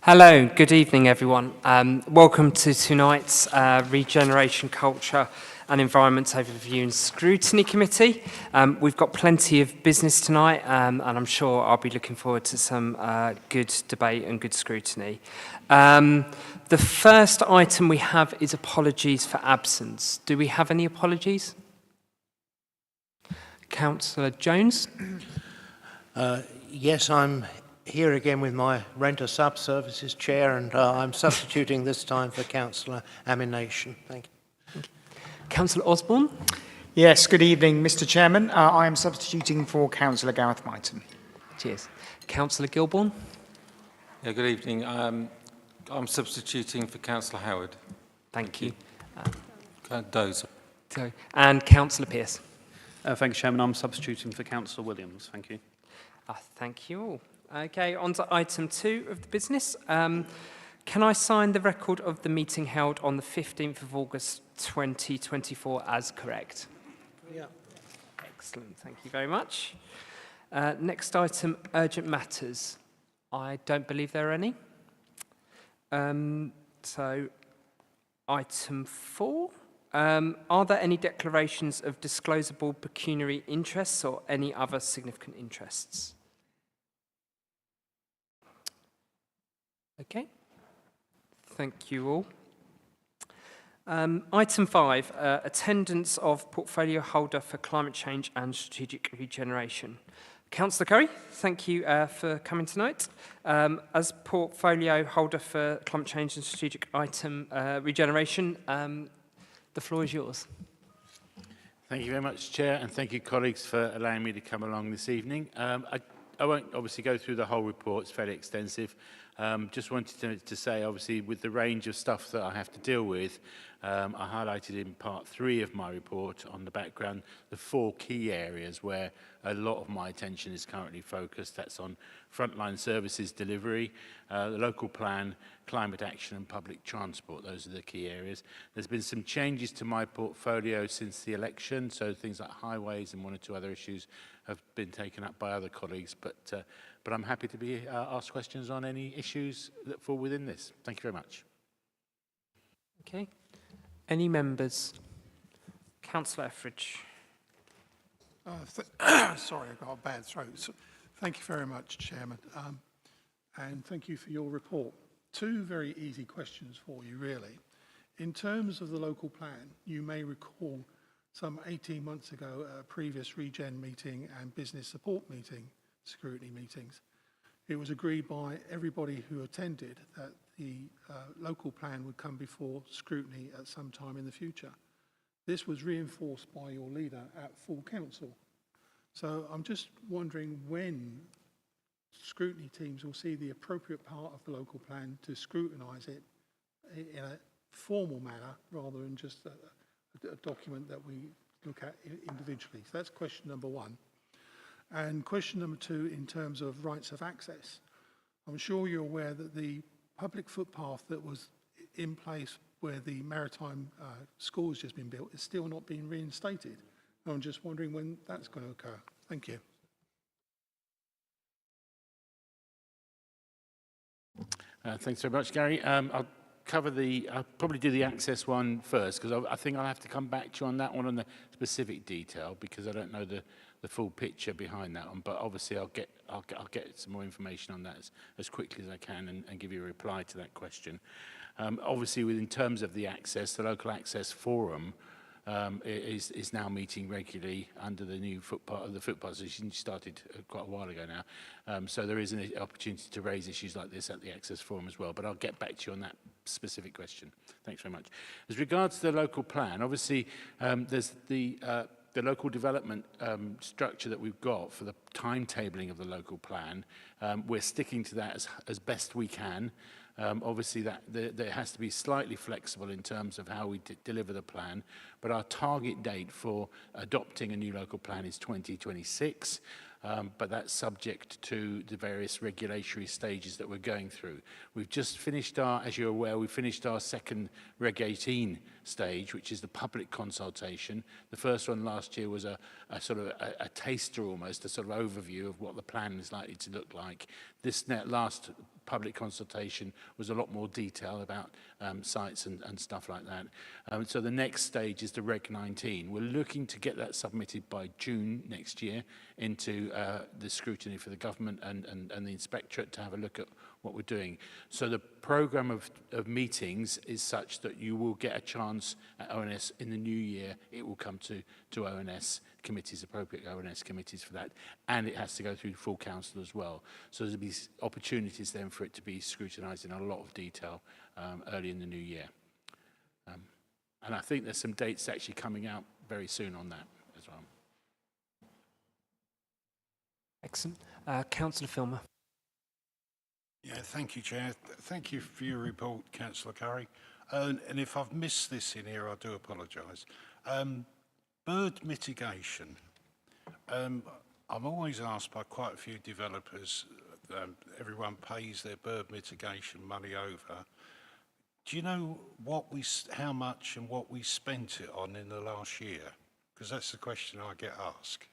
Hello, good evening everyone. Welcome to tonight's Regeneration, Culture and Environment Overview and Scrutiny Committee. We've got plenty of business tonight and I'm sure I'll be looking forward to some good debate and good scrutiny. The first item we have is apologies for absence. Do we have any apologies? Councillor Jones? Yes, I'm here again with my Renter Sub-Services Chair, and I'm substituting this time for Councillor Amination. Thank you. Councillor Osborne? Yes, good evening, Mr Chairman. I am substituting for Councillor Gareth Myton. Cheers. Councillor Gilbourne? Yeah, good evening. I'm substituting for Councillor Howard. Thank you. Dozer. And Councillor Pearce? Thank you, Chairman. I'm substituting for Councillor Williams. Thank you. Thank you all. Okay, on to item 2 of the business. Can I sign the record of the meeting held on the 15th of August 2024 as correct? Yeah. Excellent, thank you very much. Next item, urgent matters. I don't believe there are any. So, item 4. Are there any declarations of disclosable pecuniary interests or any other significant interests? Okay, thank you all. Item 5, attendance of portfolio holder for climate change and strategic regeneration. Councillor Curry, thank you for coming tonight. As portfolio holder for climate change and strategic item regeneration, the floor is yours. Thank you very much, Chair, and thank you, colleagues, for allowing me to come along this evening. I won't obviously go through the whole report, it's fairly extensive. Just wanted to say, obviously, with the range of stuff that I have to deal with, I highlighted in part 3 of my report on the background the 4 key areas where a lot of my attention is currently focused. That's on frontline services delivery, the local plan, climate action and public transport. Those are the key areas. There's been some changes to my portfolio since the election, so things like highways and 1 or 2 other issues have been taken up by other colleagues, but I'm happy to be asked questions on any issues that fall within this. Thank you very much. Okay. Any members? Councillor Etheridge. Sorry, I've got a bad throat. So, thank you very much, Chairman, and thank you for your report. 2 very easy questions for you, really. In terms of the local plan, you may recall some 18 months ago at a previous Regen meeting and business support meeting, scrutiny meetings, it was agreed by everybody who attended that the local plan would come before scrutiny at some time in the future. This was reinforced by your leader at full council. So I'm just wondering when scrutiny teams will see the appropriate part of the local plan to scrutinise it in a formal manner rather than just a document that we look at individually. So that's question number 1. And question number 2, in terms of rights of access, I'm sure you're aware that the public footpath that was in place where the Maritime school has just been built is still not being reinstated. I'm just wondering when that's going to occur. Thank you. Thanks very much, Gary. I'll probably do the access one first, because I think I'll have to come back to you on that one on the specific detail, because I don't know the full picture behind that one. But obviously I'll get some more information on that as quickly as I can and give you a reply to that question. Obviously, in terms of the access, the local access forum is now meeting regularly under the new footpath. The footpath started quite a while ago now, so there is an opportunity to raise issues like this at the access forum as well. But I'll get back to you on that specific question. Thanks very much. As regards to the local plan, obviously there's the local development structure that we've got for the timetabling of the local plan. We're sticking to that as best we can. Obviously, that has to be slightly flexible in terms of how we deliver the plan, but our target date for adopting a new local plan is 2026. but that's subject to the various regulatory stages that we're going through. We've just finished as you're aware, we finished our second Reg 18 stage, which is the public consultation. The first one last year was a sort of a taster almost, a sort of overview of what the plan is likely to look like. This last public consultation was a lot more detail about sites and stuff like that. So the next stage is the Reg 19. We're looking to get that submitted by June next year into the scrutiny for the government and the inspectorate to have a look at what we're doing. So the programme of meetings is such that you will get a chance at ONS in the new year. It will come to ONS committees, appropriate ONS committees for that, and it has to go through full council as well. So there'll be opportunities then for it to be scrutinised in a lot of detail early in the new year. And I think there's some dates actually coming out very soon on that as well. Excellent. Councillor Filmer. Yeah, thank you, Chair. Thank you for your report, Councillor Curry. And if I've missed this in here, I do apologise. Bird mitigation. I'm always asked by quite a few developers, everyone pays their bird mitigation money over. Do you know how much and what we spent it on in the last year? Because that's the question I get asked.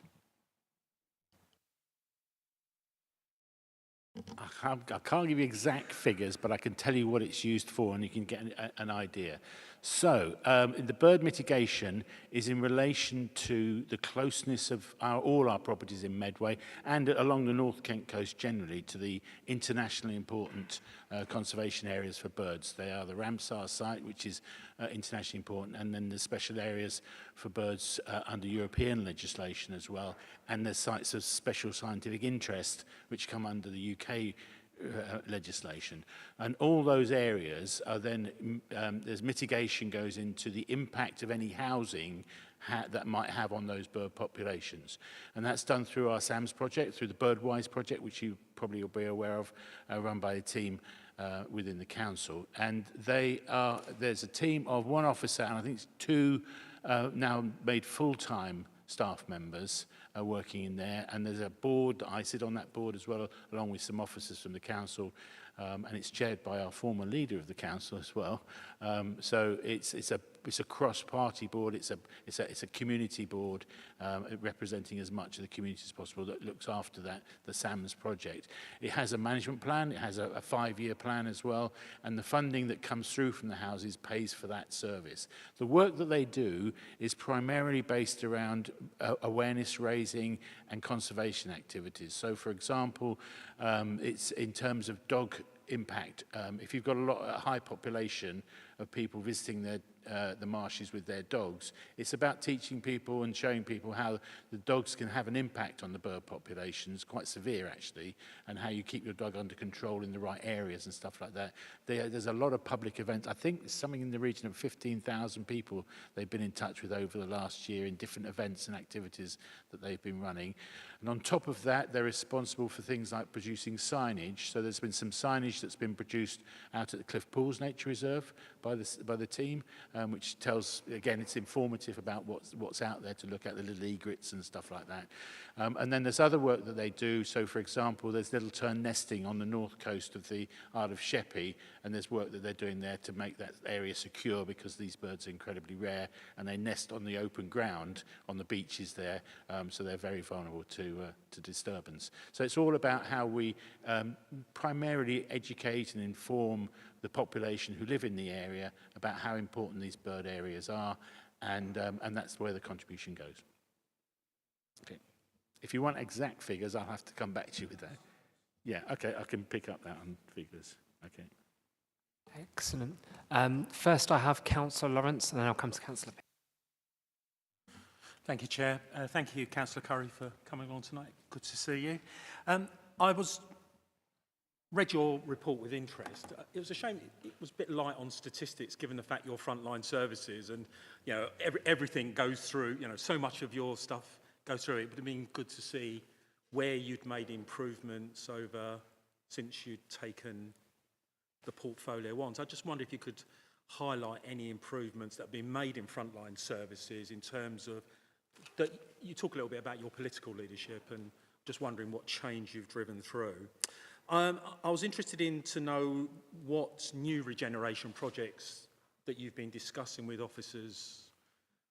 I can't give you exact figures, but I can tell you what it's used for, and you can get an idea. So, the bird mitigation is in relation to the closeness of all our properties in Medway and along the North Kent coast generally to the internationally important conservation areas for birds. They are the Ramsar site, which is internationally important, and then the special areas for birds under European legislation as well, and the sites of special scientific interest, which come under the UK legislation. And all those areas are then, there's mitigation goes into the impact of any housing that might have on those bird populations. And that's done through our SAMS project, through the Birdwise project, which you probably will be aware of, run by a team within the council. And there's a team of one officer, and I think it's two now made full-time staff members working in there, and there's a board. I sit on that board as well, along with some officers from the council, and it's chaired by our former leader of the council as well. So it's a cross-party board. It's a community board representing as much of the community as possible that looks after the SAMS project. It has a management plan. It has a 5-year plan as well, and the funding that comes through from the houses pays for that service. The work that they do is primarily based around awareness raising and conservation activities. So, for example, it's in terms of dog impact. If you've got a high population of people visiting the marshes with their dogs, it's about teaching people and showing people how the dogs can have an impact on the bird populations, quite severe actually, and how you keep your dog under control in the right areas and stuff like that. There's a lot of public events. I think something in the region of 15,000 people they've been in touch with over the last year in different events and activities that they've been running. And on top of that, they're responsible for things like producing signage. So there's been some signage that's been produced out at the Cliff Pools Nature Reserve by the team, which tells, again, it's informative about what's out there to look at, the little egrets and stuff like that. And then there's other work that they do. So, for example, there's little tern nesting on the north coast of the Isle of Sheppey, and there's work that they're doing there to make that area secure because these birds are incredibly rare, and they nest on the open ground on the beaches there, so they're very vulnerable to disturbance. So it's all about how we primarily educate and inform the population who live in the area about how important these bird areas are, and that's where the contribution goes. Okay. If you want exact figures, I'll have to come back to you with that. Yeah, okay, I can pick up that on figures. Okay. Excellent. First I have Councillor Lawrence, and then I'll come to Councillor Pitt. Thank you, Chair. Thank you, Councillor Curry, for coming along tonight. Good to see you. Read your report with interest. It was a shame it was a bit light on statistics, given the fact you're frontline services and everything goes through. So much of your stuff goes through it. It would have been good to see where you'd made improvements since you'd taken the portfolio on. So I just wonder if you could highlight any improvements that have been made in frontline services in terms of that. You talk a little bit about your political leadership and just wondering what change you've driven through. I was interested to know what new regeneration projects that you've been discussing with officers,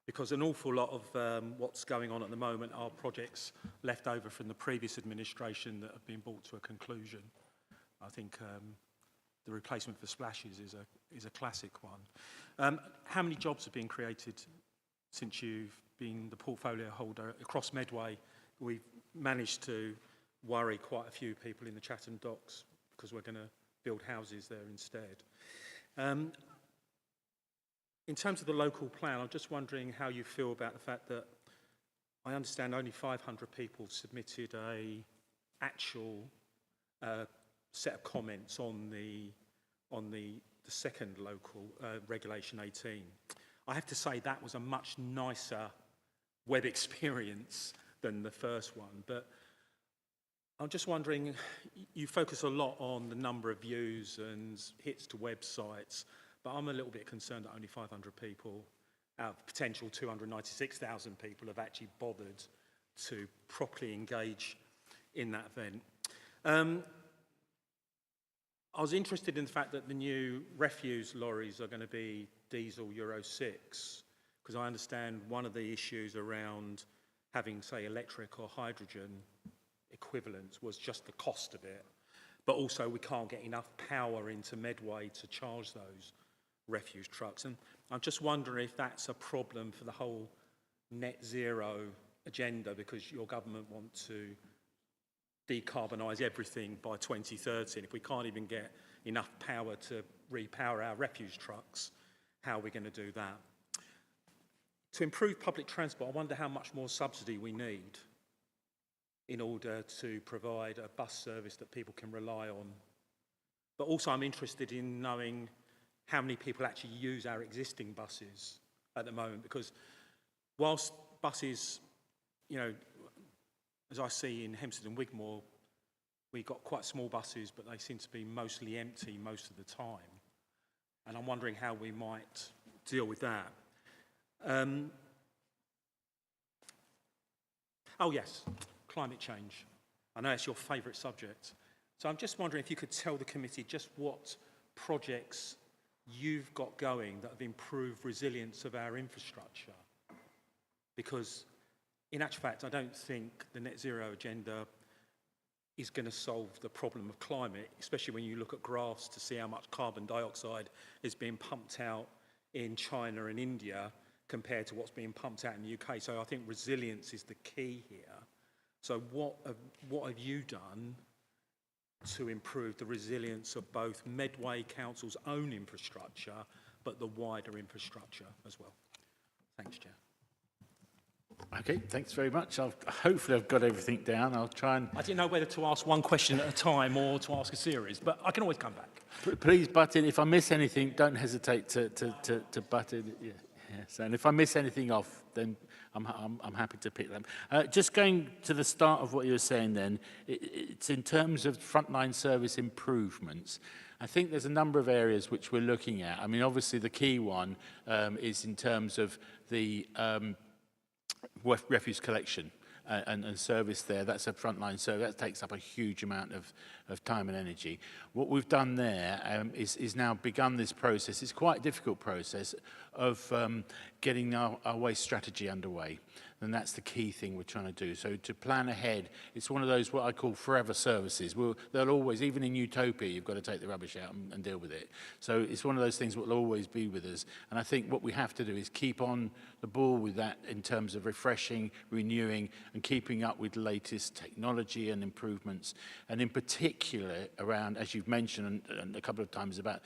because an awful lot of what's going on at the moment are projects left over from the previous administration that have been brought to a conclusion. I think the replacement for splashes is a classic one. How many jobs have been created since you've been the portfolio holder across Medway? We've managed to worry quite a few people in the Chatham docks because we're going to build houses there instead. In terms of the local plan, I'm just wondering how you feel about the fact that I understand only 500 people submitted a actual set of comments on the second local Regulation 18. I have to say that was a much nicer web experience than the first one, but I'm just wondering, you focus a lot on the number of views and hits to websites, but I'm a little bit concerned that only 500 people out of potential 296,000 people have actually bothered to properly engage in that event. I was interested in the fact that the new refuse lorries are going to be diesel Euro 6, because I understand one of the issues around having, say, electric or hydrogen equivalents was just the cost of it, but also we can't get enough power into Medway to charge those refuse trucks. And I'm just wondering if that's a problem for the whole net zero agenda, because your government want to decarbonise everything by 2030. And if we can't even get enough power to repower our refuse trucks, how are we going to do that? To improve public transport, I wonder how much more subsidy we need in order to provide a bus service that people can rely on. But also I'm interested in knowing how many people actually use our existing buses at the moment, because whilst buses, you know, as I see in Hempstead and Wigmore, we've got quite small buses, but they seem to be mostly empty most of the time. And I'm wondering how we might deal with that. Oh yes, climate change. I know it's your favourite subject. So I'm just wondering if you could tell the committee just what projects you've got going that have improved resilience of our infrastructure. Because in actual fact, I don't think the net zero agenda is going to solve the problem of climate, especially when you look at graphs to see how much carbon dioxide is being pumped out in China and India compared to what's being pumped out in the UK. So I think resilience is the key here. So what have you done to improve the resilience of both Medway Council's own infrastructure, but the wider infrastructure as well? Thanks, Chair. Okay, thanks very much. Hopefully I've got everything down. I'll try and... I didn't know whether to ask one question at a time or to ask a series, but I can always come back. Please butt in. If I miss anything, don't hesitate to butt in. Yeah. Yes. And if I miss anything off, then I'm happy to pick them. Just going to the start of what you were saying then, it's in terms of frontline service improvements. I think there's a number of areas which we're looking at. I mean, obviously the key one is in terms of the refuse collection and service there. That's a frontline service. That takes up a huge amount of time and energy. What we've done there is now begun this process. It's quite a difficult process of getting our waste strategy underway. And that's the key thing we're trying to do. So to plan ahead, it's one of those what I call forever services. They'll always, even in utopia, you've got to take the rubbish out and deal with it. So it's one of those things that will always be with us. And I think what we have to do is keep on the ball with that in terms of refreshing, renewing, and keeping up with the latest technology and improvements. And in particular around, as you've mentioned and a couple of times, about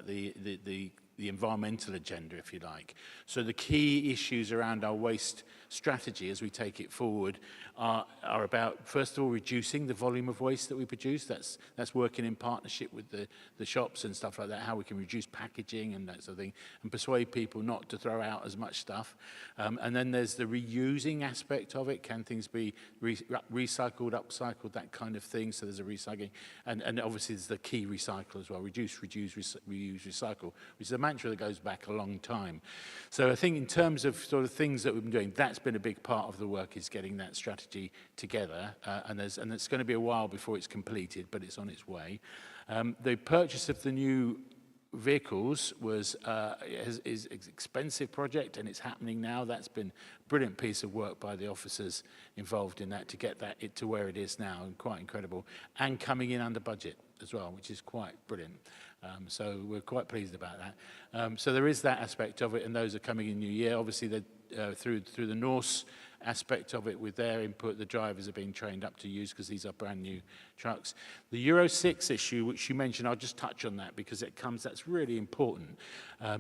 the environmental agenda, if you like. So the key issues around our waste strategy as we take it forward are about, first of all, reducing the volume of waste that we produce. That's working in partnership with the shops and stuff like that, how we can reduce packaging and that sort of thing, and persuade people not to throw out as much stuff. And then there's the reusing aspect of it. Can things be recycled, upcycled, that kind of thing? So there's a recycling. And obviously there's the key recycle as well. Reduce, reuse, recycle, which is a mantra that goes back a long time. So I think in terms of sort of things that we've been doing, that's been a big part of the work, is getting that strategy together. And it's going to be a while before it's completed, but it's on its way. The purchase of the new vehicles is an expensive project, and it's happening now. That's been a brilliant piece of work by the officers involved in that to get it to where it is now, and quite incredible, and coming in under budget as well, which is quite brilliant. So we're quite pleased about that. So there is that aspect of it, and those are coming in new year. Obviously, through the Norse aspect of it, with their input, the drivers are being trained up to use, because these are brand new trucks. The Euro 6 issue, which you mentioned, I'll just touch on that because that's really important.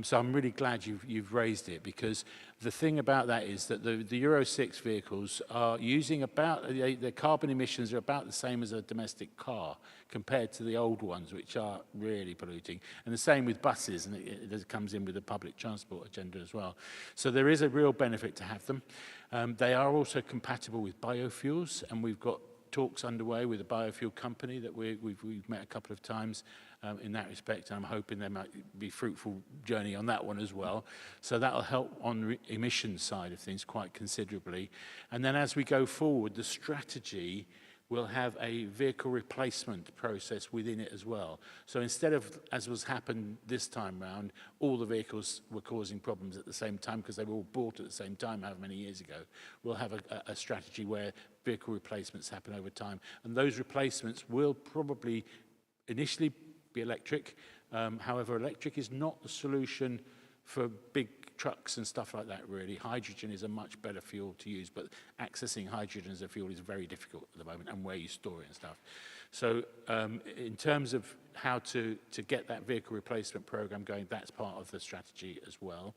So I'm really glad you've raised it, because the thing about that is that the Euro 6 vehicles are using their carbon emissions are about the same as a domestic car compared to the old ones, which are really polluting. And the same with buses, and it comes in with the public transport agenda as well. So there is a real benefit to have them. They are also compatible with biofuels, and we've got talks underway with a biofuel company that we've met a couple of times in that respect, and I'm hoping there might be a fruitful journey on that one as well. So that'll help on the emissions side of things quite considerably. And then as we go forward, the strategy will have a vehicle replacement process within it as well. So instead of, as was happened this time round, all the vehicles were causing problems at the same time because they were all bought at the same time however many years ago, we'll have a strategy where vehicle replacements happen over time. And those replacements will probably initially be electric. However, electric is not the solution for big trucks and stuff like that, really. Hydrogen is a much better fuel to use, but accessing hydrogen as a fuel is very difficult at the moment, and where you store it and stuff. So in terms of how to get that vehicle replacement program going, that's part of the strategy as well.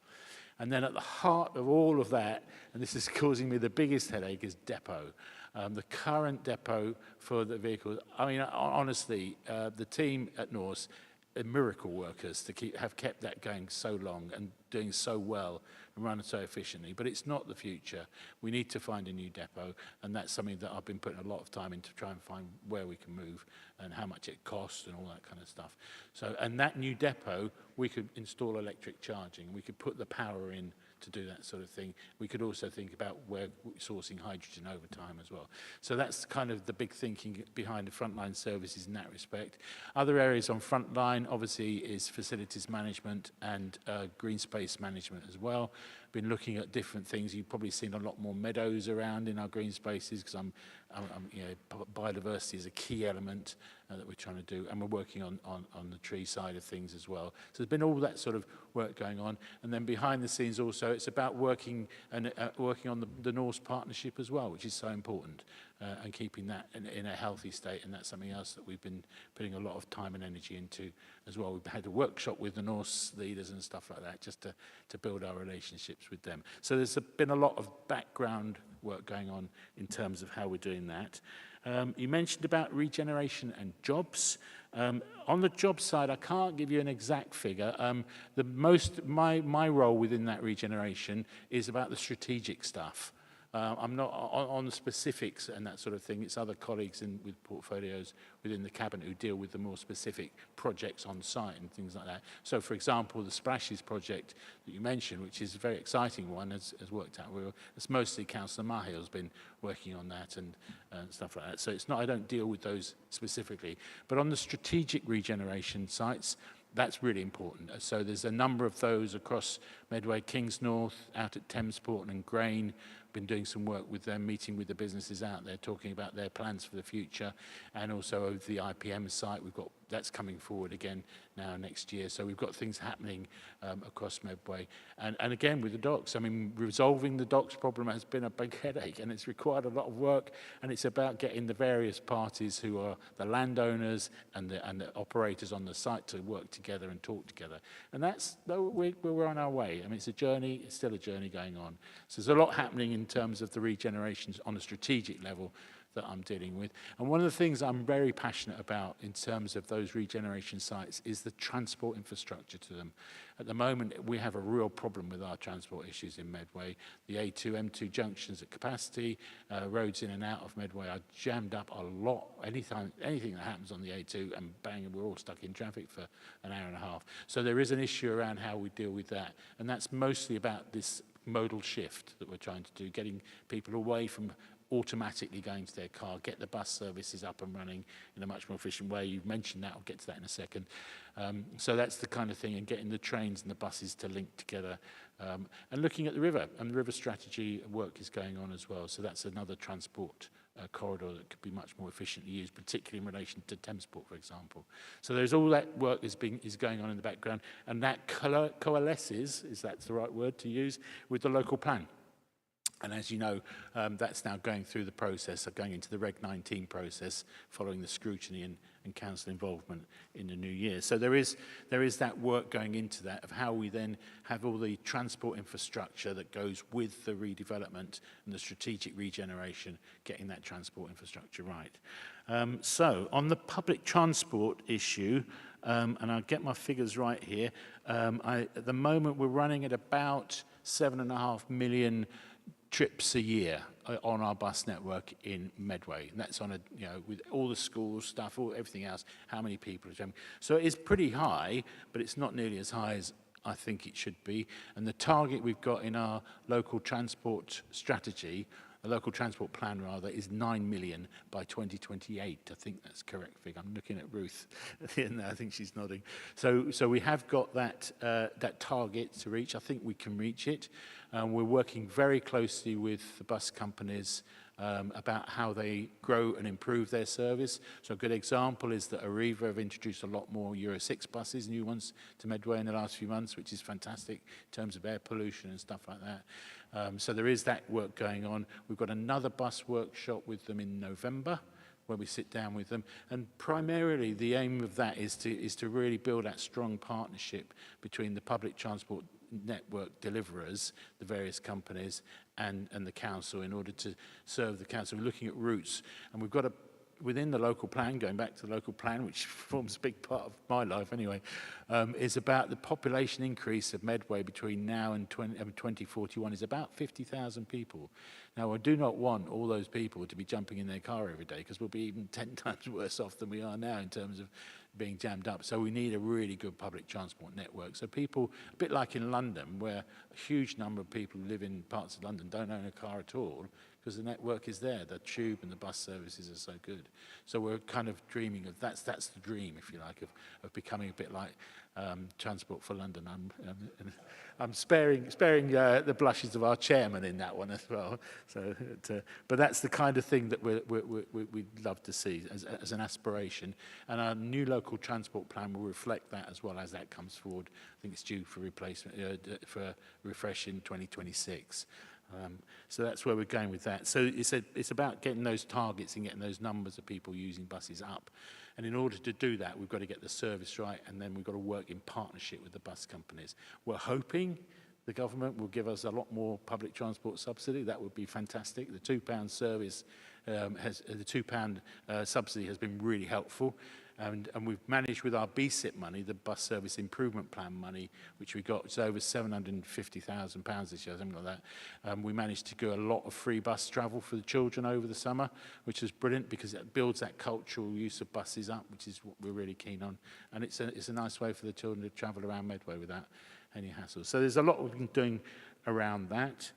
And then at the heart of all of that, and this is causing me the biggest headache, is depot. The current depot for the vehicles, I mean, honestly, the team at Norse are miracle workers to have kept that going so long and doing so well and running so efficiently. But it's not the future. We need to find a new depot, and that's something that I've been putting a lot of time into, try and find where we can move and how much it costs and all that kind of stuff. So, and that new depot, we could install electric charging. We could put the power in to do that sort of thing. We could also think about where sourcing hydrogen over time as well. So that's kind of the big thinking behind the frontline services in that respect. Other areas on frontline, obviously, is facilities management and green space management as well. Been looking at different things. You've probably seen a lot more meadows around in our green spaces, because you know, biodiversity is a key element that we're trying to do, and we're working on the tree side of things as well. So there's been all that sort of work going on, and then behind the scenes also, it's about working on the Norse partnership as well, which is so important, and keeping that in a healthy state, and that's something else that we've been putting a lot of time and energy into as well. We've had a workshop with the Norse leaders and stuff like that, just to build our relationships with them. So there's been a lot of background work going on in terms of how we're doing that. You mentioned about regeneration and jobs. On the job side, I can't give you an exact figure. My role within that regeneration is about the strategic stuff. I'm not on the specifics and that sort of thing. It's other colleagues with portfolios within the cabinet who deal with the more specific projects on site and things like that. So, for example, the Splashes project that you mentioned, which is a very exciting one, has worked out well. It's mostly Councillor Mahill's been working on that and stuff like that. So it's not, I don't deal with those specifically. But on the strategic regeneration sites, that's really important. So there's a number of those across Medway, Kings North, out at Thamesport and Grain. Been doing some work with them, meeting with the businesses out there, talking about their plans for the future, and also over the IPM site. That's coming forward again now next year. So we've got things happening across Medway. And again, with the docks, I mean, resolving the docks problem has been a big headache, and it's required a lot of work, and it's about getting the various parties who are the landowners and the operators on the site to work together and talk together. And we're on our way. I mean, it's a journey, it's still a journey going on. So there's a lot happening in terms of the regenerations on a strategic level that I'm dealing with. And one of the things I'm very passionate about in terms of those regeneration sites is the transport infrastructure to them. At the moment, we have a real problem with our transport issues in Medway. The A2, M2 junctions at capacity, roads in and out of Medway are jammed up a lot. Anything that happens on the A2, and bang, we're all stuck in traffic for an hour and a half. So there is an issue around how we deal with that. And that's mostly about this modal shift that we're trying to do, getting people away from automatically going to their car, get the bus services up and running in a much more efficient way. You've mentioned that, I'll get to that in a second. So that's the kind of thing, and getting the trains and the buses to link together. And looking at the river, and the river strategy work is going on as well. So that's another transport corridor that could be much more efficiently used, particularly in relation to Thamesport, for example. So there's all that work is going on in the background, and that coalesces, is that the right word to use, with the local plan. And as you know, that's now going through the process of going into the Reg 19 process following the scrutiny and council involvement in the new year. So there is that work going into that of how we then have all the transport infrastructure that goes with the redevelopment and the strategic regeneration, getting that transport infrastructure right. So on the public transport issue, and I'll get my figures right here, at the moment we're running at about 7.5 million trips a year on our bus network in Medway. And that's on a, with all the schools, stuff, everything else, how many people are jumping. So it is pretty high, but it's not nearly as high as I think it should be. And the target we've got in our local transport strategy, the local transport plan rather, is 9 million by 2028. I think that's the correct figure. I'm looking at Ruth, and I think she's nodding. So we have got that target to reach. I think we can reach it. We're working very closely with the bus companies about how they grow and improve their service. So a good example is that Arriva have introduced a lot more Euro 6 buses, new ones, to Medway in the last few months, which is fantastic in terms of air pollution and stuff like that. So there is that work going on. We've got another bus workshop with them in November, where we sit down with them. And primarily the aim of that is to really build that strong partnership between the public transport network deliverers, the various companies, and the council in order to serve the council. We're looking at routes, and we've got within the local plan, going back to the local plan, which forms a big part of my life anyway, is about the population increase of Medway between now and 2041 is about 50,000 people. Now, I do not want all those people to be jumping in their car every day, because we'll be even 10 times worse off than we are now in terms of being jammed up. So we need a really good public transport network. So people, a bit like in London, where a huge number of people who live in parts of London don't own a car at all, because the network is there. The tube and the bus services are so good. So we're kind of dreaming of, that's the dream, if you like, of becoming a bit like Transport for London. I'm sparing the blushes of our chairman in that one as well. So, but that's the kind of thing that we'd love to see as an aspiration. And our new local transport plan will reflect that as well as that comes forward. I think it's due for replacement, for refresh in 2026. So that's where we're going with that. So it's about getting those targets and getting those numbers of people using buses up. And in order to do that, we've got to get the service right, and then we've got to work in partnership with the bus companies. We're hoping the government will give us a lot more public transport subsidy. That would be fantastic. The £2 service the £2 subsidy has been really helpful. And we've managed with our BSIP money, the Bus Service Improvement Plan money, which we got, it's over £750,000 this year, something like that. We managed to do a lot of free bus travel for the children over the summer, which is brilliant because it builds that cultural use of buses up, which is what we're really keen on. And it's a nice way for the children to travel around Medway without any hassle. So there's a lot we've been doing around that.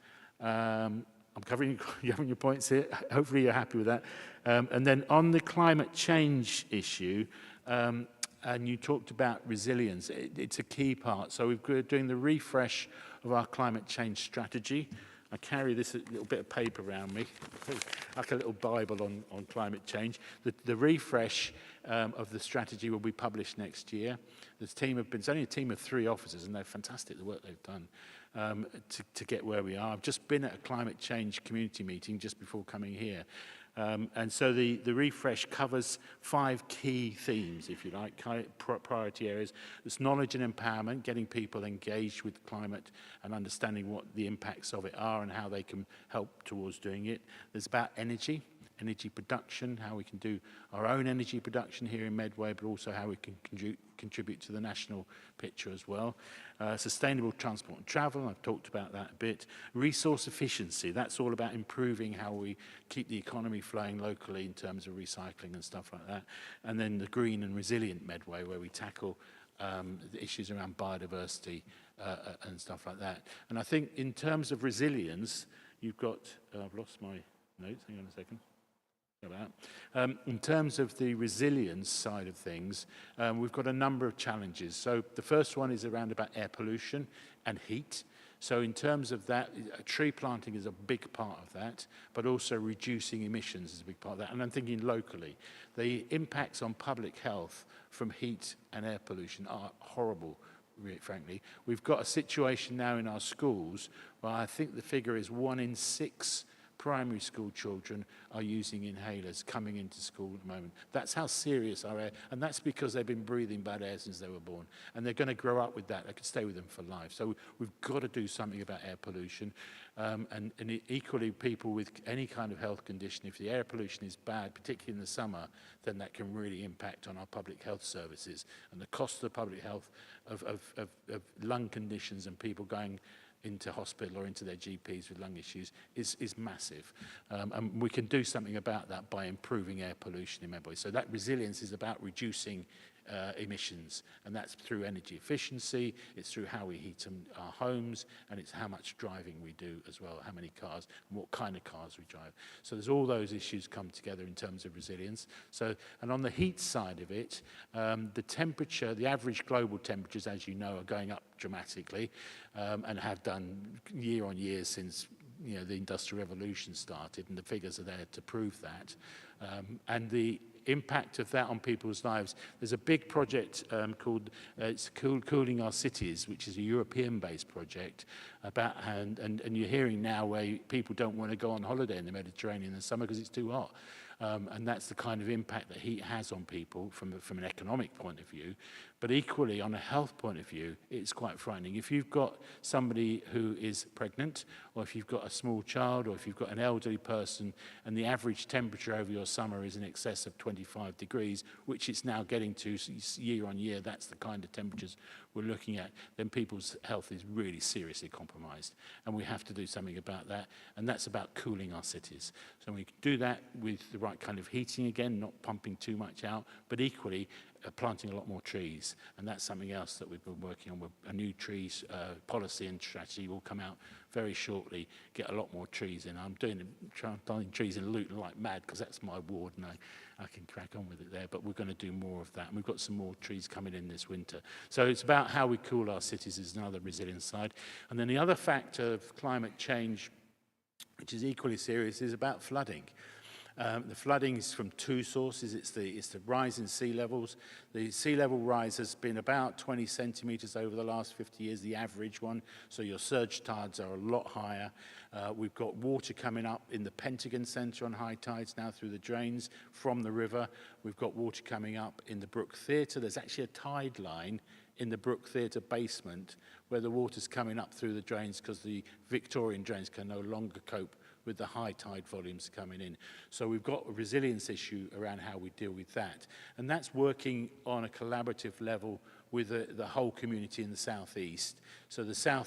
I'm covering your points here. Hopefully you're happy with that. And then on the climate change issue, and you talked about resilience, it's a key part. So we're doing the refresh of our climate change strategy. I carry this little bit of paper around me, like a little Bible on climate change. The refresh of the strategy will be published next year. It's only a team of 3 officers, and they're fantastic, the work they've done to get where we are. I've just been at a climate change community meeting just before coming here. And so the refresh covers 5 key themes, if you like, priority areas. It's knowledge and empowerment, getting people engaged with climate and understanding what the impacts of it are and how they can help towards doing it. There's about energy energy production, how we can do our own energy production here in Medway, but also how we can contribute to the national picture as well. Sustainable transport and travel, I've talked about that a bit. Resource efficiency, that's all about improving how we keep the economy flowing locally in terms of recycling and stuff like that. And then the green and resilient Medway, where we tackle the issues around biodiversity and stuff like that. And I think in terms of resilience, you've got, I've lost my notes, hang on a second. In terms of the resilience side of things, we've got a number of challenges. So the first one is around about air pollution and heat. So in terms of that, tree planting is a big part of that, but also reducing emissions is a big part of that. And I'm thinking locally, the impacts on public health from heat and air pollution are horrible, really, frankly. We've got a situation now in our schools where I think the figure is 1 in 6 primary school children are using inhalers coming into school at the moment. That's how serious our air, and that's because they've been breathing bad air since they were born. And they're going to grow up with that. They could stay with them for life. So we've got to do something about air pollution. And equally, people with any kind of health condition, if the air pollution is bad, particularly in the summer, then that can really impact on our public health services. And the cost of the public health of lung conditions and people going into hospital or into their GPs with lung issues is massive. And we can do something about that by improving air pollution in Medway. So that resilience is about reducing emissions, and that's through energy efficiency, it's through how we heat our homes, and it's how much driving we do as well, how many cars and what kind of cars we drive. So there's all those issues come together in terms of resilience. So, and on the heat side of it, the temperature, the average global temperatures, as you know, are going up dramatically, and have done year on year since the Industrial Revolution started, and the figures are there to prove that. And the impact of that on people's lives, there's a big project called Cooling Our Cities, which is a European-based project about, and you're hearing now where people don't want to go on holiday in the Mediterranean in the summer because it's too hot. And that's the kind of impact that heat has on people from an economic point of view. But equally, on a health point of view, it's quite frightening. If you've got somebody who is pregnant, or if you've got a small child, or if you've got an elderly person, and the average temperature over your summer is in excess of 25 degrees, which it's now getting to year on year, that's the kind of temperatures we're looking at, then people's health is really seriously compromised. And we have to do something about that, and that's about cooling our cities. So we can do that with the right kind of heating again, not pumping too much out, but equally planting a lot more trees. And that's something else that we've been working on. With a new trees policy and strategy will come out very shortly, get a lot more trees in. I'm planting trees in Luton like mad because that's my ward, and I can crack on with it there, but we're going to do more of that. And we've got some more trees coming in this winter. So it's about how we cool our cities is another resilience side. And then the other factor of climate change, which is equally serious, is about flooding. The flooding is from two sources. It's the rise in sea levels. The sea level rise has been about 20 centimetres over the last 50 years, the average one. So your surge tides are a lot higher. We've got water coming up in the Pentagon Centre on high tides now through the drains from the river. We've got water coming up in the Brook Theatre. There's actually a tide line in the Brook Theatre basement where the water's coming up through the drains because the Victorian drains can no longer cope with the high tide volumes coming in. So we've got a resilience issue around how we deal with that. And that's working on a collaborative level with the whole community in the southeast. So the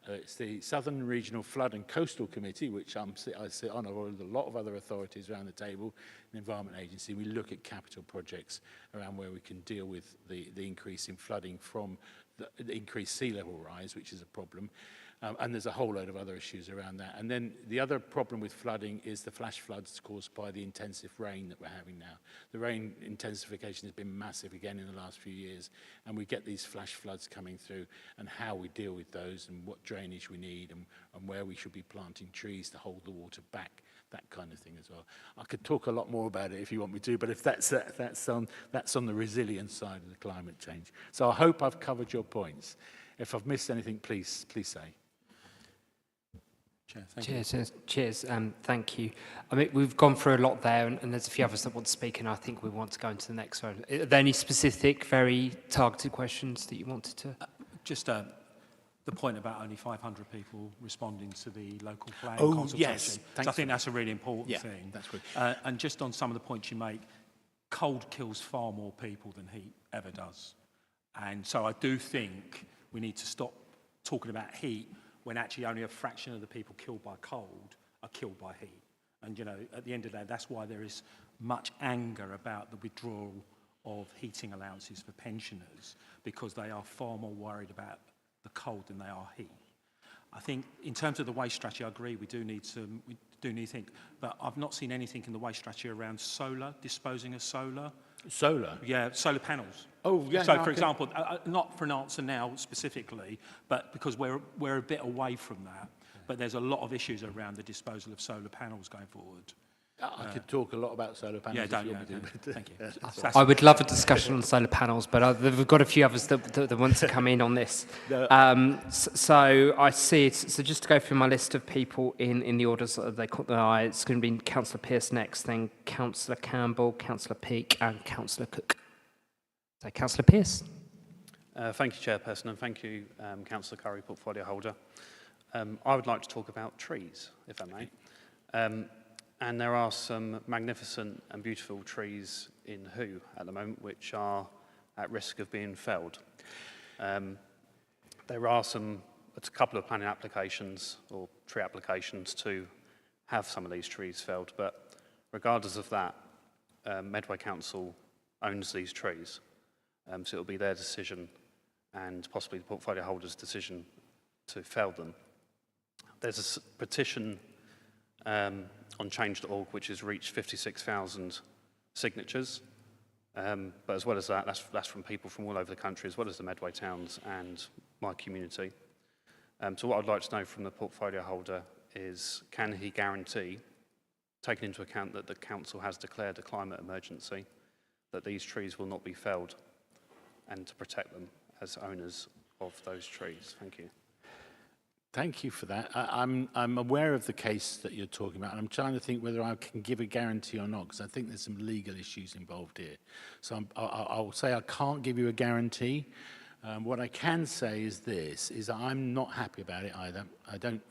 it's the Southern Regional Flood and Coastal Committee, which I sit on with a lot of other authorities around the table, the Environment Agency. We look at capital projects around where we can deal with the increase in flooding from the increased sea level rise, which is a problem. And there's a whole load of other issues around that. And then the other problem with flooding is the flash floods caused by the intensive rain that we're having now. The rain intensification has been massive again in the last few years, and we get these flash floods coming through, and how we deal with those and what drainage we need and where we should be planting trees to hold the water back, that kind of thing as well. I could talk a lot more about it if you want me to, but if that's on the resilience side of the climate change. So I hope I've covered your points. If I've missed anything, please say. Chair, thank you. Cheers. Thank you. I mean, we've gone through a lot there, and there's a few others that want to speak, and I think we want to go into the next one. Are there any specific, very targeted questions that you wanted to? Just the point about only 500 people responding to the local plan Oh, consultation. yes. So I think that's a really important Yeah, thing. that's good. And just on some of the points you make, cold kills far more people than heat ever does. And so I do think we need to stop talking about heat when actually only a fraction of the people killed by cold are killed by heat. And, you know, at the end of the day, that's why there is much anger about the withdrawal of heating allowances for pensioners, because they are far more worried about the cold than they are heat. I think in terms of the waste strategy, I agree, we do need to think, but I've not seen anything in the waste strategy around solar, disposing of solar. Solar? Yeah, solar panels. Oh, yeah. So, no, for okay. example, not for an answer now specifically, but because we're a bit away from that, but there's a lot of issues around the disposal of solar panels going forward. I could talk a lot about solar panels. Yeah, if don't, you yeah, want me to, okay. but, Thank you. I would love a discussion on solar panels, but we've got a few others that want to come in on this. So I see it. So just to go through my list of people in the orders that they caught their eye, it's going to be Councillor Pearce next, then Councillor Campbell, Councillor Peake, and Councillor Cook. So Councillor Pearce. Thank you, Chairperson, and thank you, Councillor Curry, portfolio holder. I would like to talk about trees, if I may. And there are some magnificent and beautiful trees in Hoo at the moment which are at risk of being felled. There are a couple of planning applications or tree applications to have some of these trees felled, but regardless of that, Medway Council owns these trees, so it'll be their decision and possibly the portfolio holder's decision to fell them. There's a petition on change.org, which has reached 56,000 signatures. But as well as that, that's from people from all over the country, as well as the Medway towns and my community. So what I'd like to know from the portfolio holder is, can he guarantee, taking into account that the council has declared a climate emergency, that these trees will not be felled, and to protect them as owners of those trees? Thank you. Thank you for that. I'm aware of the case that you're talking about, and I'm trying to think whether I can give a guarantee or not, because I think there's some legal issues involved here. So I'll say I can't give you a guarantee. What I can say is this, is that I'm not happy about it either.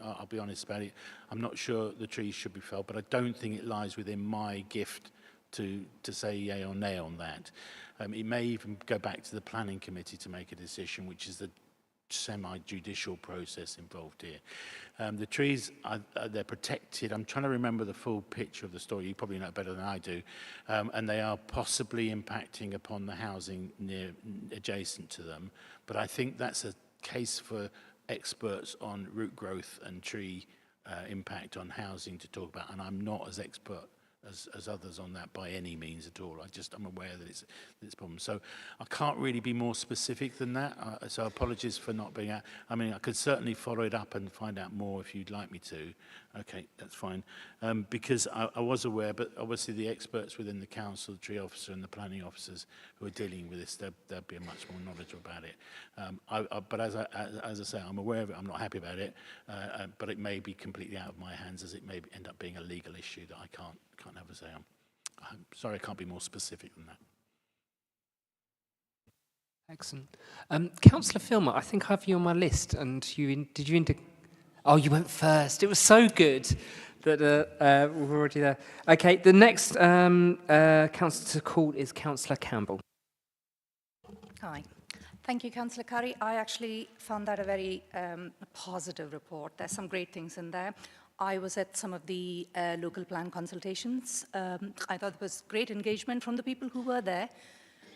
I'll be honest about it. I'm not sure the trees should be felled, but I don't think it lies within my gift to say yay or nay on that. It may even go back to the planning committee to make a decision, which is the semi-judicial process involved here. The trees, they're protected. I'm trying to remember the full picture of the story. You probably know it better than I do. And they are possibly impacting upon the housing adjacent to them. But I think that's a case for experts on root growth and tree impact on housing to talk about. And I'm not as expert as others on that by any means at all. I'm aware that it's a problem. So I can't really be more specific than that. So apologies for not being out. I mean, I could certainly follow it up and find out more if you'd like me to. Okay, that's fine. Because I was aware, but obviously the experts within the council, the tree officer and the planning officers who are dealing with this, they'll be much more knowledgeable about it. But as I say, I'm aware of it. I'm not happy about it. But it may be completely out of my hands, as it may end up being a legal issue that I can't have a say on. I'm sorry, I can't be more specific than that. Excellent. Councillor Filmer, I think I have you on my list, and did you Oh, you went first. It was so good that we're already there. Okay, the next councillor to call is Councillor Campbell. Hi. Thank you, Councillor Curry. I actually found that a very positive report. There's some great things in there. I was at some of the local plan consultations. I thought there was great engagement from the people who were there.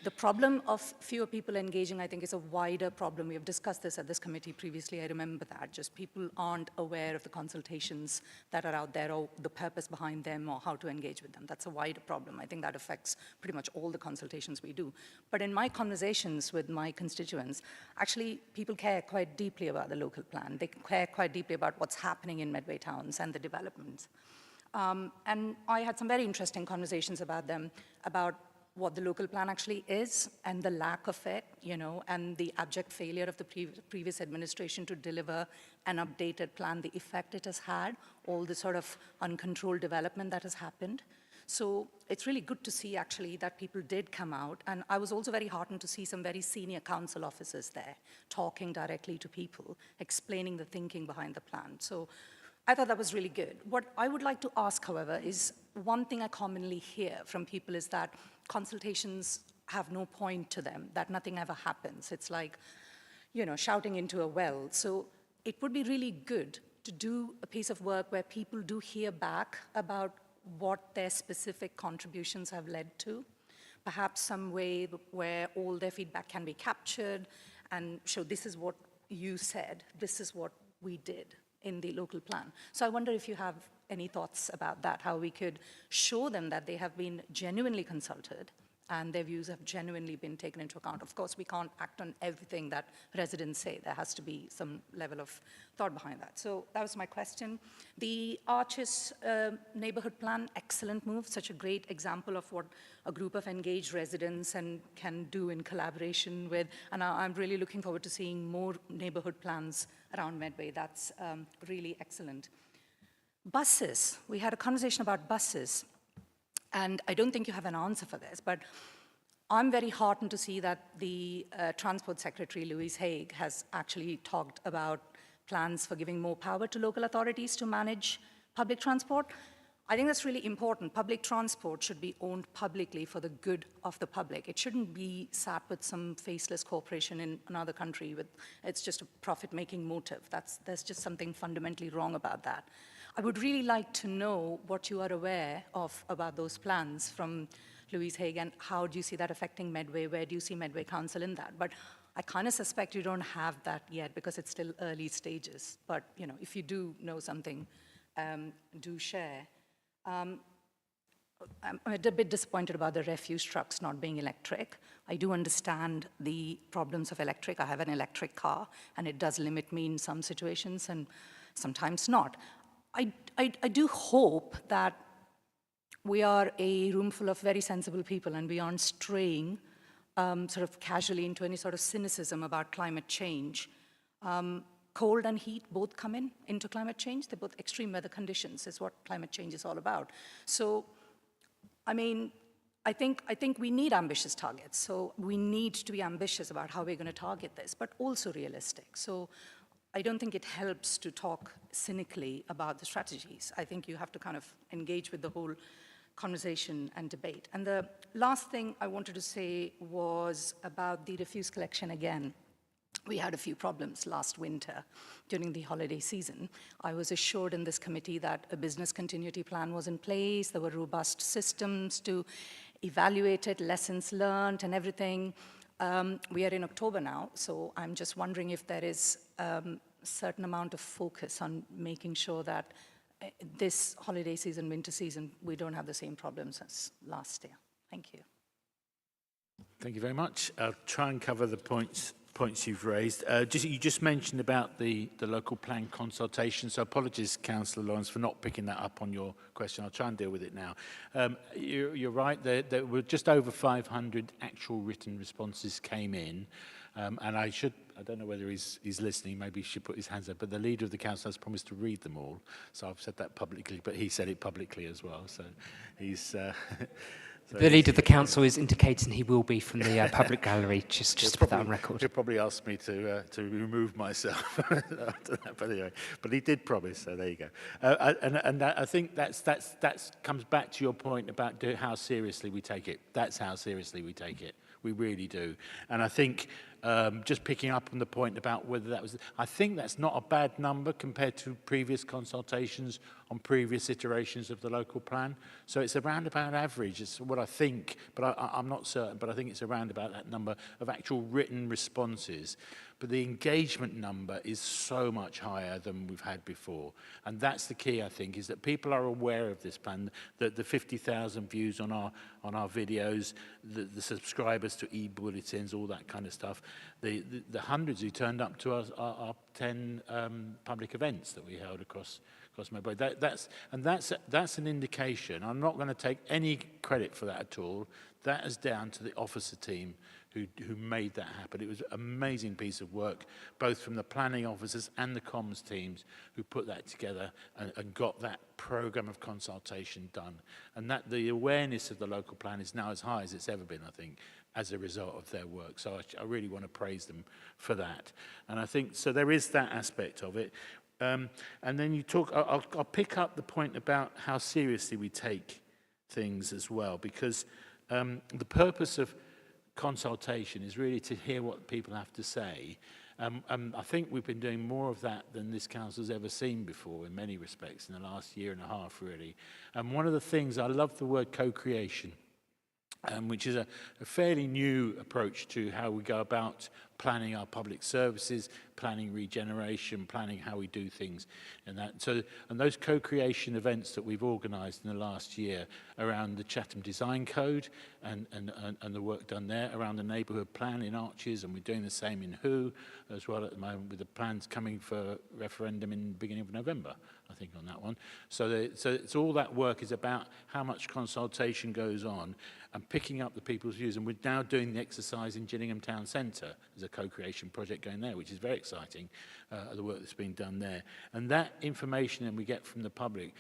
The problem of fewer people engaging, I think, is a wider problem. We have discussed this at this committee previously. I remember that. Just people aren't aware of the consultations that are out there or the purpose behind them or how to engage with them. That's a wider problem. I think that affects pretty much all the consultations we do. But in my conversations with my constituents, actually, people care quite deeply about the local plan. They care quite deeply about what's happening in Medway towns and the developments. And I had some very interesting conversations about them, about what the local plan actually is and the lack of it, and the abject failure of the previous administration to deliver an updated plan, the effect it has had, all the sort of uncontrolled development that has happened. So it's really good to see actually that people did come out. And I was also very heartened to see some very senior council officers there talking directly to people, explaining the thinking behind the plan. So I thought that was really good. What I would like to ask, however, is one thing I commonly hear from people is that consultations have no point to them, that nothing ever happens. It's like, you know, shouting into a well. So it would be really good to do a piece of work where people do hear back about what their specific contributions have led to, perhaps some way where all their feedback can be captured and show this is what you said, this is what we did in the local plan. So I wonder if you have any thoughts about that, how we could show them that they have been genuinely consulted and their views have genuinely been taken into account. Of course, we can't act on everything that residents say. There has to be some level of thought behind that. So that was my question. The Arches neighborhood plan, excellent move, such a great example of what a group of engaged residents can do in collaboration with, and I'm really looking forward to seeing more neighborhood plans around Medway. That's really excellent. Buses, we had a conversation about buses. And I don't think you have an answer for this, but I'm very heartened to see that the Transport Secretary, Louise Haigh, has actually talked about plans for giving more power to local authorities to manage public transport. I think that's really important. Public transport should be owned publicly for the good of the public. It shouldn't be sat with some faceless corporation in another country with, it's just a profit-making motive. There's just something fundamentally wrong about that. I would really like to know what you are aware of about those plans from Louise Haigh, and how do you see that affecting Medway? Where do you see Medway Council in that? But I kind of suspect you don't have that yet because it's still early stages. But you know, if you do know something, do share. I'm a bit disappointed about the refuse trucks not being electric. I do understand the problems of electric. I have an electric car, and it does limit me in some situations, and sometimes not. I do hope that we are a room full of very sensible people and we aren't straying sort of casually into any sort of cynicism about climate change. Cold and heat both come into climate change. They're both extreme weather conditions is what climate change is all about. So, I mean, I think we need ambitious targets. So we need to be ambitious about how we're going to target this, but also realistic. So I don't think it helps to talk cynically about the strategies. I think you have to kind of engage with the whole conversation and debate. And the last thing I wanted to say was about the refuse collection again. We had a few problems last winter during the holiday season. I was assured in this committee that a business continuity plan was in place. There were robust systems to evaluate it, lessons learned and everything. We are in October now, so I'm just wondering if there is a certain amount of focus on making sure that this holiday season, winter season, we don't have the same problems as last year. Thank you. Thank you very much. I'll try and cover the points you've raised. You just mentioned about the local plan consultation, so apologies, Councillor Lawrence, for not picking that up on your question. I'll try and deal with it now. You're right, there were just over 500 actual written responses came in, and I don't know whether he's listening, maybe he should put his hands up, but the leader of the council has promised to read them all, so I've said that publicly, but he said it publicly as well, so he's... So the leader of the council is indicating he will be from the public gallery, just to put that on record. He'll probably ask me to remove myself after that, but anyway. But he did promise, so there you go. And I think that comes back to your point about how seriously we take it. That's how seriously we take it. We really do. And I think just picking up on the point about whether that was... I think that's not a bad number compared to previous consultations on previous iterations of the local plan. So it's around about average. It's what I think, but I'm not certain, but I think it's around about that number of actual written responses. But the engagement number is so much higher than we've had before. And that's the key, I think, is that people are aware of this plan, that the 50,000 views on our videos, the subscribers to e-bulletins, all that kind of stuff, the hundreds who turned up to our 10 public events that we held across Medway. That's an indication. I'm not going to take any credit for that at all. That is down to the officer team who made that happen. It was an amazing piece of work, both from the planning officers and the comms teams who put that together and got that programme of consultation done. And that the awareness of the local plan is now as high as it's ever been, I think, as a result of their work. So I really want to praise them for that. And I think, so there is that aspect of it. And then you talk, I'll pick up the point about how seriously we take things as well, because the purpose of consultation is really to hear what people have to say. I think we've been doing more of that than this council's ever seen before in many respects in the last year and a half, really. And one of the things, I love the word co-creation, which is a fairly new approach to how we go about planning our public services, planning regeneration, planning how we do things, and that. So, and those co-creation events that we've organised in the last year around the Chatham Design Code and the work done there, around the neighbourhood plan in Arches, and we're doing the same in Who as well at the moment, with the plans coming for referendum in the beginning of November, I think, on that one. So it's all that work is about how much consultation goes on and picking up the people's views. And we're now doing the exercise in Gillingham Town Centre as a co-creation project going there, which is very exciting, the work that's been done there. And that information that we get from the public,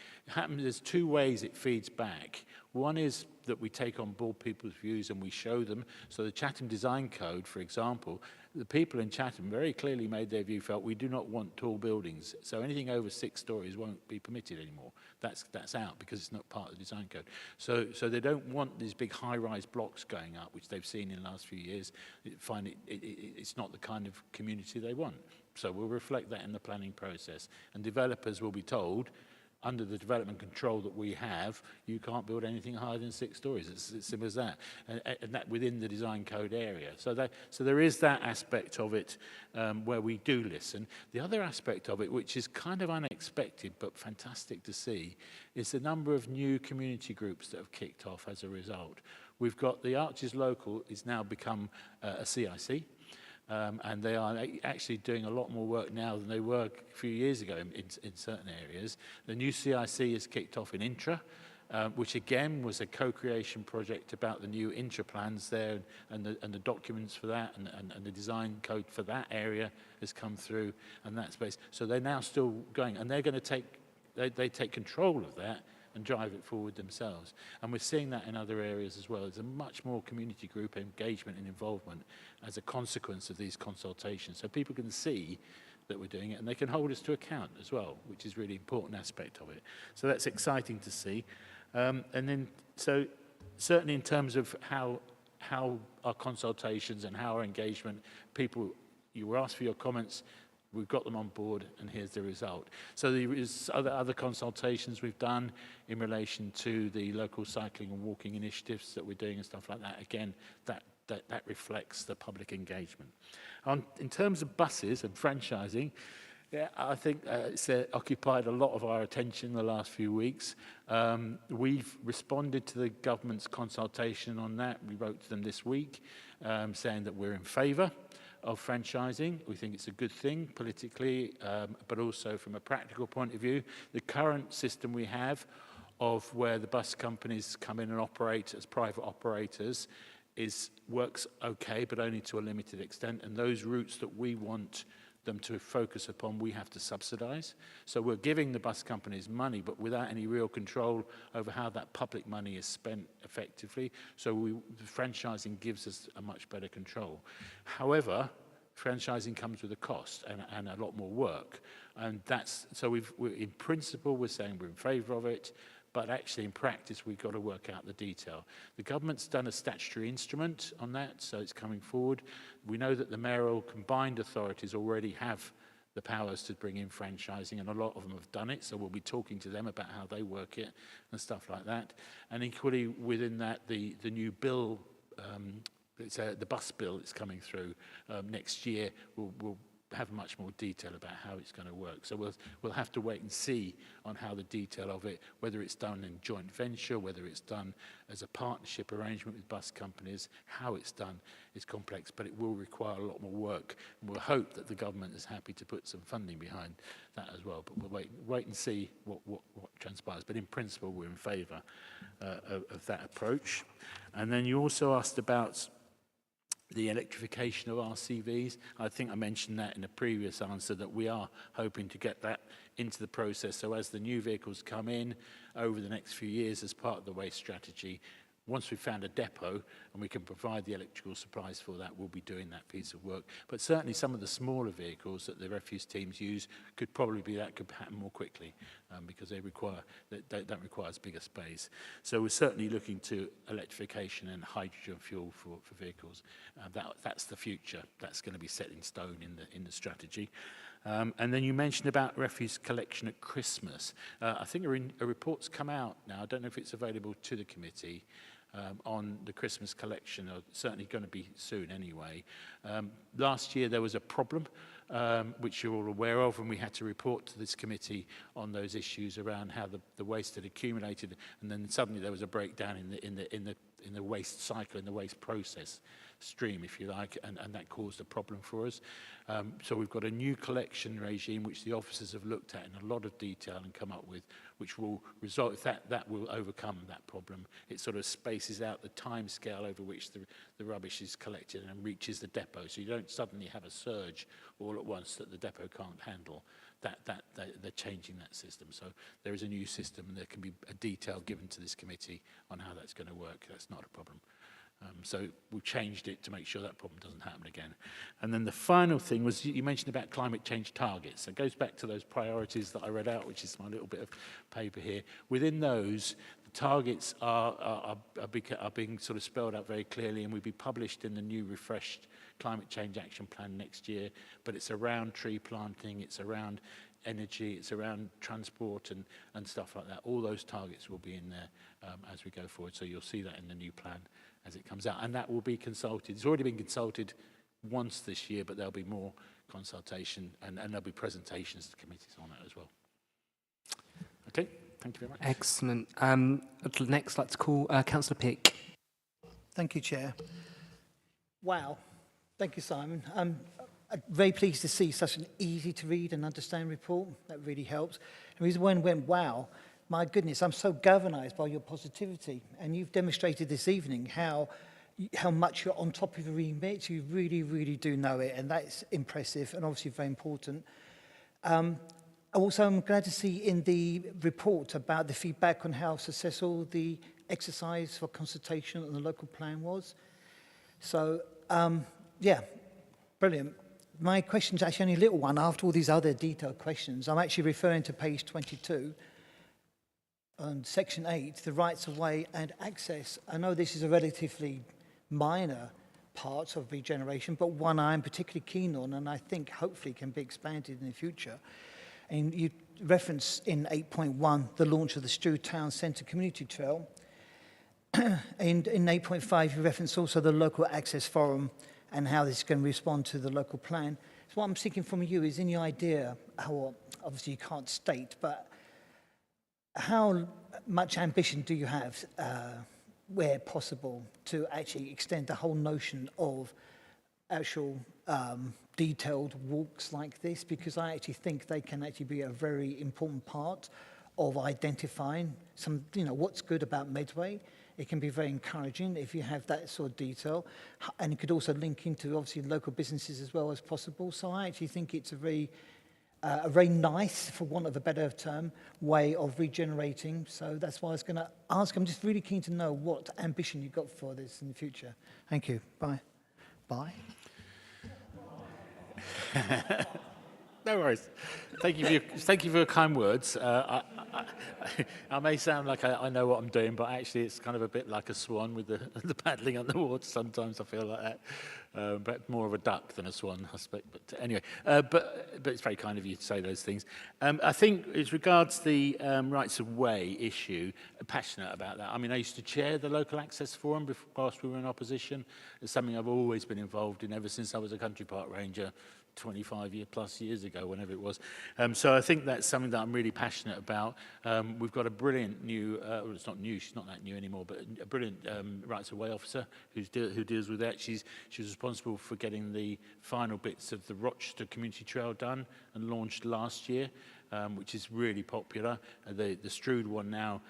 there's two ways it feeds back. One is that we take on board people's views and we show them. So the Chatham Design Code, for example, the people in Chatham very clearly made their view felt we do not want tall buildings. So anything over 6 stories won't be permitted anymore. That's out because it's not part of the design code. So they don't want these big high-rise blocks going up, which they've seen in the last few years. It's not the kind of community they want. So we'll reflect that in the planning process. And developers will be told, under the development control that we have, you can't build anything higher than 6 stories. It's as simple as that, and that within the design code area. So there is that aspect of it where we do listen. The other aspect of it, which is kind of unexpected but fantastic to see, is the number of new community groups that have kicked off as a result. We've got the Arches Local is now become a CIC. And they are actually doing a lot more work now than they were a few years ago in certain areas. The new CIC has kicked off in Intra, which again was a co-creation project about the new Intra plans there, and the documents for that, and the design code for that area has come through, and that space. So they're now still going, and they're going to they take control of that and drive it forward themselves. And we're seeing that in other areas as well. There's a much more community group engagement and involvement as a consequence of these consultations. So people can see that we're doing it, and they can hold us to account as well, which is a really important aspect of it. So that's exciting to see. And then, so certainly in terms of how our consultations and how our engagement, people, you were asked for your comments, we've got them on board, and here's the result. So there is other consultations we've done in relation to the local cycling and walking initiatives that we're doing and stuff like that. Again, that reflects the public engagement. In terms of buses and franchising, yeah, I think it's occupied a lot of our attention in the last few weeks. We've responded to the government's consultation on that. We wrote to them this week saying that we're in favour of franchising. We think it's a good thing politically, but also from a practical point of view. The current system we have of where the bus companies come in and operate as private operators works okay, but only to a limited extent. And those routes that we want them to focus upon, we have to subsidise. So we're giving the bus companies money, but without any real control over how that public money is spent effectively. So franchising gives us a much better control. However, franchising comes with a cost and a lot more work. And so in principle, we're saying we're in favour of it, but actually in practice, we've got to work out the detail. The government's done a statutory instrument on that, so it's coming forward. We know that the mayoral combined authorities already have the powers to bring in franchising, and a lot of them have done it, so we'll be talking to them about how they work it and stuff like that. And equally within that, the new bill, the bus bill that's coming through next year, will have much more detail about how it's going to work. So we'll have to wait and see on how the detail of it, whether it's done in joint venture, whether it's done as a partnership arrangement with bus companies, how it's done is complex, but it will require a lot more work. And we'll hope that the government is happy to put some funding behind that as well. But we'll wait and see what transpires. But in principle, we're in favour of that approach. And then you also asked about the electrification of RCVs. I think I mentioned that in a previous answer, that we are hoping to get that into the process. So as the new vehicles come in over the next few years as part of the waste strategy, once we've found a depot and we can provide the electrical supplies for that, we'll be doing that piece of work. But certainly some of the smaller vehicles that the refuse teams use could happen more quickly because that requires bigger space. So we're certainly looking to electrification and hydrogen fuel for vehicles. That's the future. That's going to be set in stone in the strategy. And then you mentioned about refuse collection at Christmas. I think a report's come out now. I don't know if it's available to the committee on the Christmas collection, or certainly going to be soon anyway. Last year there was a problem, which you're all aware of, and we had to report to this committee on those issues around how the waste had accumulated, and then suddenly there was a breakdown in the waste cycle, in the waste process stream, if you like, and that caused a problem for us. So we've got a new collection regime which the officers have looked at in a lot of detail and come up with, which will result, if that will overcome that problem. It sort of spaces out the time scale over which the rubbish is collected and reaches the depot, so you don't suddenly have a surge all at once that the depot can't handle. They're changing that system. So there is a new system, and there can be a detail given to this committee on how that's going to work. That's not a problem. So we've changed it to make sure that problem doesn't happen again. And then the final thing was you mentioned about climate change targets. It goes back to those priorities that I read out, which is my little bit of paper here. Within those, the targets are being sort of spelled out very clearly, and will be published in the new refreshed Climate Change Action Plan next year. But it's around tree planting, it's around energy, it's around transport and stuff like that. All those targets will be in there as we go forward. So you'll see that in the new plan as it comes out. And that will be consulted. It's already been consulted once this year, but there'll be more consultation and there'll be presentations to committees on it as well. Okay, thank you very much. Excellent. Next, I'd like to call Councillor Pick. Thank you, Chair. Wow. Thank you, Simon. I'm very pleased to see such an easy to read and understand report. That really helps. The reason why I went wow, my goodness, I'm so galvanized by your positivity. And you've demonstrated this evening how much you're on top of the remit. You really, really do know it. And that's impressive and obviously very important. Also, I'm glad to see in the report about the feedback on how successful the exercise for consultation on the local plan was. So, yeah, brilliant. My question's actually only a little one after all these other detailed questions. I'm actually referring to page 22 on section 8, the rights of way and access. I know this is a relatively minor part of regeneration, but one I'm particularly keen on and I think hopefully can be expanded in the future. And you reference in 8.1 the launch of the Stew Town Centre Community Trail. And in 8.5 you reference also the local access forum and how this is going to respond to the local plan. So what I'm seeking from you is any idea, how obviously you can't state, but how much ambition do you have, where possible, to actually extend the whole notion of actual detailed walks like this? Because I actually think they can actually be a very important part of identifying some, what's good about Medway. It can be very encouraging if you have that sort of detail. And it could also link into, obviously, local businesses as well as possible. So I actually think it's a very nice, for want of a better term, way of regenerating. So that's why I was going to ask. I'm just really keen to know what ambition you've got for this in the future. Thank you. Bye. Bye. No worries. Thank you for your kind words. I may sound like I know what I'm doing, but actually it's kind of a bit like a swan with the paddling on the water. Sometimes I feel like that, but more of a duck than a swan, I suspect. But anyway, but it's very kind of you to say those things. I think as regards the rights of way issue, I'm passionate about that. I mean, I used to chair the local access forum whilst we were in opposition. It's something I've always been involved in ever since I was a country park ranger 25 plus years ago, whenever it was. So I think that's something that I'm really passionate about. We've got a brilliant new, well, it's not new, she's not that new anymore, but a brilliant rights of way officer who deals with that. She was responsible for getting the final bits of the Rochester Community Trail done and launched last year. which is really popular. The Strood one now,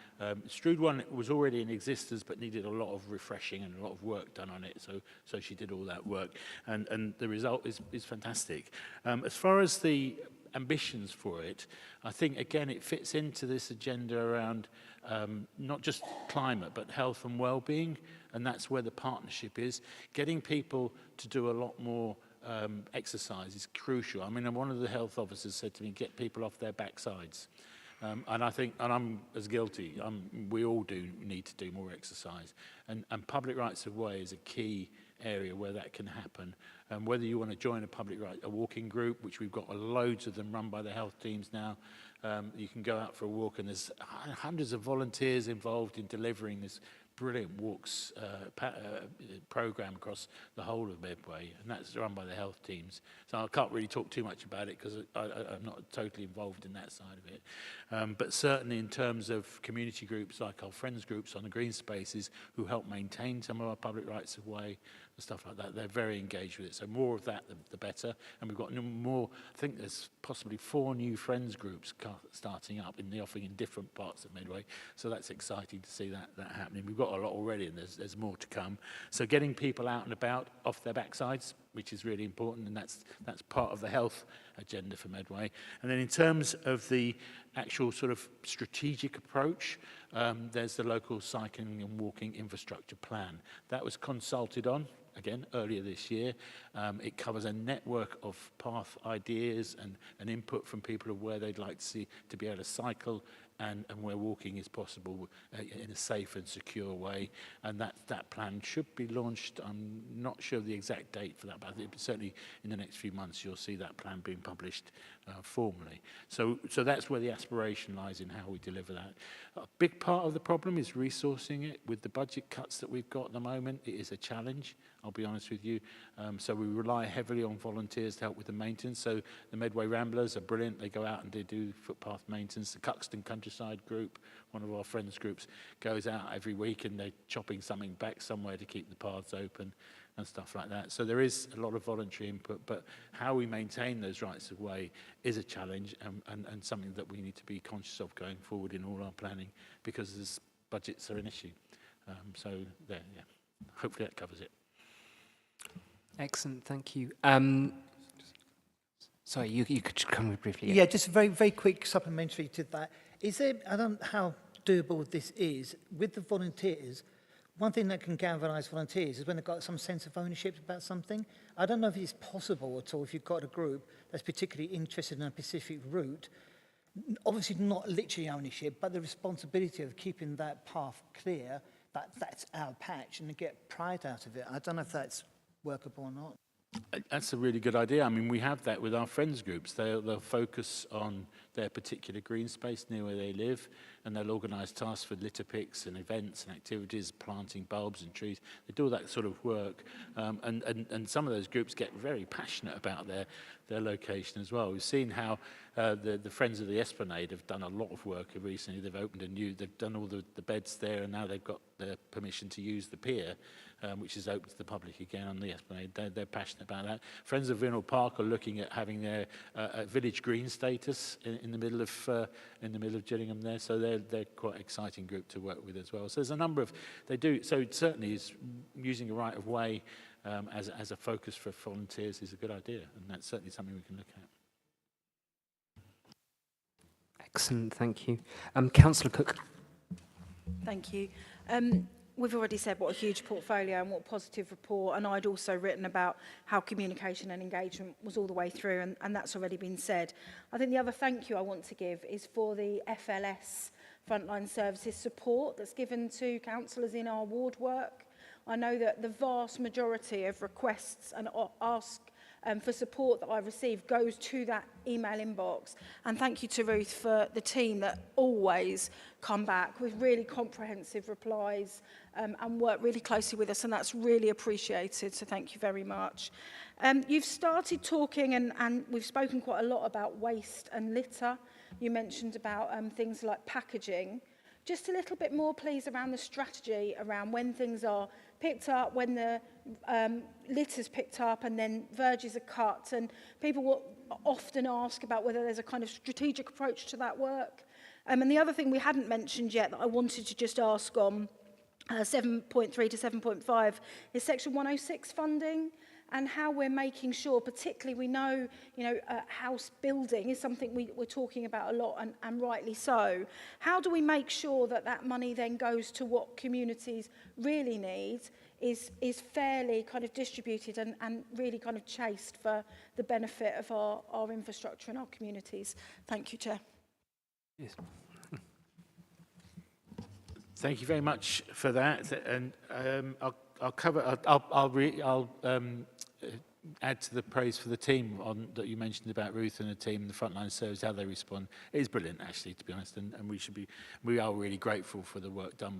Strood one was already in existence but needed a lot of refreshing and a lot of work done on it, so she did all that work, and the result is fantastic. As far as the ambitions for it, I think again it fits into this agenda around not just climate but health and well-being, and that's where the partnership is. Getting people to do a lot more exercise is crucial. I mean, one of the health officers said to me, get people off their backsides. And I think, and I'm as guilty, we all do need to do more exercise. And public rights of way is a key area where that can happen. Whether you want to join a walking group, which we've got loads of them run by the health teams now, you can go out for a walk, and there's hundreds of volunteers involved in delivering this brilliant walks program across the whole of Medway, and that's run by the health teams. So I can't really talk too much about it because I'm not totally involved in that side of it. But certainly in terms of community groups like our friends groups on the green spaces who help maintain some of our public rights of way and stuff like that, they're very engaged with it. So more of that, the better. And we've got more, I think there's possibly 4 new friends groups starting up in the offing in different parts of Medway. So that's exciting to see that happening. We've got a lot already, and there's more to come. So getting people out and about off their backsides, which is really important, and that's part of the health agenda for Medway. And then in terms of the actual sort of strategic approach, there's the local cycling and walking infrastructure plan. That was consulted on, again, earlier this year. It covers a network of path ideas and input from people of where they'd like to see to be able to cycle and where walking is possible in a safe and secure way. And that plan should be launched. I'm not sure of the exact date for that, but certainly in the next few months you'll see that plan being published formally. So that's where the aspiration lies in how we deliver that. A big part of the problem is resourcing it. With the budget cuts that we've got at the moment, it is a challenge, I'll be honest with you. So we rely heavily on volunteers to help with the maintenance. So the Medway Ramblers are brilliant. They go out and they do footpath maintenance. The Cuxton Countryside Group, one of our friends groups, goes out every week and they're chopping something back somewhere to keep the paths open and stuff like that. So there is a lot of voluntary input, but how we maintain those rights of way is a challenge and something that we need to be conscious of going forward in all our planning, because budgets are an issue. So there, yeah. Hopefully that covers it. Excellent, thank you. Sorry, you could come briefly. Yeah, just a very, very quick supplementary to that. Is there, I don't know how doable this is, with the volunteers, one thing that can galvanise volunteers is when they've got some sense of ownership about something. I don't know if it's possible at all if you've got a group that's particularly interested in a specific route, obviously not literally ownership, but the responsibility of keeping that path clear, that's our patch, and to get pride out of it. I don't know if that's workable or not. That's a really good idea. I mean, we have that with our friends groups. They'll focus on their particular green space near where they live, and they'll organise tasks for litter picks and events and activities, planting bulbs and trees. They do all that sort of work, and some of those groups get very passionate about their location as well. We've seen how the Friends of the Esplanade have done a lot of work recently. They've done all the beds there, and now they've got their permission to use the pier, which is open to the public again on the Esplanade. They're passionate about that. Friends of Vinal Park are looking at having their village green status in the middle of Gillingham there. So they're quite an exciting group to work with as well. So there's a number of so it certainly is using a right of way as a focus for volunteers is a good idea, and that's certainly something we can look at. Excellent, thank you. Councillor Cook. Thank you. We've already said what a huge portfolio and what a positive report, and I'd also written about how communication and engagement was all the way through, and that's already been said. I think the other thank you I want to give is for the FLS frontline services support that's given to councillors in our ward work. I know that the vast majority of requests and ask for support that I receive goes to that email inbox. And thank you to Ruth for the team that always come back with really comprehensive replies and work really closely with us, and that's really appreciated, so thank you very much. You've started talking, and we've spoken quite a lot about waste and litter. You mentioned about things like packaging. Just a little bit more, please, around the strategy around when things are picked up, when the litter's picked up and then verges are cut, and people often ask about whether there's a kind of strategic approach to that work. And the other thing we hadn't mentioned yet that I wanted to just ask on 7.3 to 7.5 is Section 106 funding, and how we're making sure, particularly we know, house building is something we're talking about a lot, and rightly so. How do we make sure that that money then goes to what communities really need, is fairly kind of distributed and really kind of chased for the benefit of our infrastructure and our communities? Thank you, Chair. Yes. Thank you very much for that, and I'll cover. I'll add to the praise for the team that you mentioned about Ruth and the team and the frontline service, how they respond. It is brilliant, actually, to be honest, and we are really grateful for the work done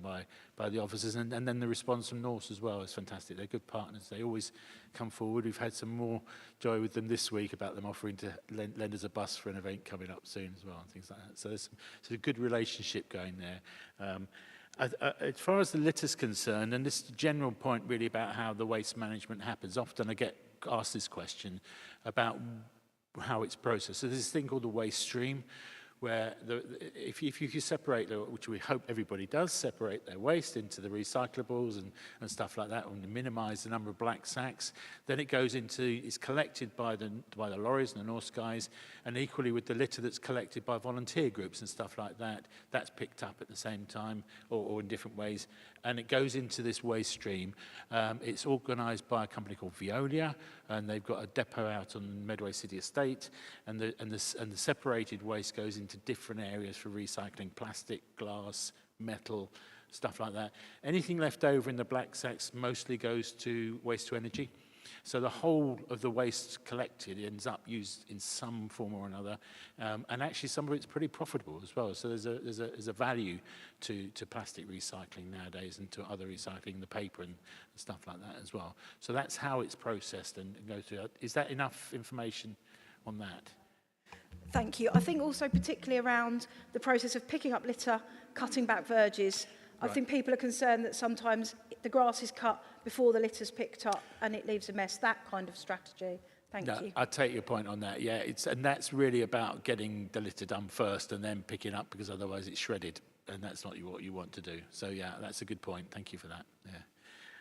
by the officers, and then the response from Norse as well is fantastic. They're good partners. They always come forward. We've had some more joy with them this week about them offering to lend us a bus for an event coming up soon as well, and things like that. So there's a good relationship going there. As far as the litter's concerned, and this is a general point really about how the waste management happens, often I get asked this question about how it's processed. So there's this thing called the waste stream, where if you separate, which we hope everybody does, separate their waste into the recyclables and stuff like that, and minimise the number of black sacks, then it's collected by the lorries and the Norse guys, and equally with the litter that's collected by volunteer groups and stuff like that, that's picked up at the same time or in different ways, and it goes into this waste stream. It's organised by a company called Veolia, and they've got a depot out on Medway City Estate, and the separated waste goes into different areas for recycling: plastic, glass, metal, stuff like that. Anything left over in the black sacks mostly goes to waste to energy. So the whole of the waste collected ends up used in some form or another, and actually some of it's pretty profitable as well. So there's a value to plastic recycling nowadays, and to other recycling, the paper and stuff like that as well. So that's how it's processed and goes through. Is that enough information on that? Thank you. I think also particularly around the process of picking up litter, cutting back verges. I think people are concerned that sometimes the grass is cut before the litter's picked up and it leaves a mess. That kind of strategy. Thank you. I take your point on that. Yeah, and that's really about getting the litter done first and then picking up, because otherwise it's shredded, and that's not what you want to do. So yeah, that's a good point. Thank you for that. Yeah.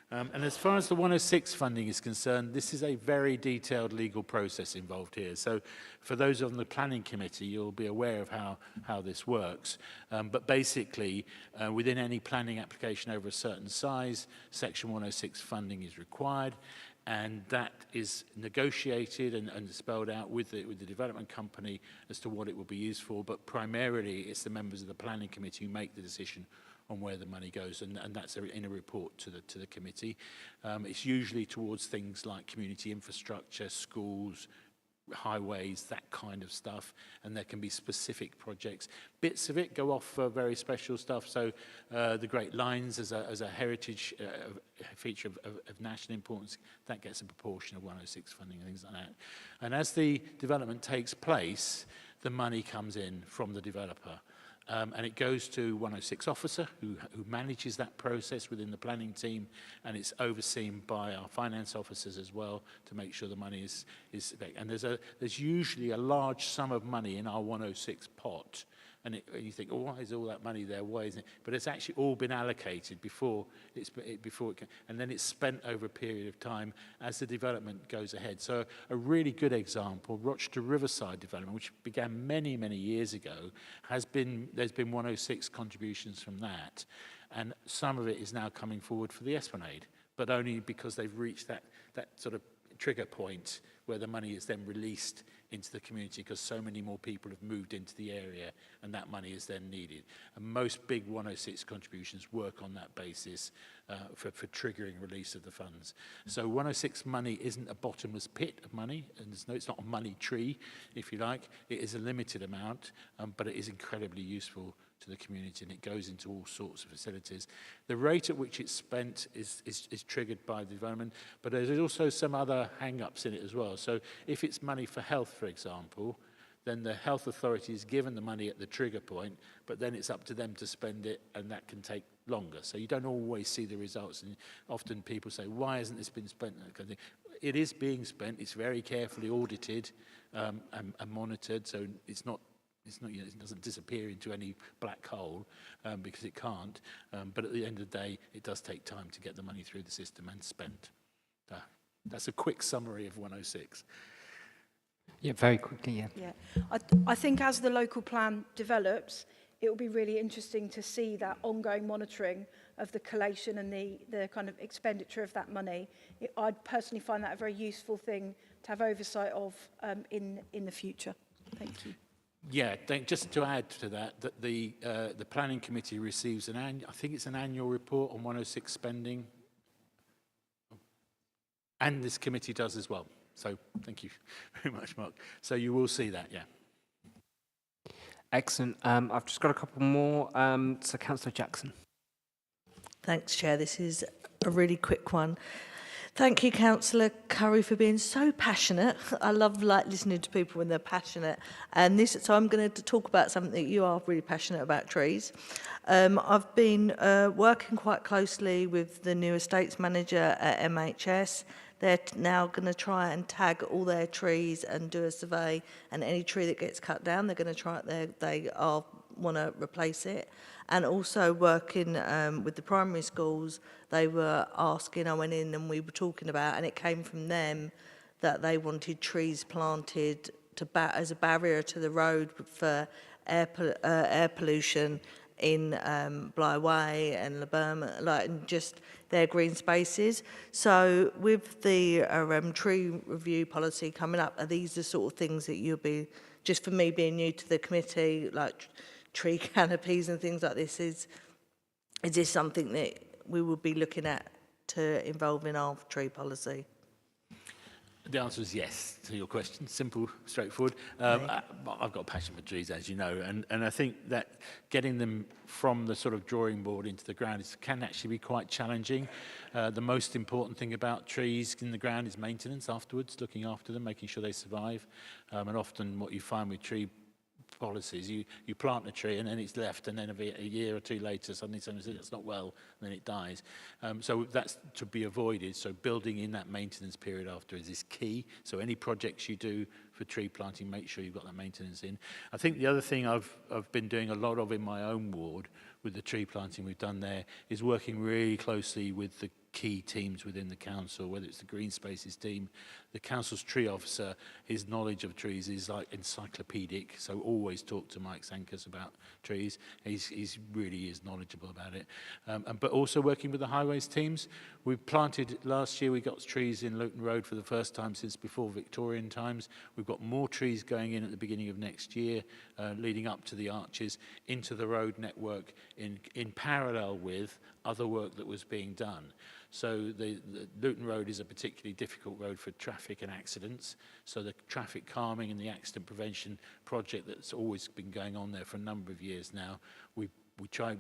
And as far as the 106 funding is concerned, this is a very detailed legal process involved here. So for those on the planning committee, you'll be aware of how this works. But basically, within any planning application over a certain size, Section 106 funding is required, and that is negotiated and spelled out with the development company as to what it will be used for. But primarily, it's the members of the planning committee who make the decision on where the money goes, and that's in a report to the committee. It's usually towards things like community infrastructure, schools, highways, that kind of stuff, and there can be specific projects. Bits of it go off for very special stuff, so the Great Lines as a heritage feature of national importance, that gets a proportion of 106 funding and things like that. And as the development takes place, the money comes in from the developer. And it goes to 106 officer who manages that process within the planning team, and it's overseen by our finance officers as well to make sure the money is and there's usually a large sum of money in our 106 pot, and you think, oh, why is all that money there? Why isn't it? But it's actually all been allocated before and then it's spent over a period of time as the development goes ahead. So a really good example, Rochester Riverside development, which began many, many years ago, there's been 106 contributions from that, and some of it is now coming forward for the Esplanade, but only because they've reached that sort of trigger point where the money is then released into the community, because so many more people have moved into the area and that money is then needed. And most big 106 contributions work on that basis for triggering release of the funds. So 106 money isn't a bottomless pit of money, and it's not a money tree, if you like. It is a limited amount, but it is incredibly useful to the community, and it goes into all sorts of facilities. The rate at which it's spent is triggered by the development, but there's also some other hang-ups in it as well. So if it's money for health, for example, then the health authority is given the money at the trigger point, but then it's up to them to spend it, and that can take longer. So you don't always see the results, and often people say, why hasn't this been spent? it is being spent. It's very carefully audited and monitored, so it's not, it doesn't disappear into any black hole because it can't. But at the end of the day, it does take time to get the money through the system and spent. That's a quick summary of 106. Yeah, very quickly, yeah. Yeah, I think as the local plan develops, it will be really interesting to see that ongoing monitoring of the collation and the kind of expenditure of that money. I'd personally find that a very useful thing to have oversight of in the future. Thank you. Yeah, just to add to that, the planning committee receives I think it's an annual report on 106 spending, and this committee does as well. So thank you very much, Mark. So you will see that, yeah. Excellent. I've just got a couple more. So Councillor Jackson. Thanks, Chair. This is a really quick one. Thank you, Councillor Curry, for being so passionate. I love listening to people when they're passionate. And so I'm going to talk about something that you are really passionate about, trees. I've been working quite closely with the new estates manager at MHS. They're now going to try and tag all their trees and do a survey, and any tree that gets cut down, they're going to try it. They want to replace it. And also working with the primary schools, they were asking, I went in and we were talking about, and it came from them that they wanted trees planted as a barrier to the road for air pollution in Blyway and Laburnum, and just their green spaces. So with the tree review policy coming up, are these the sort of things that you'll be, just for me being new to the committee, like tree canopies and things like this, is this something that we will be looking at to involve in our tree policy? The answer is yes to your question. Simple, straightforward. I've got a passion for trees, as you know, and I think that getting them from the sort of drawing board into the ground can actually be quite challenging. The most important thing about trees in the ground is maintenance afterwards, looking after them, making sure they survive. And often what you find with tree policies, you plant a tree and then it's left, and then a year or two later suddenly someone says it's not well, and then it dies. So that's to be avoided. So building in that maintenance period after is key. So any projects you do for tree planting, make sure you've got that maintenance in. I think the other thing I've been doing a lot of in my own ward with the tree planting we've done there is working really closely with the key teams within the council, whether it's the green spaces team. The council's tree officer, his knowledge of trees is like encyclopedic, so always talk to Mike Sankas about trees. He's really is knowledgeable about it. But also working with the highways teams. We planted last year, we got trees in Luton Road for the first time since before Victorian times. We've got more trees going in at the beginning of next year, leading up to the arches, into the road network in parallel with other work that was being done. So the Luton Road is a particularly difficult road for traffic and accidents. So the traffic calming and the accident prevention project that's always been going on there for a number of years now, we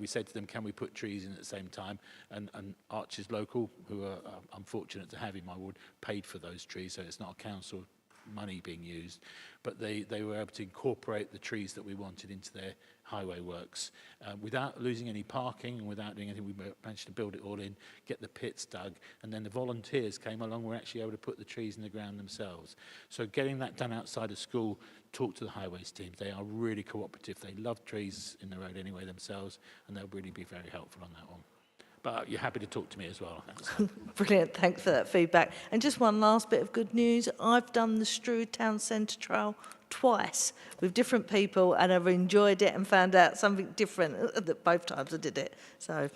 said to them, can we put trees in at the same time? And Arches Local, who are I'm fortunate to have in my ward, paid for those trees, so it's not a council money being used, but they were able to incorporate the trees that we wanted into their highway works without losing any parking and without doing anything. We managed to build it all in, get the pits dug, and then the volunteers came along, were actually able to put the trees in the ground themselves. So getting that done outside of school, talk to the highways team. They are really cooperative. They love trees in the road anyway themselves, and they'll really be very helpful on that one. But you're happy to talk to me as well. Brilliant, thanks for that feedback. And just one last bit of good news. I've done the Strood Town Centre Trail twice with different people, and I've enjoyed it and found out something different both times I did it. So,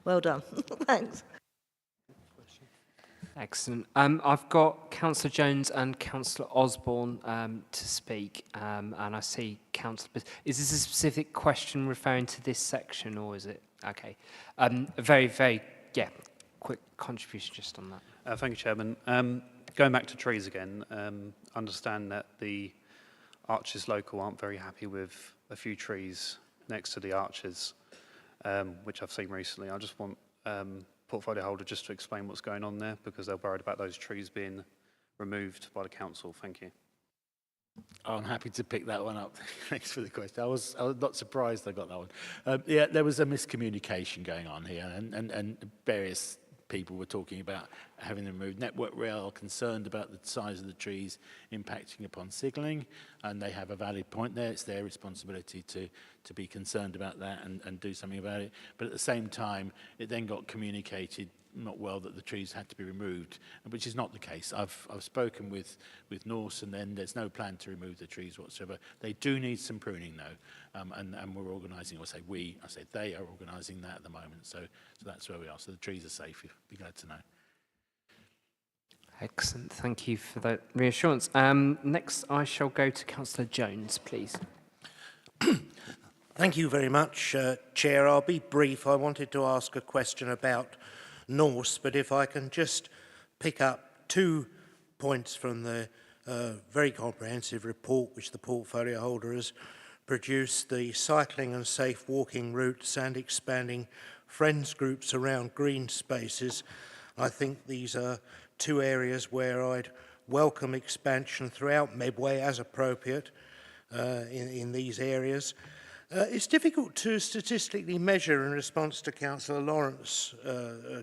well done. Thanks. Excellent. I've got Councillor Jones and Councillor Osborne to speak, and I see Councillor... Is this a specific question referring to this section, or is it... Okay. Very, quick contribution just on that. Thank you, Chairman. Going back to trees again, understand that the Arches Local aren't very happy with a few trees next to the arches, which I've seen recently. I just want portfolio holder just to explain what's going on there, because they're worried about those trees being removed by the council. Thank you. I'm happy to pick that one up. Thanks for the question. I was not surprised I got that one. Yeah, there was a miscommunication going on here, and various people were talking about having them removed. Network Rail are concerned about the size of the trees impacting upon signalling, and they have a valid point there. It's their responsibility to be concerned about that and do something about it. But at the same time, it then got communicated not well that the trees had to be removed, which is not the case. I've spoken with Norse, and then there's no plan to remove the trees whatsoever. They do need some pruning though, and we're organising, or I say they are organising that at the moment. So that's where we are. So the trees are safe. You'll be glad to know. Excellent. Thank you for that reassurance. Next, I shall go to Councillor Jones, please. Thank you very much, Chair. I'll be brief. I wanted to ask a question about Norse, but if I can just pick up 2 points from the very comprehensive report which the portfolio holder has produced, the cycling and safe walking routes and expanding friends groups around green spaces. I think these are 2 areas where I'd welcome expansion throughout Medway as appropriate in these areas. It's difficult to statistically measure, in response to Councillor Lawrence's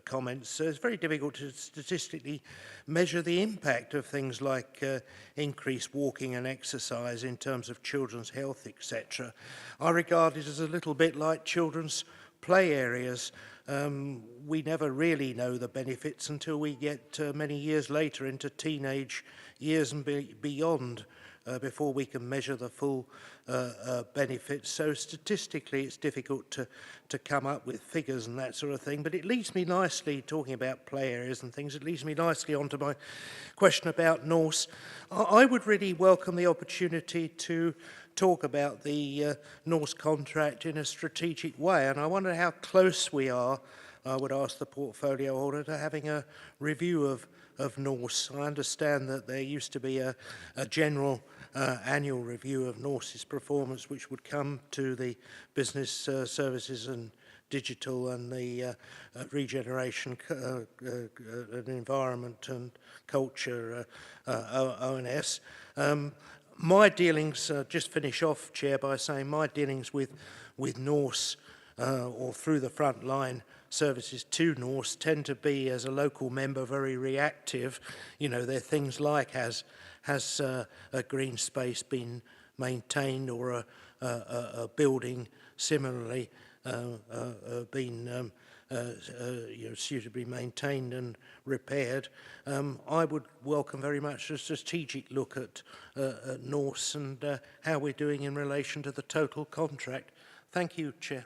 comments, it's very difficult to statistically measure the impact of things like increased walking and exercise in terms of children's health, etc. I regard it as a little bit like children's play areas. We never really know the benefits until we get many years later into teenage years and beyond. Before we can measure the full benefits. So statistically it's difficult to come up with figures and that sort of thing, but it leads me nicely, talking about play areas and things, it leads me nicely onto my question about Norse. I would really welcome the opportunity to talk about the Norse contract in a strategic way, and I wonder how close we are, I would ask the portfolio holder, to having a review of Norse. I understand that there used to be a general annual review of Norse's performance, which would come to the business services and digital and the regeneration and environment and culture ONS. My dealings, just finish off, Chair, by saying my dealings with Norse or through the frontline services to Norse tend to be, as a local member, very reactive. You know, there are things like has a green space been maintained, or a building similarly been suitably maintained and repaired. I would welcome very much a strategic look at Norse and how we're doing in relation to the total contract. Thank you, Chair.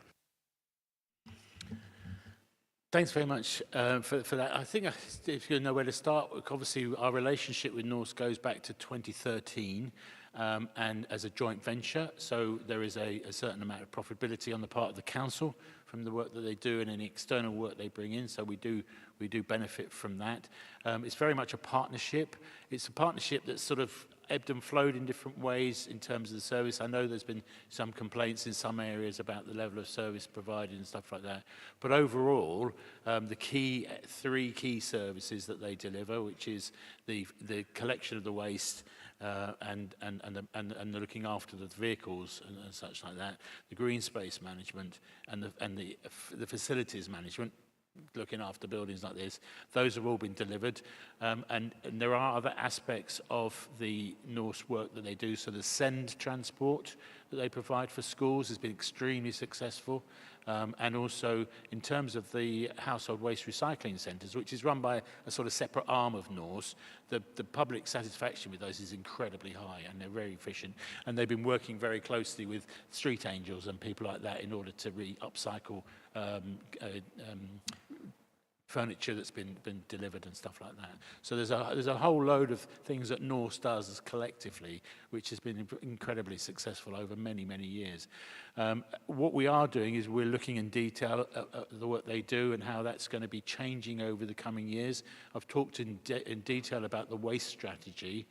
Thanks very much for that. I think if you know where to start, obviously our relationship with Norse goes back to 2013 and as a joint venture. So there is a certain amount of profitability on the part of the council from the work that they do and any external work they bring in. So we do benefit from that. It's very much a partnership. It's a partnership that's sort of ebbed and flowed in different ways in terms of the service. I know there's been some complaints in some areas about the level of service provided and stuff like that. But overall, the 3 key services that they deliver, which is the collection of the waste and the looking after the vehicles and such like that, the green space management and the facilities management, looking after buildings like this, those have all been delivered. And there are other aspects of the Norse work that they do. So the send transport that they provide for schools has been extremely successful. And also in terms of the household waste recycling centres, which is run by a sort of separate arm of Norse, the public satisfaction with those is incredibly high, and they're very efficient. And they've been working very closely with street angels and people like that in order to upcycle furniture that's been delivered and stuff like that. So there's a whole load of things that Norse does as collectively, which has been incredibly successful over many, many years. What we are doing is we're looking in detail at the work they do and how that's going to be changing over the coming years. I've talked in detail about the waste strategy.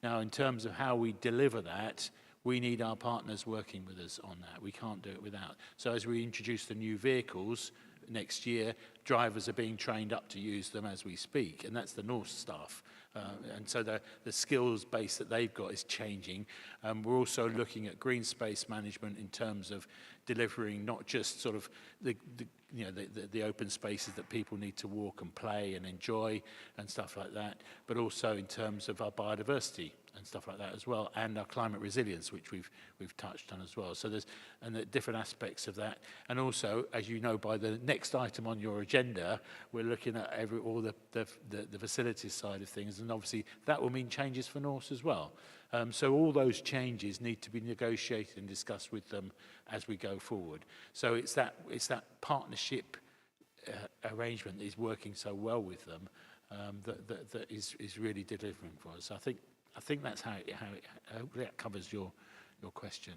Now, in terms of how we deliver that, we need our partners working with us on that. We can't do it without. So as we introduce the new vehicles next year, drivers are being trained up to use them as we speak, and that's the North staff. And so the skills base that they've got is changing. We're also looking at green space management in terms of delivering not just sort of the open spaces that people need to walk and play and enjoy and stuff like that, but also in terms of our biodiversity and stuff like that as well, and our climate resilience, which we've touched on as well. So there's the different aspects of that, and also, as you know, by the next item on your agenda, we're looking at all the facilities side of things, and obviously that will mean changes for Norse as well. So all those changes need to be negotiated and discussed with them as we go forward. So it's that partnership arrangement that is working so well with them that is really delivering for us. I think that's how hopefully that covers your question.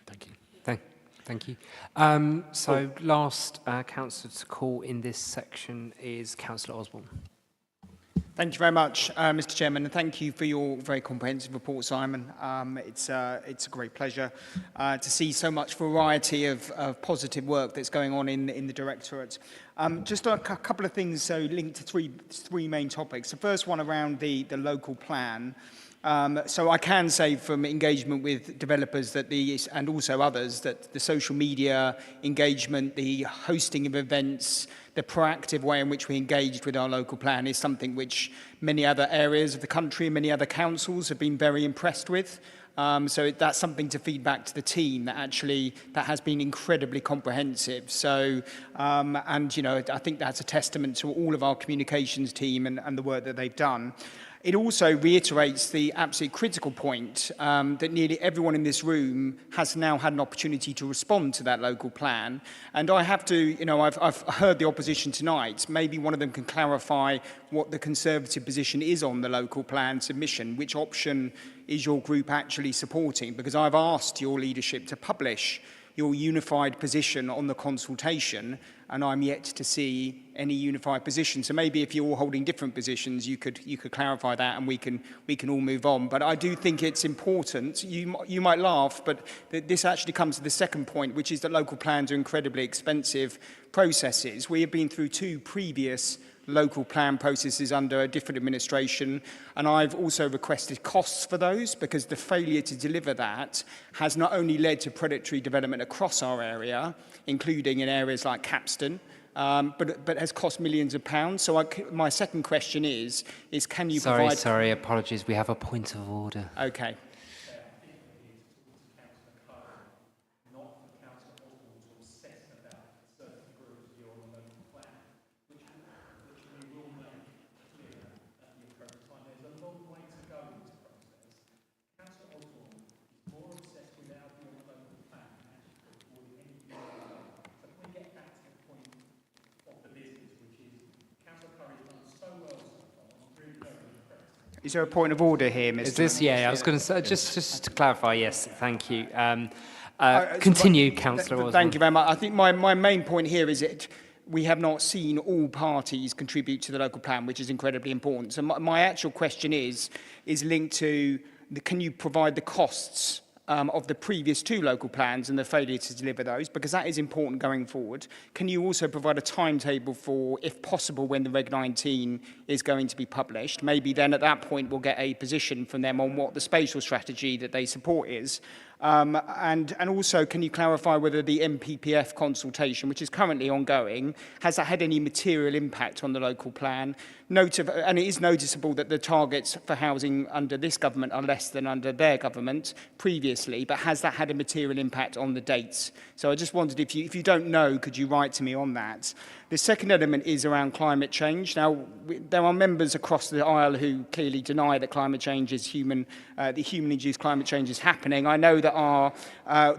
Thank you. Thank you. So last councillor to call in this section is Councillor Osborne. Thank you very much, Mr. Chairman, and thank you for your very comprehensive report, Simon. It's a great pleasure to see so much variety of positive work that's going on in the Directorate. Just a couple of things linked to three main topics. The first one around the local plan. So I can say from engagement with developers and also others that the social media engagement, the hosting of events, the proactive way in which we engaged with our local plan is something which many other areas of the country and many other councils have been very impressed with. So that's something to feed back to the team that has been incredibly comprehensive. So, I think that's a testament to all of our communications team and the work that they've done. It also reiterates the absolute critical point that nearly everyone in this room has now had an opportunity to respond to that local plan. And I have to, I've heard the opposition tonight. Maybe one of them can clarify what the Conservative position is on the local plan submission. Which option is your group actually supporting? Because I've asked your leadership to publish your unified position on the consultation, and I'm yet to see any unified position. So maybe if you're all holding different positions, you could clarify that, and we can all move on. But I do think it's important. You might laugh, but this actually comes to the second point, which is that local plans are incredibly expensive processes. We have been through two previous local plan processes under a different administration, and I've also requested costs for those because the failure to deliver that has not only led to predatory development across our area, including in areas like Capstan, but has cost millions of pounds. So my second question is can you provide... Sorry, apologies, we have a point of order. Okay. Is there a point of order here, Mr. Is this? Yeah, I was going to say, just to clarify, yes, thank you. Continue, Councillor Osborne. Thank you very much. I think my main point here is that we have not seen all parties contribute to the local plan, which is incredibly important. So my actual question is linked to, can you provide the costs of the previous two local plans and the failure to deliver those, because that is important going forward. Can you also provide a timetable for, if possible, when the Reg 19 is going to be published? Maybe then at that point we'll get a position from them on what the spatial strategy that they support is. And also, can you clarify whether the MPPF consultation, which is currently ongoing, has that had any material impact on the local plan? And it is noticeable that the targets for housing under this government are less than under their government previously, but has that had a material impact on the dates? So I just wondered if you don't know, could you write to me on that? The second element is around climate change. Now, there are members across the aisle who clearly deny that climate change is the human-induced climate change is happening. I know that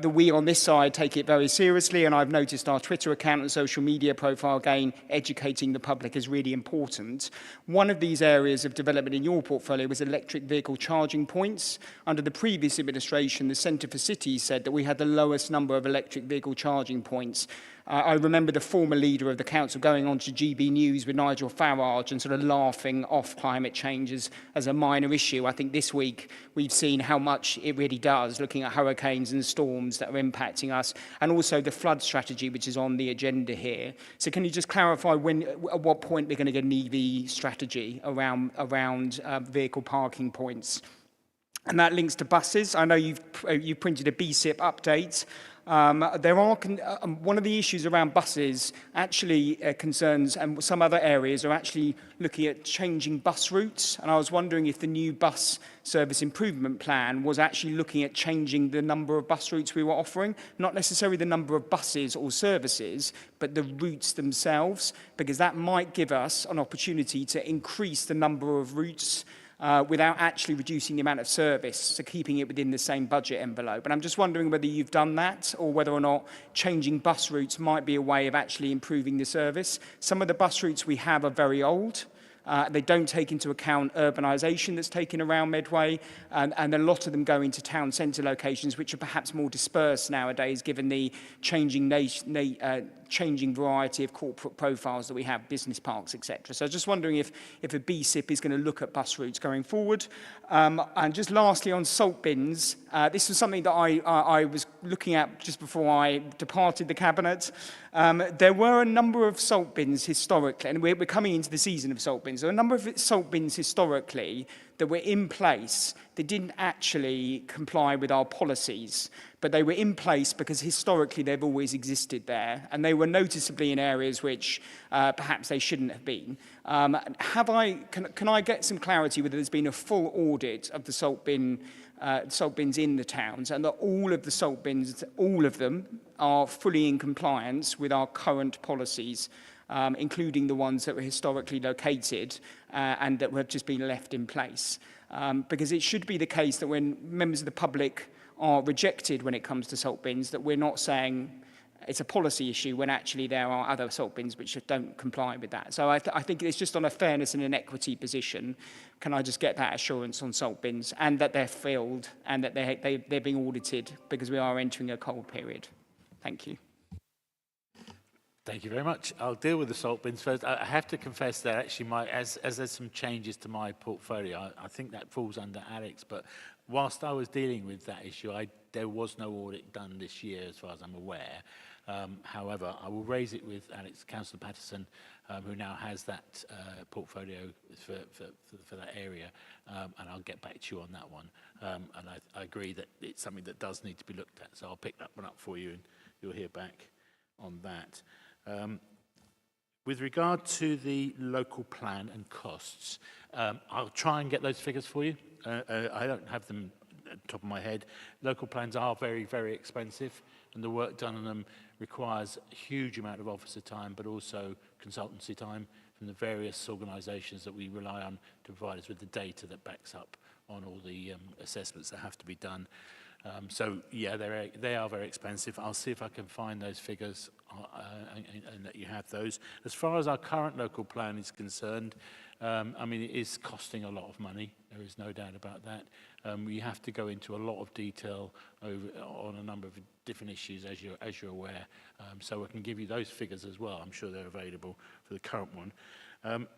we on this side take it very seriously, and I've noticed our Twitter account and social media profile, again, educating the public is really important. One of these areas of development in your portfolio was electric vehicle charging points. Under the previous administration, the Centre for Cities said that we had the lowest number of electric vehicle charging points. I remember the former leader of the council going on to GB News with Nigel Farage and sort of laughing off climate change as a minor issue. I think this week we've seen how much it really does, looking at hurricanes and storms that are impacting us, and also the flood strategy, which is on the agenda here. So can you just clarify at what point we're going to get an EV strategy around vehicle parking points? And that links to buses. I know you've printed a BSIP update. One of the issues around buses actually concerns, and some other areas are actually looking at changing bus routes. And I was wondering if the new bus service improvement plan was actually looking at changing the number of bus routes we were offering, not necessarily the number of buses or services, but the routes themselves, because that might give us an opportunity to increase the number of routes without actually reducing the amount of service, so keeping it within the same budget envelope. And I'm just wondering whether you've done that, or whether or not changing bus routes might be a way of actually improving the service. Some of the bus routes we have are very old. They don't take into account urbanisation that's taken around Medway, and a lot of them go into town centre locations, which are perhaps more dispersed nowadays, given the changing variety of corporate profiles that we have, business parks, etc. So I was just wondering if a BSIP is going to look at bus routes going forward. And just lastly, on salt bins, this was something that I was looking at just before I departed the Cabinet. There were a number of salt bins historically, and we're coming into the season of salt bins. There were a number of salt bins historically that were in place that didn't actually comply with our policies, but they were in place because historically they've always existed there, and they were noticeably in areas which perhaps they shouldn't have been. Can I get some clarity whether there's been a full audit of the salt bins in the towns, and that all of the salt bins, all of them, are fully in compliance with our current policies, including the ones that were historically located and that have just been left in place? Because it should be the case that when members of the public are rejected when it comes to salt bins, that we're not saying it's a policy issue when actually there are other salt bins which don't comply with that. So I think it's just on a fairness and an equity position. Can I just get that assurance on salt bins, and that they're filled, and that they're being audited, because we are entering a cold period? Thank you. Thank you very much. I'll deal with the salt bins first. I have to confess that actually as there's some changes to my portfolio, I think that falls under Alex, but whilst I was dealing with that issue, there was no audit done this year as far as I'm aware. However, I will raise it with Alex, Councillor Patterson, who now has that portfolio for that area, and I'll get back to you on that one. And I agree that it's something that does need to be looked at, so I'll pick that one up for you and you'll hear back on that. With regard to the local plan and costs, I'll try and get those figures for you. I don't have them at the top of my head. Local plans are very, very expensive, and the work done on them requires a huge amount of officer time, but also consultancy time from the various organisations that we rely on to provide us with the data that backs up on all the assessments that have to be done. So yeah, they are very expensive. I'll see if I can find those figures and that you have those. As far as our current local plan is concerned, I mean, it is costing a lot of money. There is no doubt about that. We have to go into a lot of detail on a number of different issues, as you're aware. So I can give you those figures as well. I'm sure they're available for the current one.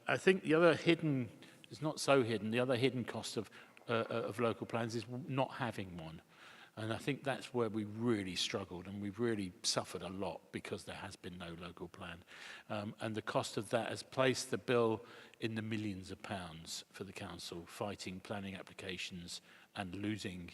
I think the other hidden, it's not so hidden, the other hidden cost of local plans is not having one. And I think that's where we really struggled, and we've really suffered a lot because there has been no local plan. And the cost of that has placed the bill in the millions of pounds for the council, fighting planning applications and losing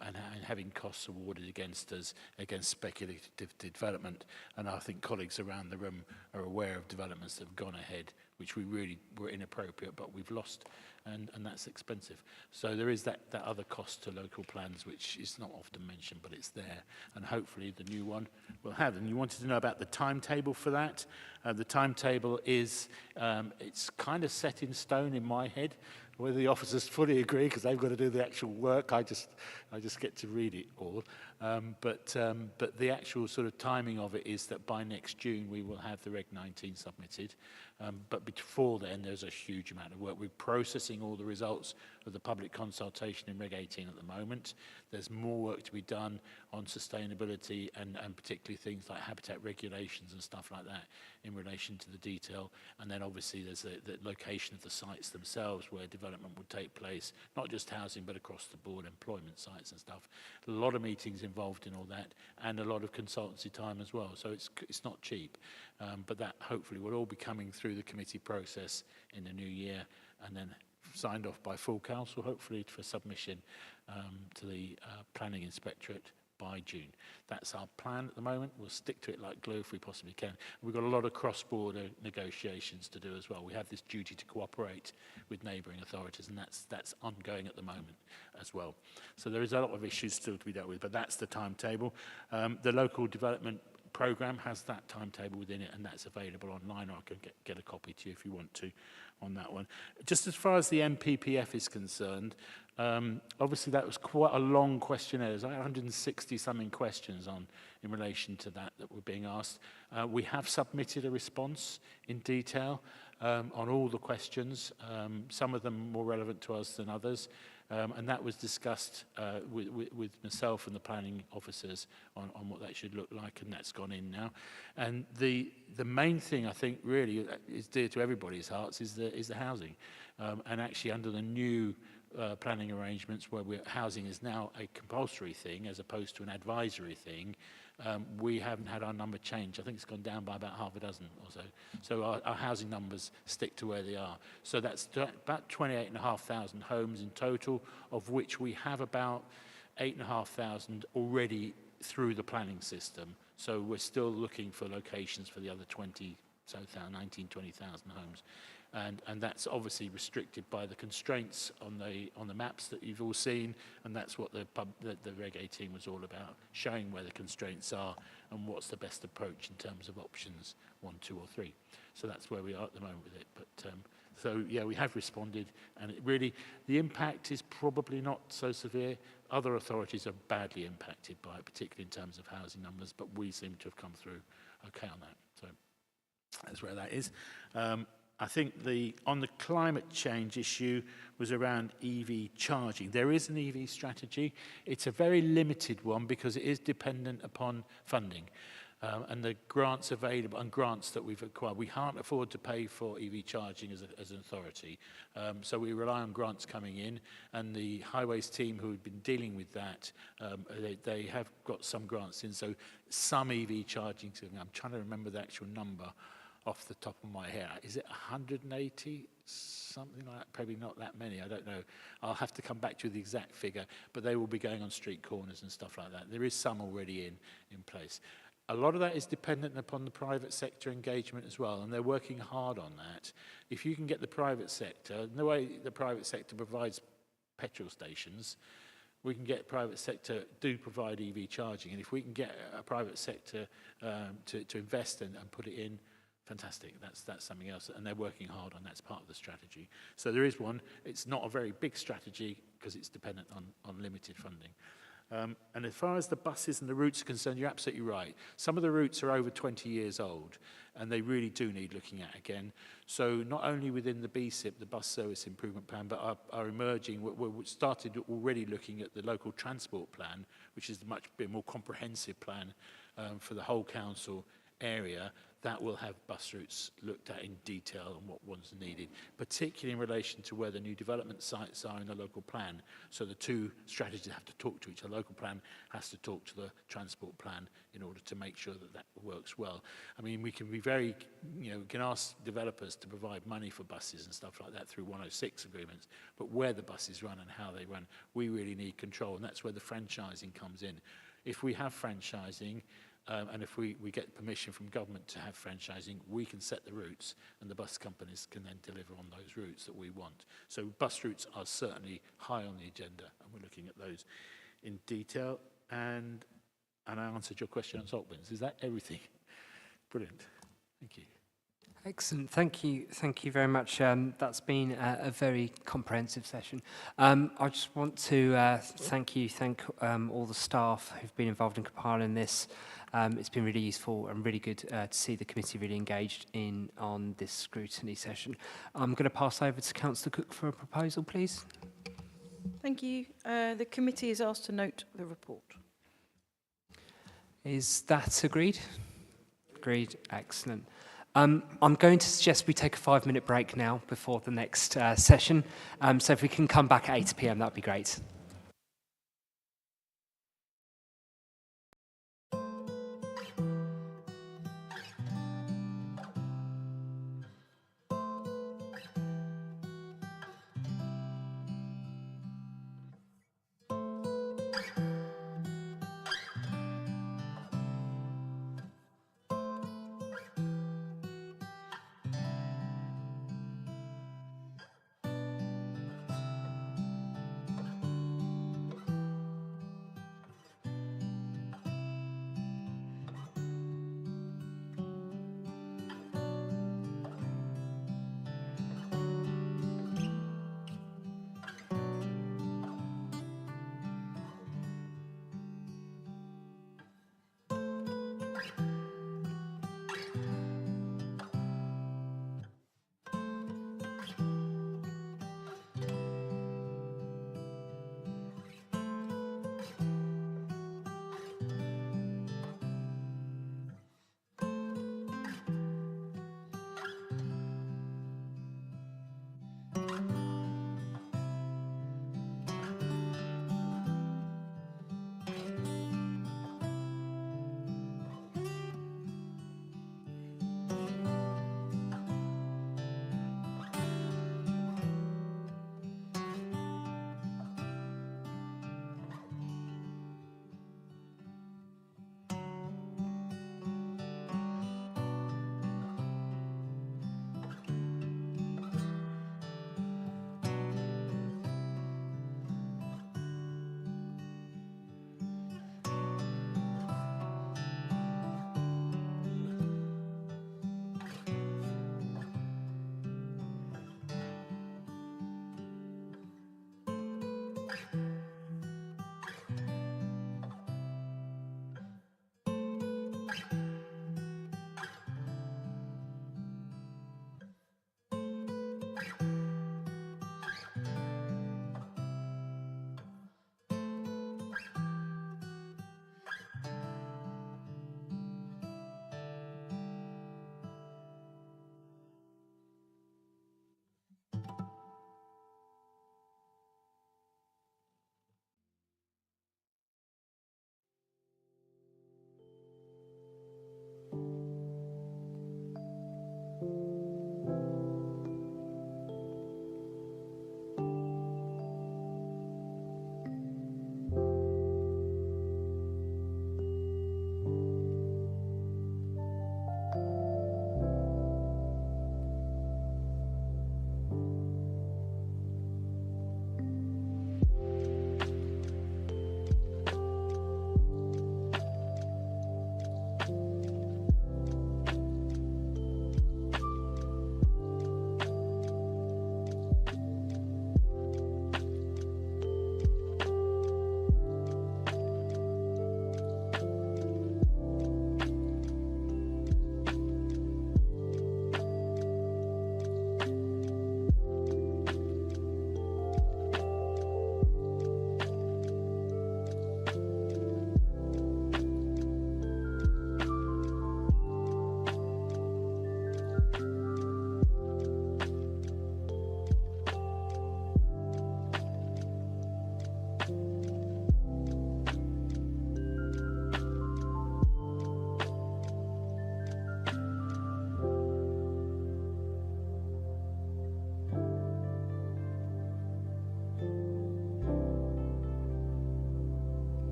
and having costs awarded against us, against speculative development. And I think colleagues around the room are aware of developments that have gone ahead, which we really were inappropriate, but we've lost, and that's expensive. So there is that other cost to local plans, which is not often mentioned, but it's there, and hopefully the new one will have. And you wanted to know about the timetable for that. The timetable is, it's kind of set in stone in my head. Whether the officers fully agree, because they've got to do the actual work, I just get to read it all. But the actual sort of timing of it is that by next June we will have the Reg 19 submitted. But before then, there's a huge amount of work. We're processing all the results of the public consultation in Reg 18 at the moment. There's more work to be done on sustainability and particularly things like habitat regulations and stuff like that in relation to the detail. And then obviously there's the location of the sites themselves where development would take place, not just housing, but across the board, employment sites and stuff. A lot of meetings involved in all that and a lot of consultancy time as well. So it's not cheap, but that hopefully will all be coming through the committee process in the new year and then signed off by full council, hopefully for submission to the planning inspectorate by June. That's our plan at the moment. We'll stick to it like glue if we possibly can. We've got a lot of cross-border negotiations to do as well. We have this duty to cooperate with neighbouring authorities, and that's ongoing at the moment as well. So there is a lot of issues still to be dealt with, but that's the timetable. The local development programme has that timetable within it, and that's available online, or I can get a copy to you if you want to on that one. Just as far as the MPPF is concerned, obviously that was quite a long questionnaire. There's like 160 something questions in relation to that were being asked. We have submitted a response in detail on all the questions, some of them more relevant to us than others. And that was discussed with myself and the planning officers on what that should look like, and that's gone in now. And the main thing I think really is dear to everybody's hearts is the housing. And actually under the new planning arrangements where housing is now a compulsory thing as opposed to an advisory thing, we haven't had our number change. I think it's gone down by about half a dozen or so. So our housing numbers stick to where they are. So that's about 28,500 homes in total, of which we have about 8,500 already through the planning system. So we're still looking for locations for the other 20,000 homes. And that's obviously restricted by the constraints on the maps that you've all seen, and that's what the Reg 18 was all about, showing where the constraints are and what's the best approach in terms of options 1, 2 or 3. So that's where we are at the moment with it. But so yeah, we have responded, and it really, the impact is probably not so severe. Other authorities are badly impacted by it, particularly in terms of housing numbers, but we seem to have come through okay on that. So that's where that is. I think on the climate change issue was around EV charging. There is an EV strategy. It's a very limited one because it is dependent upon funding and the grants available and grants that we've acquired. We can't afford to pay for EV charging as an authority. So we rely on grants coming in, and the highways team who have been dealing with that, they have got some grants in. So some EV charging, I'm trying to remember the actual number off the top of my head. Is it 180? Something like that? Probably not that many, I don't know. I'll have to come back to the exact figure, but they will be going on street corners and stuff like that. There is some already in place. A lot of that is dependent upon the private sector engagement as well, and they're working hard on that. If you can get the private sector, the way the private sector provides petrol stations, we can get private sector do provide EV charging, and if we can get a private sector to invest and put it in, fantastic. That's something else, and they're working hard on that's part of the strategy. So there is one. It's not a very big strategy because it's dependent on limited funding. And as far as the buses and the routes are concerned, you're absolutely right. Some of the routes are over 20 years old, and they really do need looking at again. So not only within the BSIP, the Bus Service Improvement Plan, but our emerging, we started already looking at the local transport plan, which is a much bit more comprehensive plan for the whole council area. That will have bus routes looked at in detail and what ones are needed, particularly in relation to where the new development sites are in the local plan. So the two strategies have to talk to each other. The local plan has to talk to the transport plan in order to make sure that that works well. I mean, we can be very, we can ask developers to provide money for buses and stuff like that through 106 agreements, but where the buses run and how they run, we really need control, and that's where the franchising comes in. If we have franchising, and if we get permission from government to have franchising, we can set the routes, and the bus companies can then deliver on those routes that we want. So bus routes are certainly high on the agenda, and we're looking at those in detail. And I answered your question on salt bins. Is that everything? Brilliant. Thank you. Excellent. Thank you very much. That's been a very comprehensive session. I just want to thank all the staff who've been involved in compiling this. It's been really useful and really good to see the committee really engaged on this scrutiny session. I'm going to pass over to Councillor Cook for a proposal, please. Thank you. The committee is asked to note the report. Is that agreed? Agreed. Excellent. I'm going to suggest we take a 5-minute break now before the next session. So if we can come back at 8 p.m, that would be great.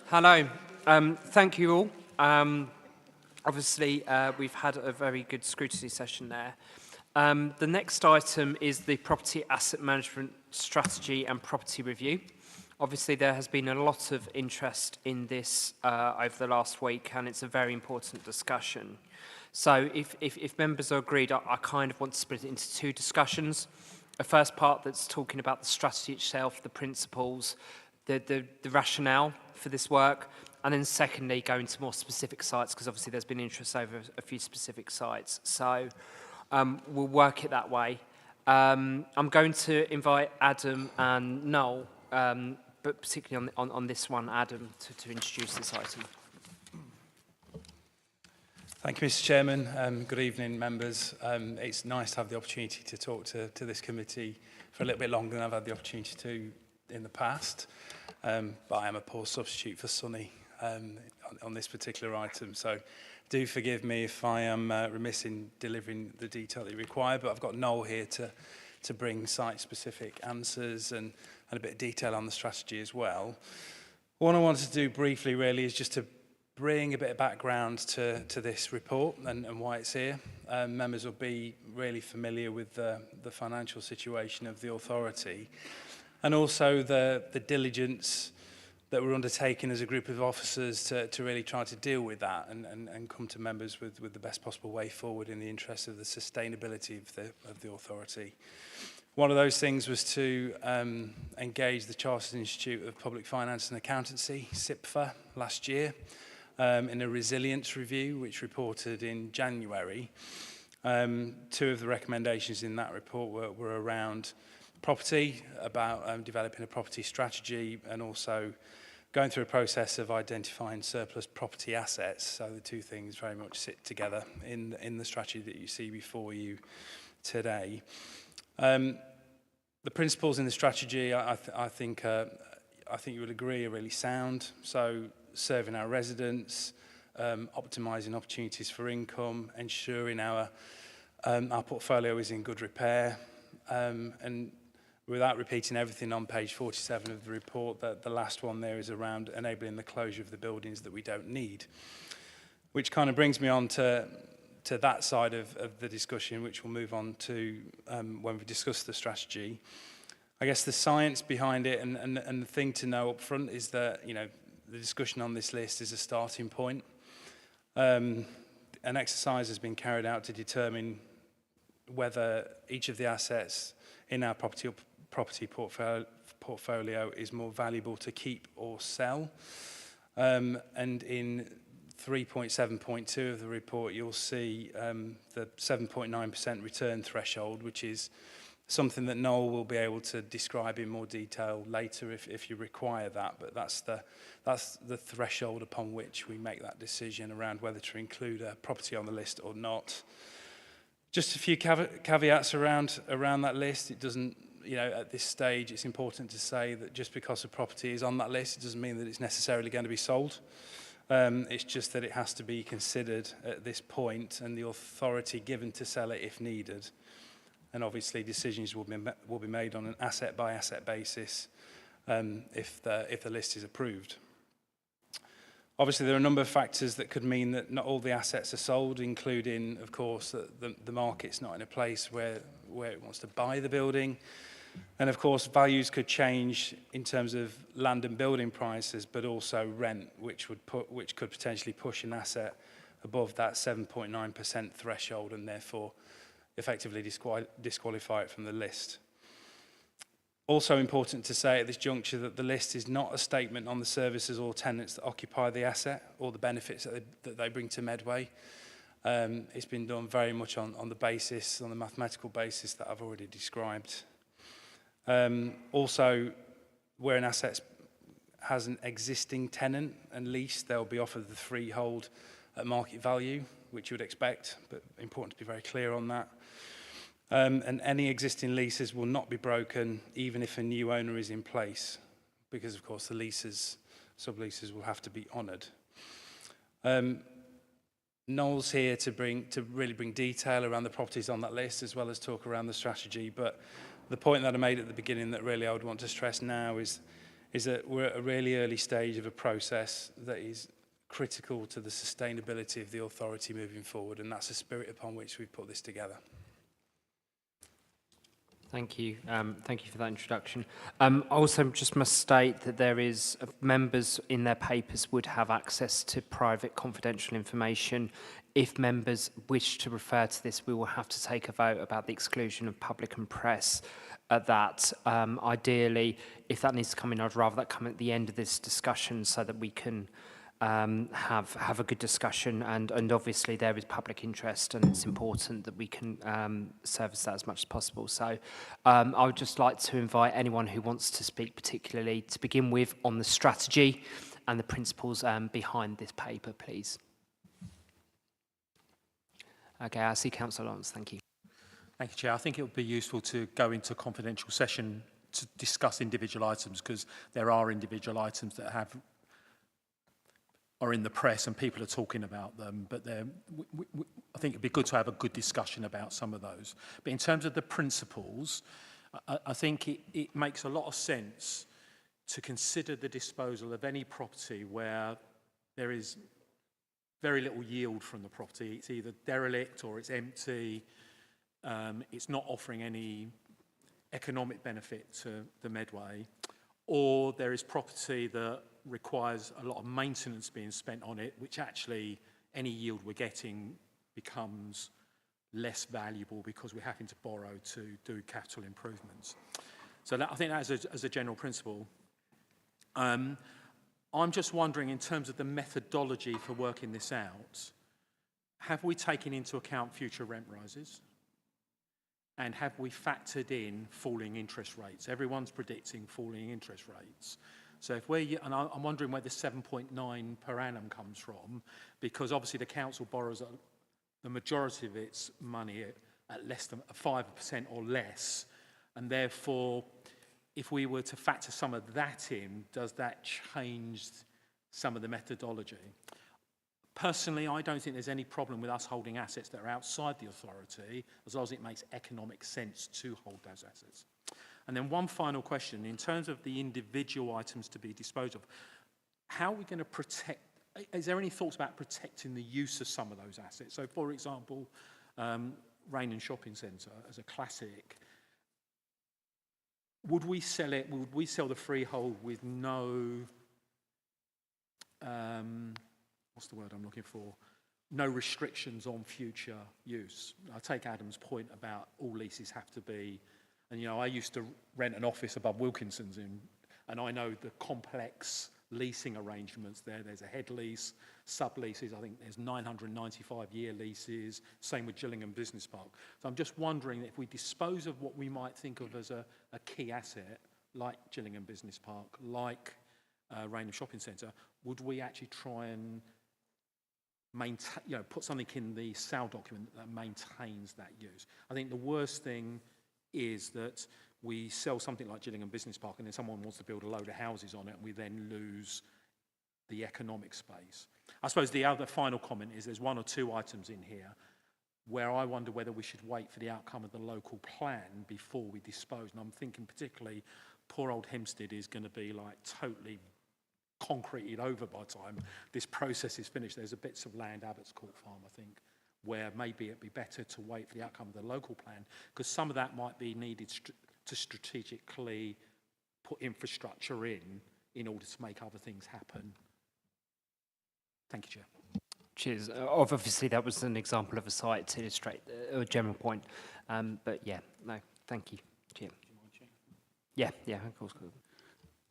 Hello. Thank you all. Obviously, we've had a very good scrutiny session there. The next item is the property asset management strategy and property review. Obviously, there has been a lot of interest in this over the last week, and it's a very important discussion. So if members are agreed, I kind of want to split it into two discussions. A first part that's talking about the strategy itself, the principles, the rationale for this work, and then secondly, go into more specific sites, because obviously there's been interest over a few specific sites. So we'll work it that way. I'm going to invite Adam and Noel, but particularly on this one, Adam, to introduce this item. Thank you, Mr. Chairman. Good evening, members. It's nice to have the opportunity to talk to this committee for a little bit longer than I've had the opportunity to in the past. But I am a poor substitute for Sonny on this particular item. So do forgive me if I am remiss in delivering the detail that you require, but I've got Noel here to bring site-specific answers and a bit of detail on the strategy as well. What I wanted to do briefly really is just to bring a bit of background to this report and why it's here. Members will be really familiar with the financial situation of the authority and also the diligence that we're undertaking as a group of officers to really try to deal with that and come to members with the best possible way forward in the interest of the sustainability of the authority. One of those things was to engage the Chartered Institute of Public Finance and Accountancy, CIPFA, last year in a resilience review which reported in January. Two of the recommendations in that report were around property, about developing a property strategy and also going through a process of identifying surplus property assets. So the two things very much sit together in the strategy that you see before you today. The principles in the strategy, I think you would agree, are really sound. So serving our residents, optimising opportunities for income, ensuring our portfolio is in good repair, and without repeating everything on page 47 of the report, that the last one there is around enabling the closure of the buildings that we don't need, which kind of brings me on to that side of the discussion, which we'll move on to when we discuss the strategy. I guess the science behind it and the thing to know up front is that, you know, the discussion on this list is a starting point. An exercise has been carried out to determine whether each of the assets in our property portfolio is more valuable to keep or sell. And in 3.7.2 of the report, you'll see the 7.9% return threshold, which is something that Noel will be able to describe in more detail later if you require that. But that's the threshold upon which we make that decision around whether to include a property on the list or not. Just a few caveats around that list. It doesn't, you know, at this stage, it's important to say that just because a property is on that list, it doesn't mean that it's necessarily going to be sold. It's just that it has to be considered at this point and the authority given to sell it if needed. And obviously decisions will be made on an asset-by-asset basis if the list is approved. Obviously, there are a number of factors that could mean that not all the assets are sold, including, of course, that the market's not in a place where it wants to buy the building. And, of course, values could change in terms of land and building prices, but also rent, which could potentially push an asset above that 7.9% threshold and therefore effectively disqualify it from the list. Also important to say at this juncture that the list is not a statement on the services or tenants that occupy the asset or the benefits that they bring to Medway. It's been done very much on the mathematical basis that I've already described. Also, where an asset's has an existing tenant and lease, they'll be offered the freehold at market value, which you would expect, but important to be very clear on that. And any existing leases will not be broken even if a new owner is in place, because of course the leases, subleases will have to be honoured. Noel's here to really bring detail around the properties on that list, as well as talk around the strategy. But the point that I made at the beginning that really I would want to stress now is that we're at a really early stage of a process that is critical to the sustainability of the authority moving forward, and that's the spirit upon which we've put this together. Thank you. Thank you for that introduction. Also, just must state that there is members in their papers would have access to private confidential information. If members wish to refer to this, we will have to take a vote about the exclusion of public and press at that. Ideally, if that needs to come in, I'd rather that come at the end of this discussion so that we can have a good discussion, and obviously there is public interest and it's important that we can service that as much as possible. So I would just like to invite anyone who wants to speak, particularly to begin with on the strategy and the principles behind this paper, please. Okay, I see Councillor Lawrence, thank you. Thank you, Chair. I think it would be useful to go into a confidential session to discuss individual items, because there are individual items that are in the press and people are talking about them, but I think it'd be good to have a good discussion about some of those. But in terms of the principles, I think it makes a lot of sense to consider the disposal of any property where there is very little yield from the property. It's either derelict or it's empty. It's not offering any economic benefit to the Medway, or there is property that requires a lot of maintenance being spent on it, which actually any yield we're getting becomes less valuable because we're having to borrow to do capital improvements. So I think that as a general principle. I'm just wondering, in terms of the methodology for working this out, have we taken into account future rent rises? And have we factored in falling interest rates? Everyone's predicting falling interest rates. So if and I'm wondering where the 7.9 per annum comes from, because obviously the council borrows the majority of its money at less than 5% or less, and therefore, if we were to factor some of that in, does that change some of the methodology? Personally, I don't think there's any problem with us holding assets that are outside the authority, as long as it makes economic sense to hold those assets. And then one final question, in terms of the individual items to be disposed of, how are we going to protect, is there any thoughts about protecting the use of some of those assets? So for example, Rainham Shopping Centre as a classic, would we sell it, would we sell the freehold with no, what's the word I'm looking for? No restrictions on future use? I take Adam's point about all leases have to be, and you know, I used to rent an office above Wilkinson's and I know the complex leasing arrangements there. There's a head lease, sub-leases, I think there's 995-year leases, same with Gillingham Business Park. So I'm just wondering if we dispose of what we might think of as a key asset, like Gillingham Business Park, like Rainham Shopping Centre, would we actually try and maintain, you know, put something in the sale document that maintains that use? I think the worst thing is that we sell something like Gillingham Business Park and then someone wants to build a load of houses on it and we then lose the economic space. I suppose the other final comment is there's one or two items in here where I wonder whether we should wait for the outcome of the local plan before we dispose. And I'm thinking particularly poor old Hempstead is going to be like totally concreted over by the time this process is finished. There's a bits of land, Abbott's Court Farm, I think, where maybe it'd be better to wait for the outcome of the local plan, because some of that might be needed to strategically put infrastructure in order to make other things happen. Thank you, Chair. Cheers. Obviously, that was an example of a site to illustrate a general point. But yeah, no, thank you, Chair. Yeah, of course.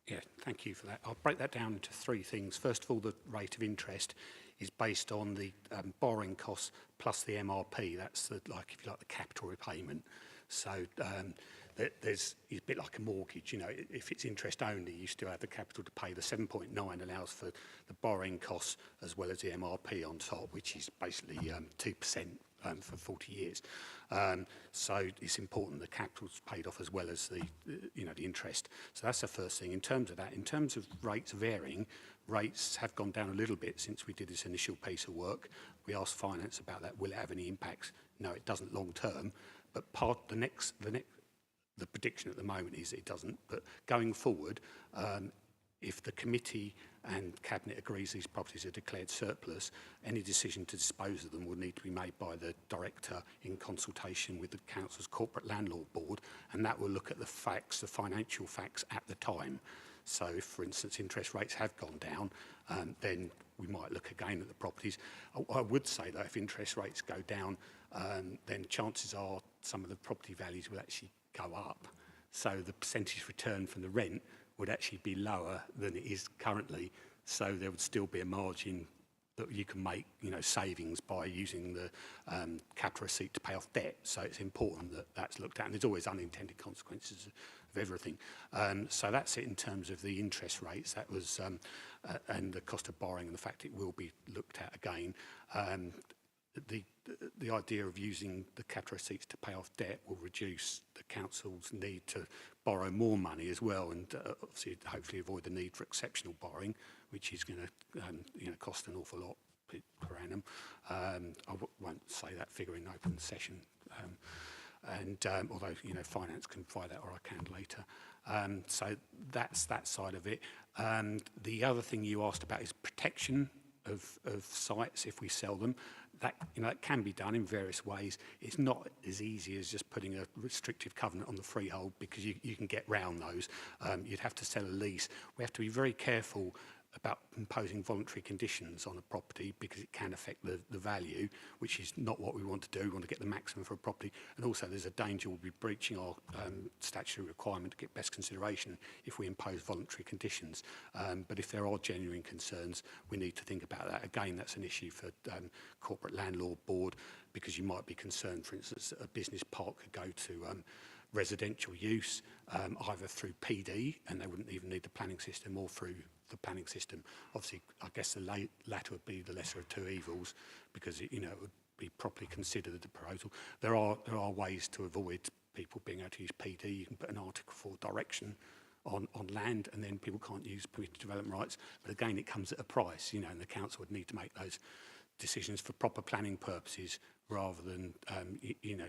Yeah, thank you for that. I'll break that down into three things. First of all, the rate of interest is based on the borrowing costs plus the MRP. That's the, like, if you like, the capital repayment. So It's a bit like a mortgage, you know, if it's interest only, you still have the capital to pay. The 7.9 allows for the borrowing costs as well as the MRP on top, which is basically 2% for 40 years. So it's important the capital's paid off as well as the interest. So that's the first thing. In terms of that, in terms of rates varying, rates have gone down a little bit since we did this initial piece of work. We asked finance about that. Will it have any impacts? No, it doesn't long term. But the prediction at the moment is it doesn't. But going forward, if the committee and Cabinet agrees these properties are declared surplus, any decision to dispose of them will need to be made by the Director in consultation with the Council's Corporate Landlord Board, and that will look at the facts, the financial facts at the time. So if, for instance, interest rates have gone down, then we might look again at the properties. I would say that if interest rates go down, then chances are some of the property values will actually go up. So the percentage return from the rent would actually be lower than it is currently. So there would still be a margin that you can make, you know, savings by using the capital receipt to pay off debt. So it's important that that's looked at, and there's always unintended consequences of everything. So that's it in terms of the interest rates. That was and the cost of borrowing and the fact it will be looked at again. The idea of using the capital receipts to pay off debt will reduce the council's need to borrow more money as well, and obviously hopefully avoid the need for exceptional borrowing, which is going to cost an awful lot per annum. I won't say that figure in open session, although finance can provide that, or I can later. So that's that side of it. The other thing you asked about is protection of sites if we sell them. That can be done in various ways. It's not as easy as just putting a restrictive covenant on the freehold, because you can get round those. You'd have to sell a lease. We have to be very careful about imposing voluntary conditions on a property, because it can affect the value, which is not what we want to do. We want to get the maximum for a property. And also there's a danger we'll be breaching our statutory requirement to get best consideration if we impose voluntary conditions. But if there are genuine concerns, we need to think about that. Again, that's an issue for Corporate Landlord Board, because you might be concerned, for instance, that a business park could go to residential use, either through PD, and they wouldn't even need the planning system, or through the planning system. Obviously, I guess the latter would be the lesser of two evils, because it would be properly considered the proposal. There are ways to avoid people being able to use PD. You can put an Article 4 direction on land, and then people can't use permitted development rights. But again, it comes at a price, and the council would need to make those decisions for proper planning purposes, rather than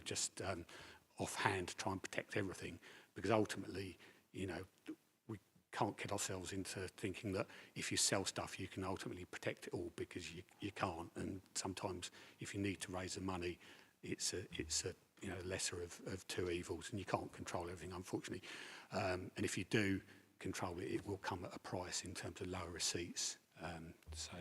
just offhand to try and protect everything, because ultimately, we can't get ourselves into thinking that if you sell stuff you can ultimately protect it all, because you can't. And sometimes if you need to raise the money, it's a lesser of two evils, and you can't control everything, unfortunately. And if you do control it, it will come at a price in terms of lower receipts. So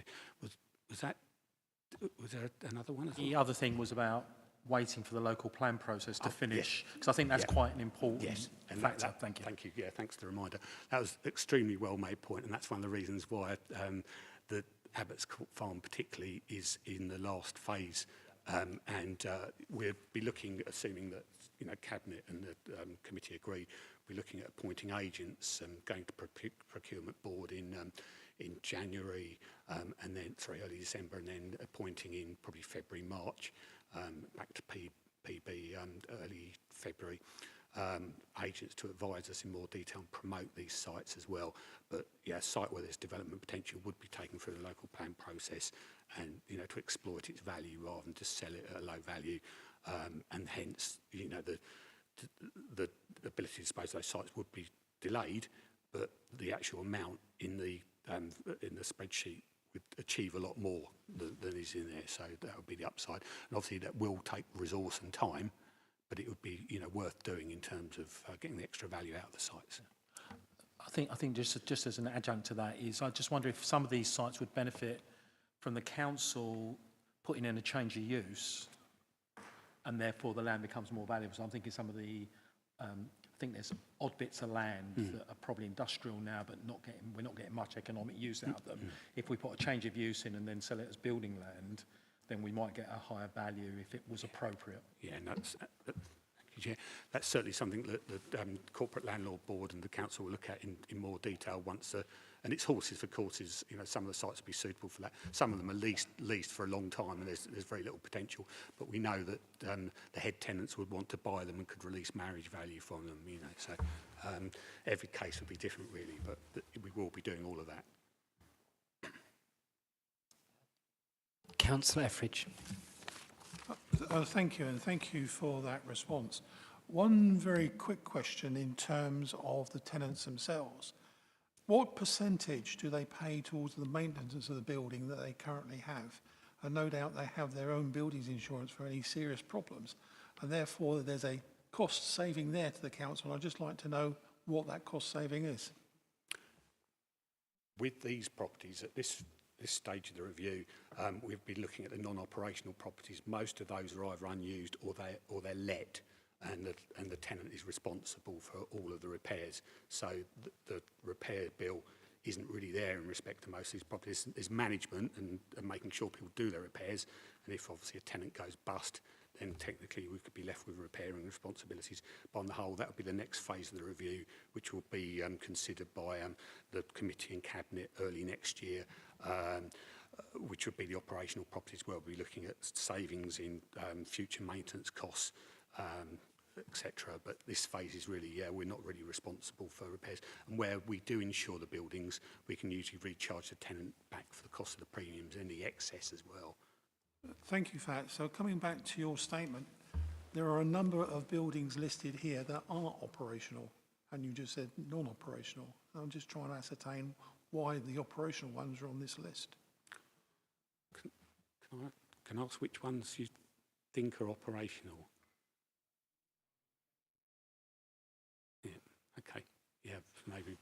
was there another one? The other thing was about waiting for the local plan process to finish, because I think that's quite an important factor. Thank you. Thank you. Yeah, thanks for the reminder. That was an extremely well made point, and that's one of the reasons why the Abbott's Court Farm particularly is in the last phase, and we'll be looking, assuming that Cabinet and the committee agree, we're looking at appointing agents and going to procurement board in January, and then early December, and then appointing in probably February, March. Back to PB early February, agents to advise us in more detail and promote these sites as well. But a site where there's development potential would be taken through the local plan process, and to exploit its value rather than just sell it at a low value, and hence the ability to dispose of those sites would be delayed, but the actual amount in the spreadsheet would achieve a lot more than is in there. So that would be the upside. And obviously that will take resource and time, but it would be worth doing in terms of getting the extra value out of the sites. I think just as an adjunct to that is, I just wonder if some of these sites would benefit from the council putting in a change of use, and therefore the land becomes more valuable. So I'm thinking some of the I think there's odd bits of land that are probably industrial now, but we're not getting much economic use out of them. If we put a change of use in and then sell it as building land, then we might get a higher value if it was appropriate. Yeah, and that's, thank you, Chair. That's certainly something that the Corporate Landlord Board and the Council will look at in more detail once, and it's horses for courses. You know, some of the sites will be suitable for that. Some of them are leased for a long time, and there's very little potential. But we know that the head tenants would want to buy them and could release marriage value from them. You know, so every case will be different, really. But we will be doing all of that. Councillor Etheridge. Thank you, and thank you for that response. One very quick question in terms of the tenants themselves. What percentage do they pay towards the maintenance of the building that they currently have? And no doubt they have their own buildings insurance for any serious problems, and therefore there's a cost saving there to the council. I'd just like to know what that cost saving is. With these properties, at this stage of the review, we've been looking at the non-operational properties. Most of those are either unused or they're let, and the tenant is responsible for all of the repairs. So the repair bill isn't really there in respect to most of these properties. There's management and making sure people do their repairs, and if obviously a tenant goes bust, then technically we could be left with repairing responsibilities. But on the whole, that would be the next phase of the review, which will be considered by the committee and cabinet early next year, which would be the operational properties where we'll be looking at savings in future maintenance costs, etc. But this phase is really, we're not really responsible for repairs. And where we do insure the buildings, we can usually recharge the tenant back for the cost of the premiums and the excess as well. Thank you for that. So coming back to your statement, there are a number of buildings listed here that are operational, and you just said non-operational. I'm just trying to ascertain why the operational ones are on this list. Can I ask which ones you think are operational? Yeah, okay. Yeah, maybe.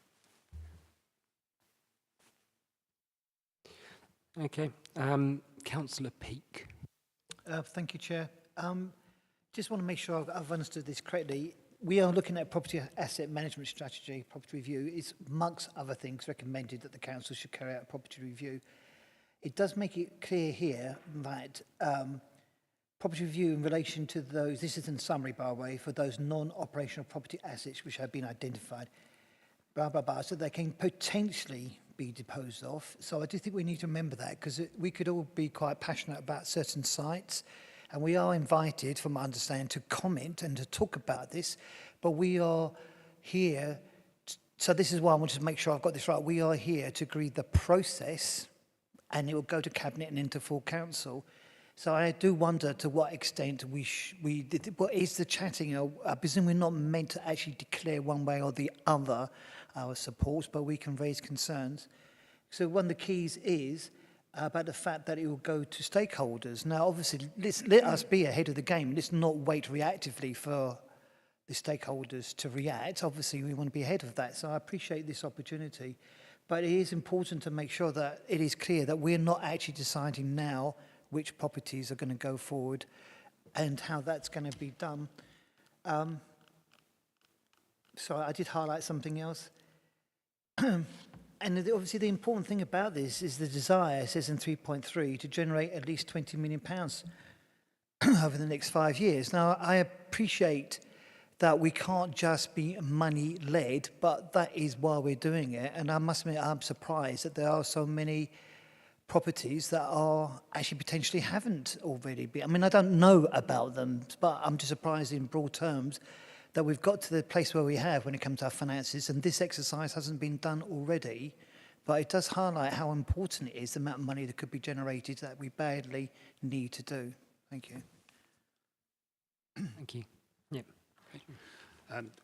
Okay. Councillor Peake. Thank you, Chair. Just want to make sure I've understood this correctly. We are looking at property asset management strategy, property review. It's amongst other things recommended that the council should carry out a property review. It does make it clear here that property review in relation to those, this is in summary by the way, for those non-operational property assets which have been identified, blah, blah, blah, so they can potentially be disposed of. So I do think we need to remember that, because we could all be quite passionate about certain sites, and we are invited, from my understanding, to comment and to talk about this, but we are here, so this is why I wanted to make sure I've got this right, we are here to agree the process, and it will go to Cabinet and into full council. So I do wonder to what extent what is the chatting? I presume we're not meant to actually declare one way or the other our support, but we can raise concerns. So one of the keys is about the fact that it will go to stakeholders. Now, obviously, let us be ahead of the game. Let's not wait reactively for the stakeholders to react. Obviously, we want to be ahead of that. So I appreciate this opportunity. But it is important to make sure that it is clear that we're not actually deciding now which properties are going to go forward and how that's going to be done. So I did highlight something else. And obviously the important thing about this is the desire, it says in 3.3, to generate at least £20 million over the next 5 years. Now, I appreciate that we can't just be money-led, but that is why we're doing it. And I must admit, I'm surprised that there are so many properties that are actually potentially haven't already been. I mean, I don't know about them, but I'm just surprised in broad terms that we've got to the place where we have when it comes to our finances, and this exercise hasn't been done already, but it does highlight how important it is, the amount of money that could be generated that we badly need to do. Thank you. Thank you. Yep.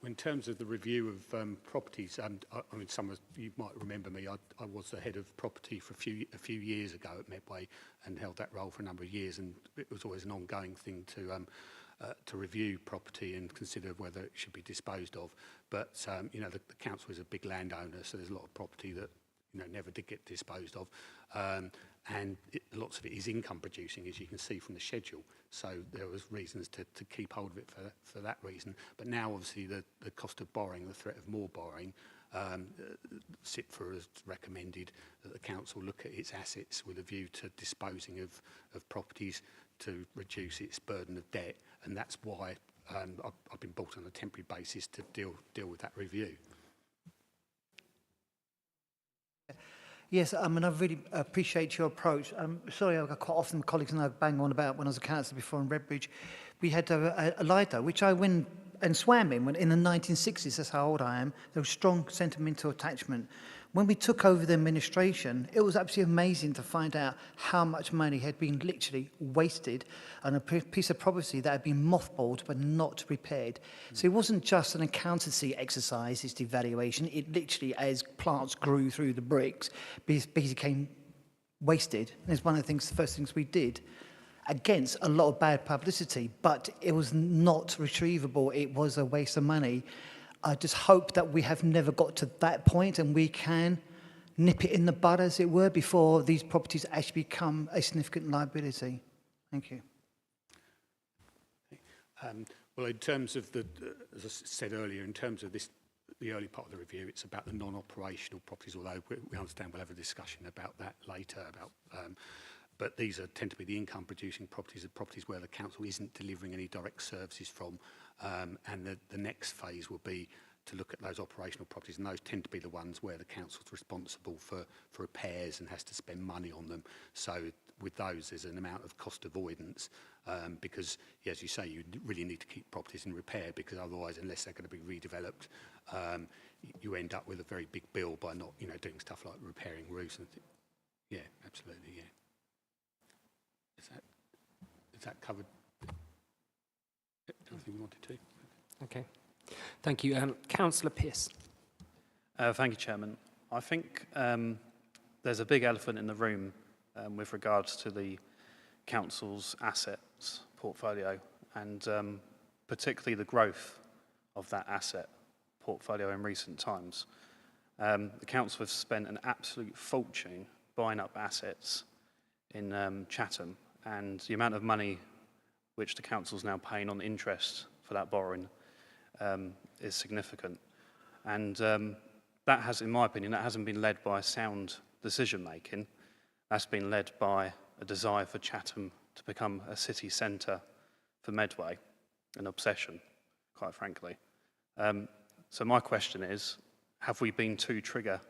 In terms of the review of properties, I mean, some of you might remember me. I was the head of property for a few years ago at Medway and held that role for a number of years, and it was always an ongoing thing to review property and consider whether it should be disposed of. But you know, the council is a big landowner, so there's a lot of property that never did get disposed of, and lots of it is income producing, as you can see from the schedule. So there was reasons to keep hold of it for that reason. But now, obviously, the cost of borrowing, the threat of more borrowing, SITFA has recommended that the council look at its assets with a view to disposing of properties to reduce its burden of debt, and that's why I've been brought on a temporary basis to deal with that review. Yes, I mean, I really appreciate your approach. Sorry, quite often colleagues and I bang on about when I was a councillor before in Redbridge. We had a Lido, which I went and swam in when, in the 1960s. That's how old I am. There was strong sentimental attachment. When we took over the administration, it was absolutely amazing to find out how much money had been literally wasted on a piece of property that had been mothballed but not repaired. So it wasn't just an accountancy exercise, its devaluation. It literally, as plants grew through the bricks, became wasted. And it's one of the first things we did, against a lot of bad publicity, but it was not retrievable. It was a waste of money. I just hope that we have never got to that point and we can nip it in the bud, as it were, before these properties actually become a significant liability. Thank you. Well, in terms of the, as I said earlier, in terms of the early part of the review, it's about the non-operational properties, although we understand we'll have a discussion about that later, but these tend to be the income-producing properties, the properties where the council isn't delivering any direct services from, and the next phase will be to look at those operational properties, and those tend to be the ones where the council's responsible for repairs and has to spend money on them. So with those, there's an amount of cost avoidance, because, as you say, you really need to keep properties in repair, because otherwise, unless they're going to be redeveloped, you end up with a very big bill by not, doing stuff like repairing roofs and things. Yeah, absolutely, yeah. Is that covered everything we wanted to? Okay. Thank you. Councillor Pearce. Thank you, Chairman. I think there's a big elephant in the room with regards to the council's assets portfolio and particularly the growth of that asset portfolio in recent times. The council has spent an absolute fortune buying up assets in Chatham, and the amount of money which the council's now paying on interest for that borrowing is significant. And that has, in my opinion, that hasn't been led by sound decision-making. That's been led by a desire for Chatham to become a city centre for Medway, an obsession, quite frankly. So my question is, have we been too trigger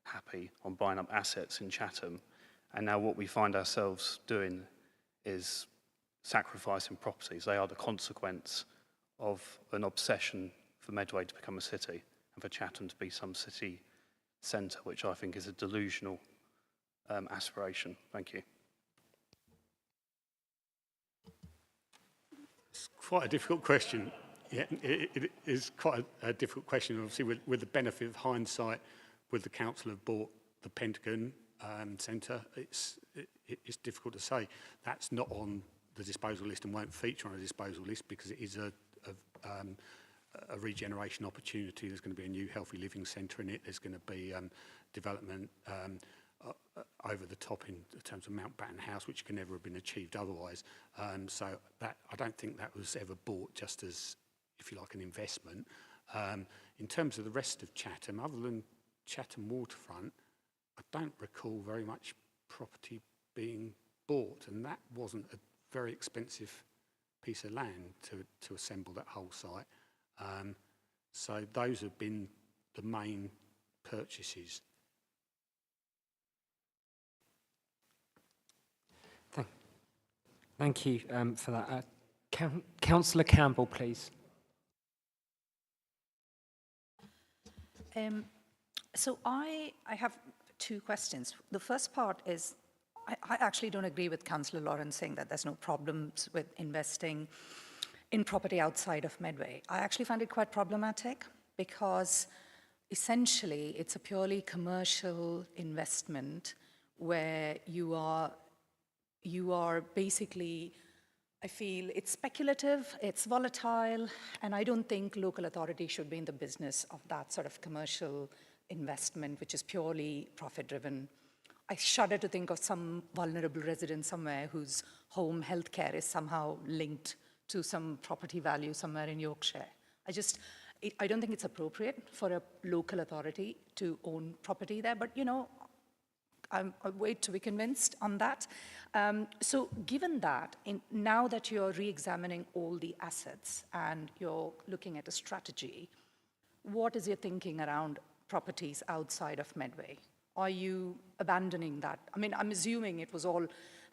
happy on buying up assets in Chatham? And now what we find ourselves doing is sacrificing properties. They are the consequence of an obsession for Medway to become a city and for Chatham to be some city centre, which I think is a delusional aspiration. Thank you. It's quite a difficult question. Yeah, it is quite a difficult question. Obviously, with the benefit of hindsight, would the council have bought the Pentagon centre? It's difficult to say. That's not on the disposal list and won't feature on a disposal list because it is a regeneration opportunity. There's going to be a new healthy living centre in it. There's going to be development over the top in terms of Mountbatten House, which can never have been achieved otherwise. So that I don't think that was ever bought just as, if you like, an investment. In terms of the rest of Chatham, other than Chatham Waterfront, I don't recall very much property being bought, and that wasn't a very expensive piece of land to assemble that whole site. So those have been the main purchases. Thank you for that. Councillor Campbell, please. So I have two questions. The first part is, I actually don't agree with Councillor Lawrence saying that there's no problems with investing in property outside of Medway. I actually find it quite problematic because essentially it's a purely commercial investment where you are basically, I feel it's speculative, it's volatile, and I don't think local authority should be in the business of that sort of commercial investment, which is purely profit-driven. I shudder to think of some vulnerable resident somewhere whose home healthcare is somehow linked to some property value somewhere in Yorkshire. I don't think it's appropriate for a local authority to own property there, but I wait to be convinced on that. So given that, now that you're re-examining all the assets and you're looking at a strategy, what is your thinking around properties outside of Medway? Are you abandoning that? I mean, I'm assuming it was all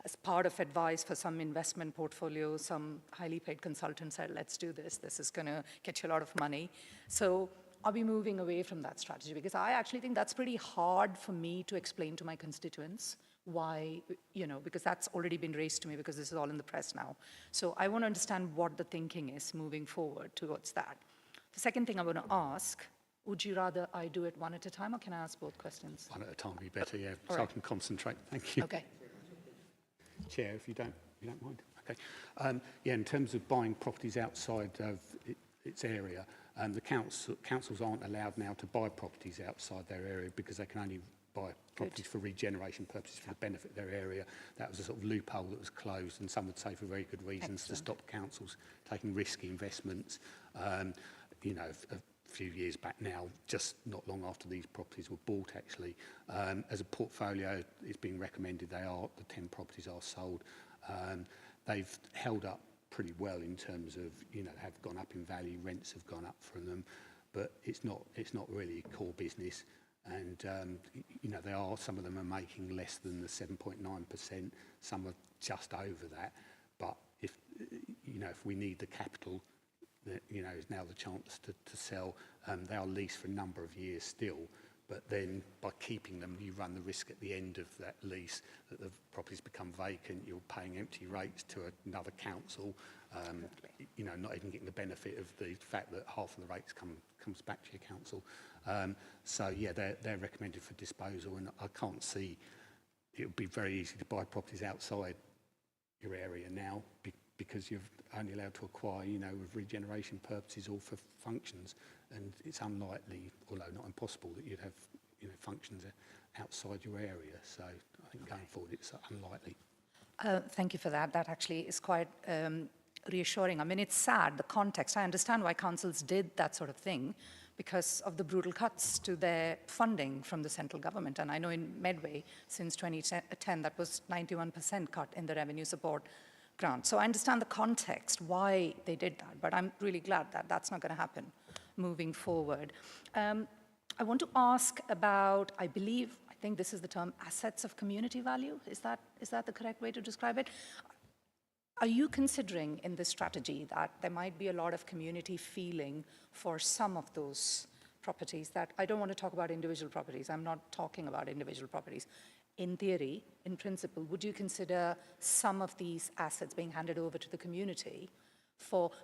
as part of advice for some investment portfolio, some highly paid consultant said, let's do this. This is going to get you a lot of money. So are we moving away from that strategy? Because I actually think that's pretty hard for me to explain to my constituents why, because that's already been raised to me because this is all in the press now. So I want to understand what the thinking is moving forward towards that. The second thing I want to ask, would you rather I do it one at a time, or can I ask both questions? One at a time would be better, yeah, All so right. I can concentrate. Thank you. Okay. Chair, if you don't mind. Okay. Yeah, in terms of buying properties outside of its area, the councils aren't allowed now to buy properties outside their area because they can only buy properties for regeneration purposes for the benefit of their area. That was a sort of loophole that was closed, and some would say for very good reasons. Excellent. To stop councils taking risky investments. A few years back now, just not long after these properties were bought actually. As a portfolio, it's being recommended the 10 properties are sold. They've held up pretty well in terms of, have gone up in value, rents have gone up from them, but it's not really a core business. And, some of them are making less than the 7.9%, some are just over that. But if we need the capital, is now the chance to sell. They are leased for a number of years still, but then by keeping them, you run the risk at the end of that lease that the properties become vacant, you're paying empty rates to another council, not even getting the benefit of the fact that half of the rates comes back to your council. So yeah, they're recommended for disposal, and I can't see it would be very easy to buy properties outside your area now because you're only allowed to acquire, with regeneration purposes or for functions, and it's unlikely, although not impossible, that you'd have, functions outside your area. So I think going forward, it's unlikely. Thank you for that. That actually is quite reassuring. I mean, it's sad, the context. I understand why councils did that sort of thing because of the brutal cuts to their funding from the central government. And I know in Medway, since 2010, that was 91% cut in the revenue support grant. So I understand the context, why they did that, but I'm really glad that that's not going to happen moving forward. I want to ask about, I think this is the term, assets of community value. Is that the correct way to describe it? Are you considering in this strategy that there might be a lot of community feeling for some of those properties that, I don't want to talk about individual properties, I'm not talking about individual properties. In theory, in principle, would you consider some of these assets being handed over to the community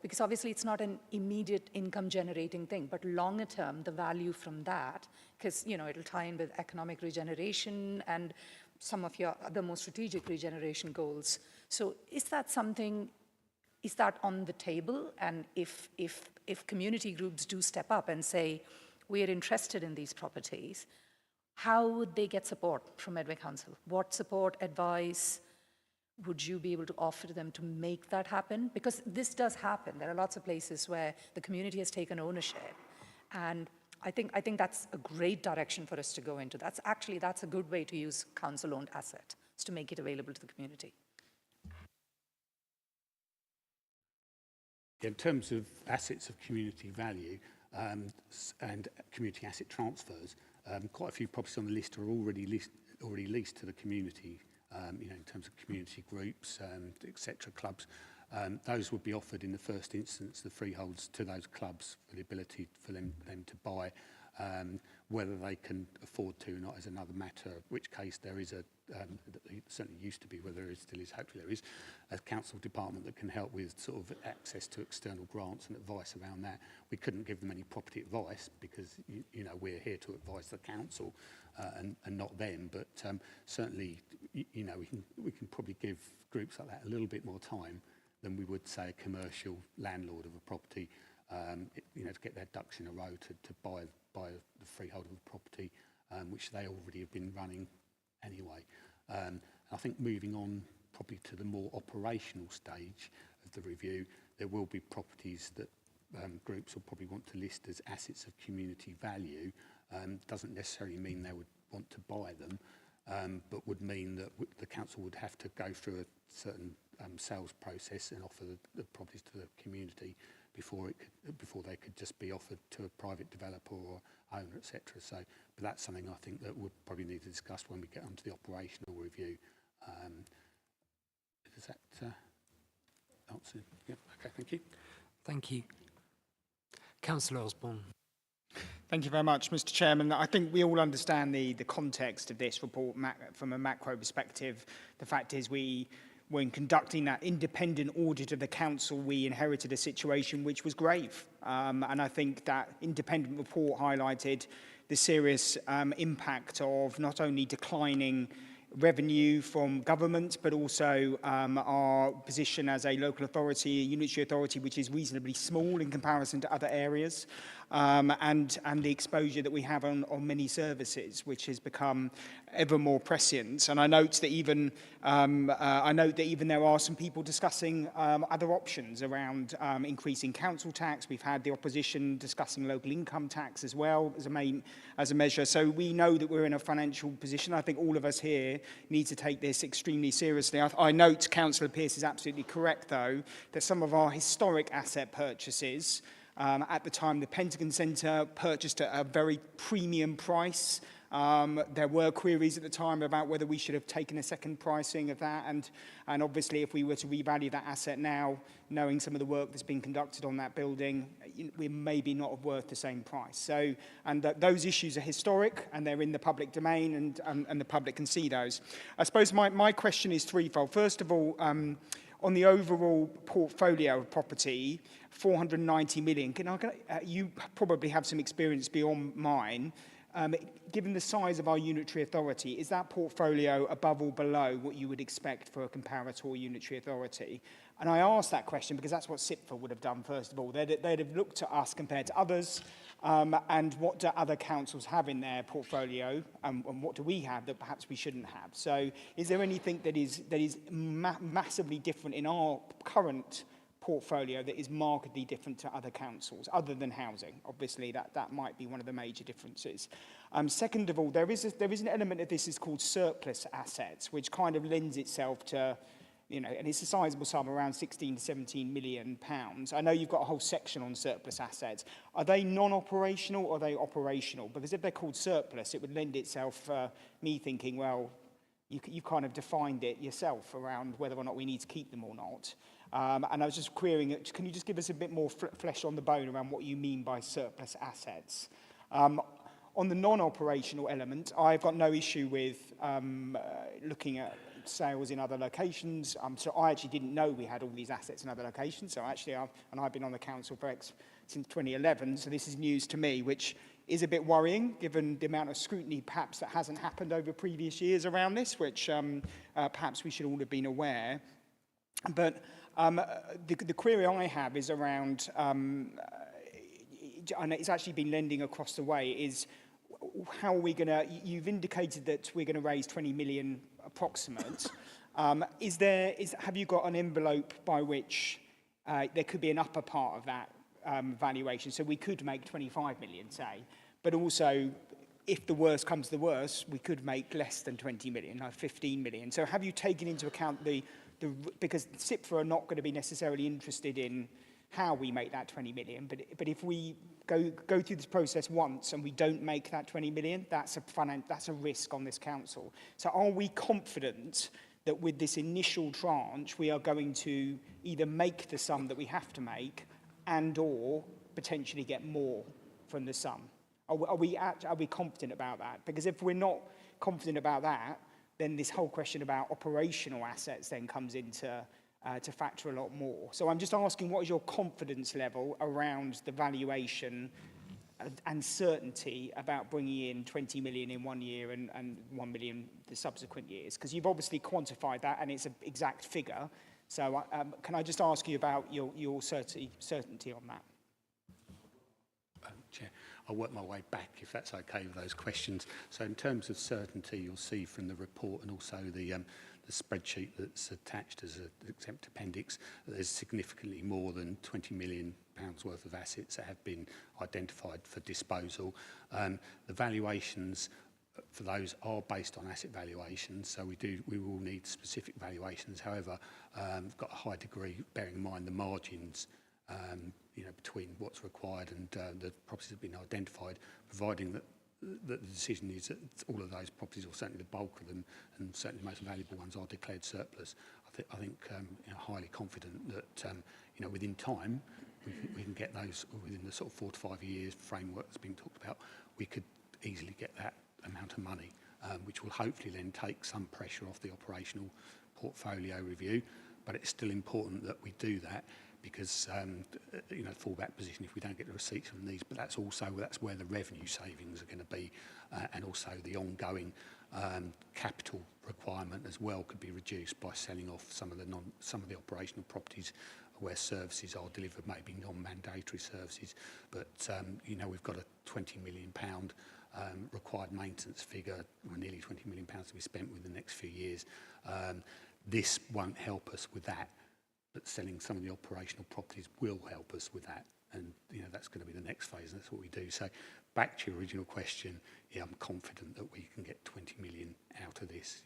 because obviously it's not an immediate income generating thing, but longer term, the value from that, because, it'll tie in with economic regeneration and some of your other more strategic regeneration goals. So is that on the table? And if community groups do step up and say, we're interested in these properties, how would they get support from Medway Council? What support, advice would you be able to offer to them to make that happen? Because this does happen. There are lots of places where the community has taken ownership. And I think that's a great direction for us to go into. That's a good way to use council-owned assets, to make it available to the community. In terms of assets of community value and community asset transfers, quite a few properties on the list are already leased to the community, in terms of community groups, etc., clubs. Those would be offered in the first instance, the freeholds to those clubs for the ability for them to buy. Whether they can afford to or not is another matter, in which case there is it certainly used to be, whether there still is, hopefully there is, a council department that can help with sort of access to external grants and advice around that. We couldn't give them any property advice because, we're here to advise the council and not them, but certainly, we can probably give groups like that a little bit more time than we would, say, a commercial landlord of a property, to get their ducks in a row to buy the freehold of a property, which they already have been running anyway. I think moving on probably to the more operational stage of the review, there will be properties that groups will probably want to list as assets of community value. Doesn't necessarily mean they would want to buy them. but would mean that the council would have to go through a certain sales process and offer the properties to the community before they could just be offered to a private developer or owner, etc. So, but that's something I think that we'll probably need to discuss when we get onto the operational review. Does that answer? Yeah. Okay. Thank you. Thank you. Councillor Osborne. Thank you very much, Mr. Chairman. I think we all understand the context of this report from a macro perspective. The fact is when conducting that independent audit of the council, we inherited a situation which was grave. And I think that independent report highlighted the serious impact of not only declining revenue from government, but also our position as a local authority, a unitary authority, which is reasonably small in comparison to other areas, and the exposure that we have on many services, which has become ever more prescient. And I note that even there are some people discussing other options around increasing council tax. We've had the opposition discussing local income tax as well as a measure. So we know that we're in a financial position. I think all of us here need to take this extremely seriously. I note Councillor Pearce is absolutely correct, though, that some of our historic asset purchases, at the time the Pentagon Centre purchased at a very premium price. There were queries at the time about whether we should have taken a second pricing of that, and obviously if we were to revalue that asset now, knowing some of the work that's been conducted on that building, we maybe not have worth the same price. So, and those issues are historic and they're in the public domain, and the public can see those. I suppose my question is threefold. First of all, on the overall portfolio of property, 490 million. You probably have some experience beyond mine. Given the size of our unitary authority, is that portfolio above or below what you would expect for a comparator unitary authority? And I ask that question because that's what SIPFA would have done, first of all. They'd have looked at us compared to others, and what do other councils have in their portfolio, and what do we have that perhaps we shouldn't have? So is there anything that is massively different in our current portfolio that is markedly different to other councils, other than housing? Obviously, that might be one of the major differences. Second of all, there is an element of this is called surplus assets, which kind of lends itself to, and it's a sizable sum, around 16 to 17 million pounds. I know you've got a whole section on surplus assets. Are they non-operational or are they operational? Because if they're called surplus, it would lend itself, me thinking, well, you kind of defined it yourself around whether or not we need to keep them or not. And I was just querying it. Can you just give us a bit more flesh on the bone around what you mean by surplus assets? On the non-operational element, I've got no issue with looking at sales in other locations. So I actually didn't know we had all these assets in other locations. So actually, I've been on the council since 2011. So this is news to me, which is a bit worrying, given the amount of scrutiny perhaps that hasn't happened over previous years around this, which perhaps we should all have been aware. But the query I have is around, and it's actually been lending across the way, is how are we going to, you've indicated that we're going to raise 20 million approximate. Have you got an envelope by which there could be an upper part of that valuation? So we could make 25 million, say, but also, if the worst comes to the worst, we could make less than 20 million, like 15 million. So have you taken into account because SIPFA are not going to be necessarily interested in how we make that 20 million, but if we go through this process once and we don't make that 20 million, that's a risk on this council. So are we confident that with this initial tranche, we are going to either make the sum that we have to make and or potentially get more from the sum? Are we confident about that? Because if we're not confident about that, then this whole question about operational assets then comes into to factor a lot more. So I'm just asking, what is your confidence level around the valuation and certainty about bringing in 20 million in 1 year and 1 million the subsequent years? Because you've obviously quantified that and it's an exact figure. So can I just ask you about your certainty on that? Chair, I'll work my way back, if that's okay with those questions. So in terms of certainty, you'll see from the report and also the spreadsheet that's attached as an exempt appendix that there's significantly more than £20 million worth of assets that have been identified for disposal. The valuations for those are based on asset valuations, so we will need specific valuations. However, we've got a high degree, bearing in mind the margins, between what's required and the properties that have been identified, providing that the decision is that all of those properties, or certainly the bulk of them, and certainly the most valuable ones, are declared surplus. I think highly confident that within time we can get those within the sort of 4 to 5 years framework that's been talked about. We could easily get that amount of money, which will hopefully then take some pressure off the operational portfolio review. But it's still important that we do that, because fallback position if we don't get the receipts from these. But that's where the revenue savings are going to be, and also the ongoing capital requirement as well could be reduced by selling off some of the operational properties where services are delivered, maybe non-mandatory services. But we've got a £20 million required maintenance figure, or nearly £20 million to be spent within the next few years. This won't help us with that, but selling some of the operational properties will help us with that. And that's going to be the next phase, and that's what we do. So back to your original question, I'm confident that we can get 20 million out of this,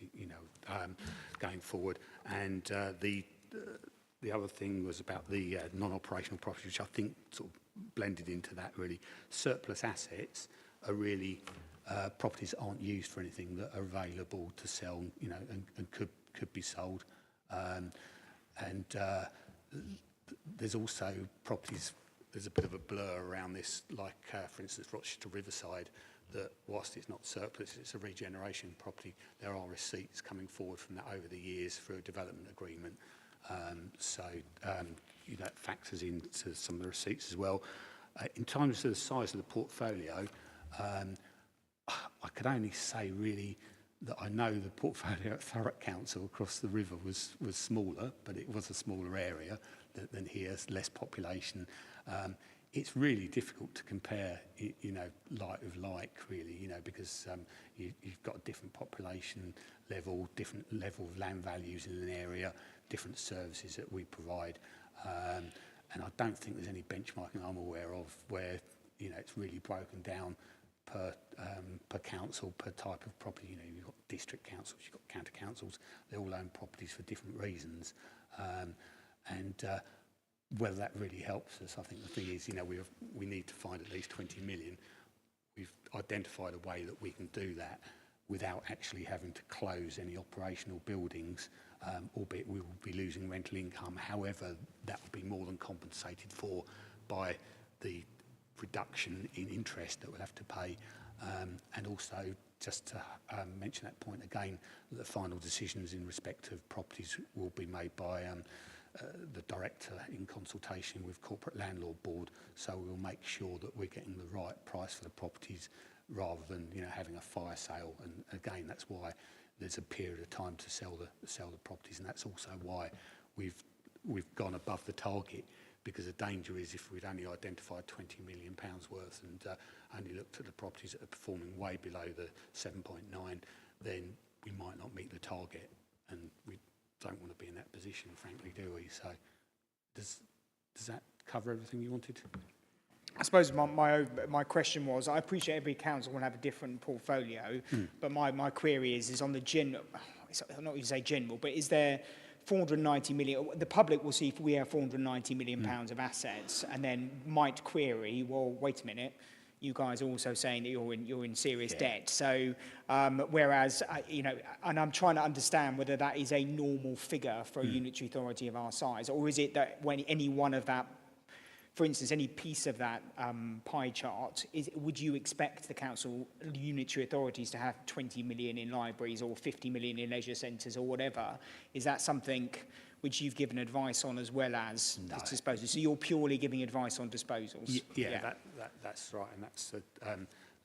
going forward. And the other thing was about the non-operational properties, which I think sort of blended into that really. Surplus assets are really properties that aren't used for anything, that are available to sell, and could be sold. There's also properties, there's a bit of a blur around this, like for instance Rochester Riverside, that whilst it's not surplus, it's a regeneration property, there are receipts coming forward from that over the years through a development agreement. That factors into some of the receipts as well. In terms of the size of the portfolio, I could only say really that I know the portfolio at Thurrock Council across the river was smaller, but it was a smaller area than here, less population. It's really difficult to compare, like with like, really, because you've got a different population level, different level of land values in an area, different services that we provide. And I don't think there's any benchmarking I'm aware of where, it's really broken down per council, per type of property. You've got district councils, you've got county councils, they all own properties for different reasons. Whether that really helps us, I think the thing is, we need to find at least 20 million. We've identified a way that we can do that without actually having to close any operational buildings, albeit we will be losing rental income. However, that will be more than compensated for by the reduction in interest that we'll have to pay. And also, just to mention that point again, the final decisions in respect of properties will be made by the director in consultation with Corporate Landlord Board, so we'll make sure that we're getting the right price for the properties rather than having a fire sale. And again, that's why there's a period of time to sell the properties, and that's also why we've gone above the target, because the danger is if we'd only identified £20 million worth and only looked at the properties that are performing way below the 7.9, then we might not meet the target, and we don't want to be in that position, frankly, do we? So does that cover everything you wanted? I suppose my question was, I appreciate every council will have a different portfolio, but my query is on the general, I'm not going to say general, but is there 490 million, the public will see if we have 490 million pounds of assets, and then might query, well, wait a minute, you guys are also saying that you're in serious debt. So, whereas, and I'm trying to understand whether that is a normal figure for a unitary authority of our size, or is it that when any one of that, for instance, any piece of that pie chart, would you expect the council unitary authorities to have 20 million in libraries or 50 million in leisure centres or whatever? Is that something which you've given advice on as well as disposals? So you're purely giving advice on disposals? That's right, and that's the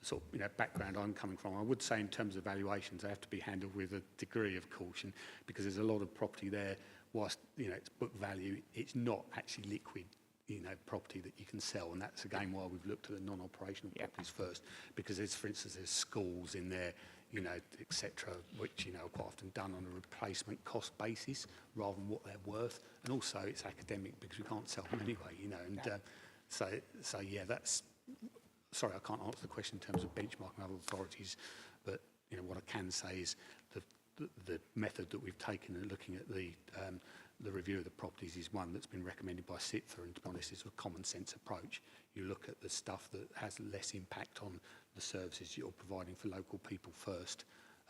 sort of background I'm coming from. I would say in terms of valuations, they have to be handled with a degree of caution, because there's a lot of property there, whilst it's book value, it's not actually liquid property that you can sell, and that's again why we've looked at the non-operational properties first, because there's, for instance, there's schools in there, etc., which are quite often done on a replacement cost basis rather than what they're worth, and also it's academic because we can't sell them anyway, and that's. Sorry, I can't answer the question in terms of benchmarking other authorities, but what I can say is the method that we've taken in looking at the review of the properties is one that's been recommended by SITFA, and to be honest, it's a common sense approach. You look at the stuff that has less impact on the services you're providing for local people first,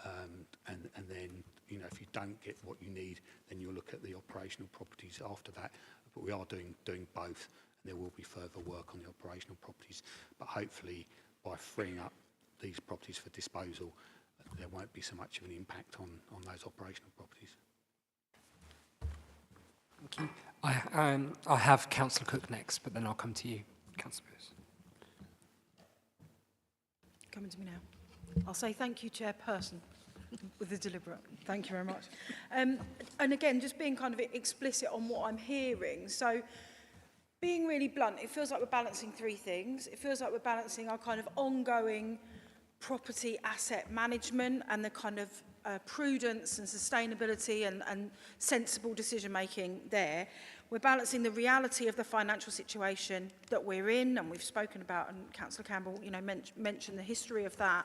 and then, if you don't get what you need, then you'll look at the operational properties after that. But we are doing both, and there will be further work on the operational properties. But hopefully, by freeing up these properties for disposal, there won't be so much of an impact on those operational properties. Thank you. I have Councillor Cook next, but then I'll come to you, Councillor Pierce. Coming to me now. I'll say thank you, Chairperson, with the deliberate. Thank you very much. And again, just being kind of explicit on what I'm hearing. So, being really blunt, it feels like we're balancing three things. It feels like we're balancing our kind of ongoing property asset management and the kind of prudence and sustainability and sensible decision making there. We're balancing the reality of the financial situation that we're in, and we've spoken about, and Councillor Campbell, mentioned the history of that,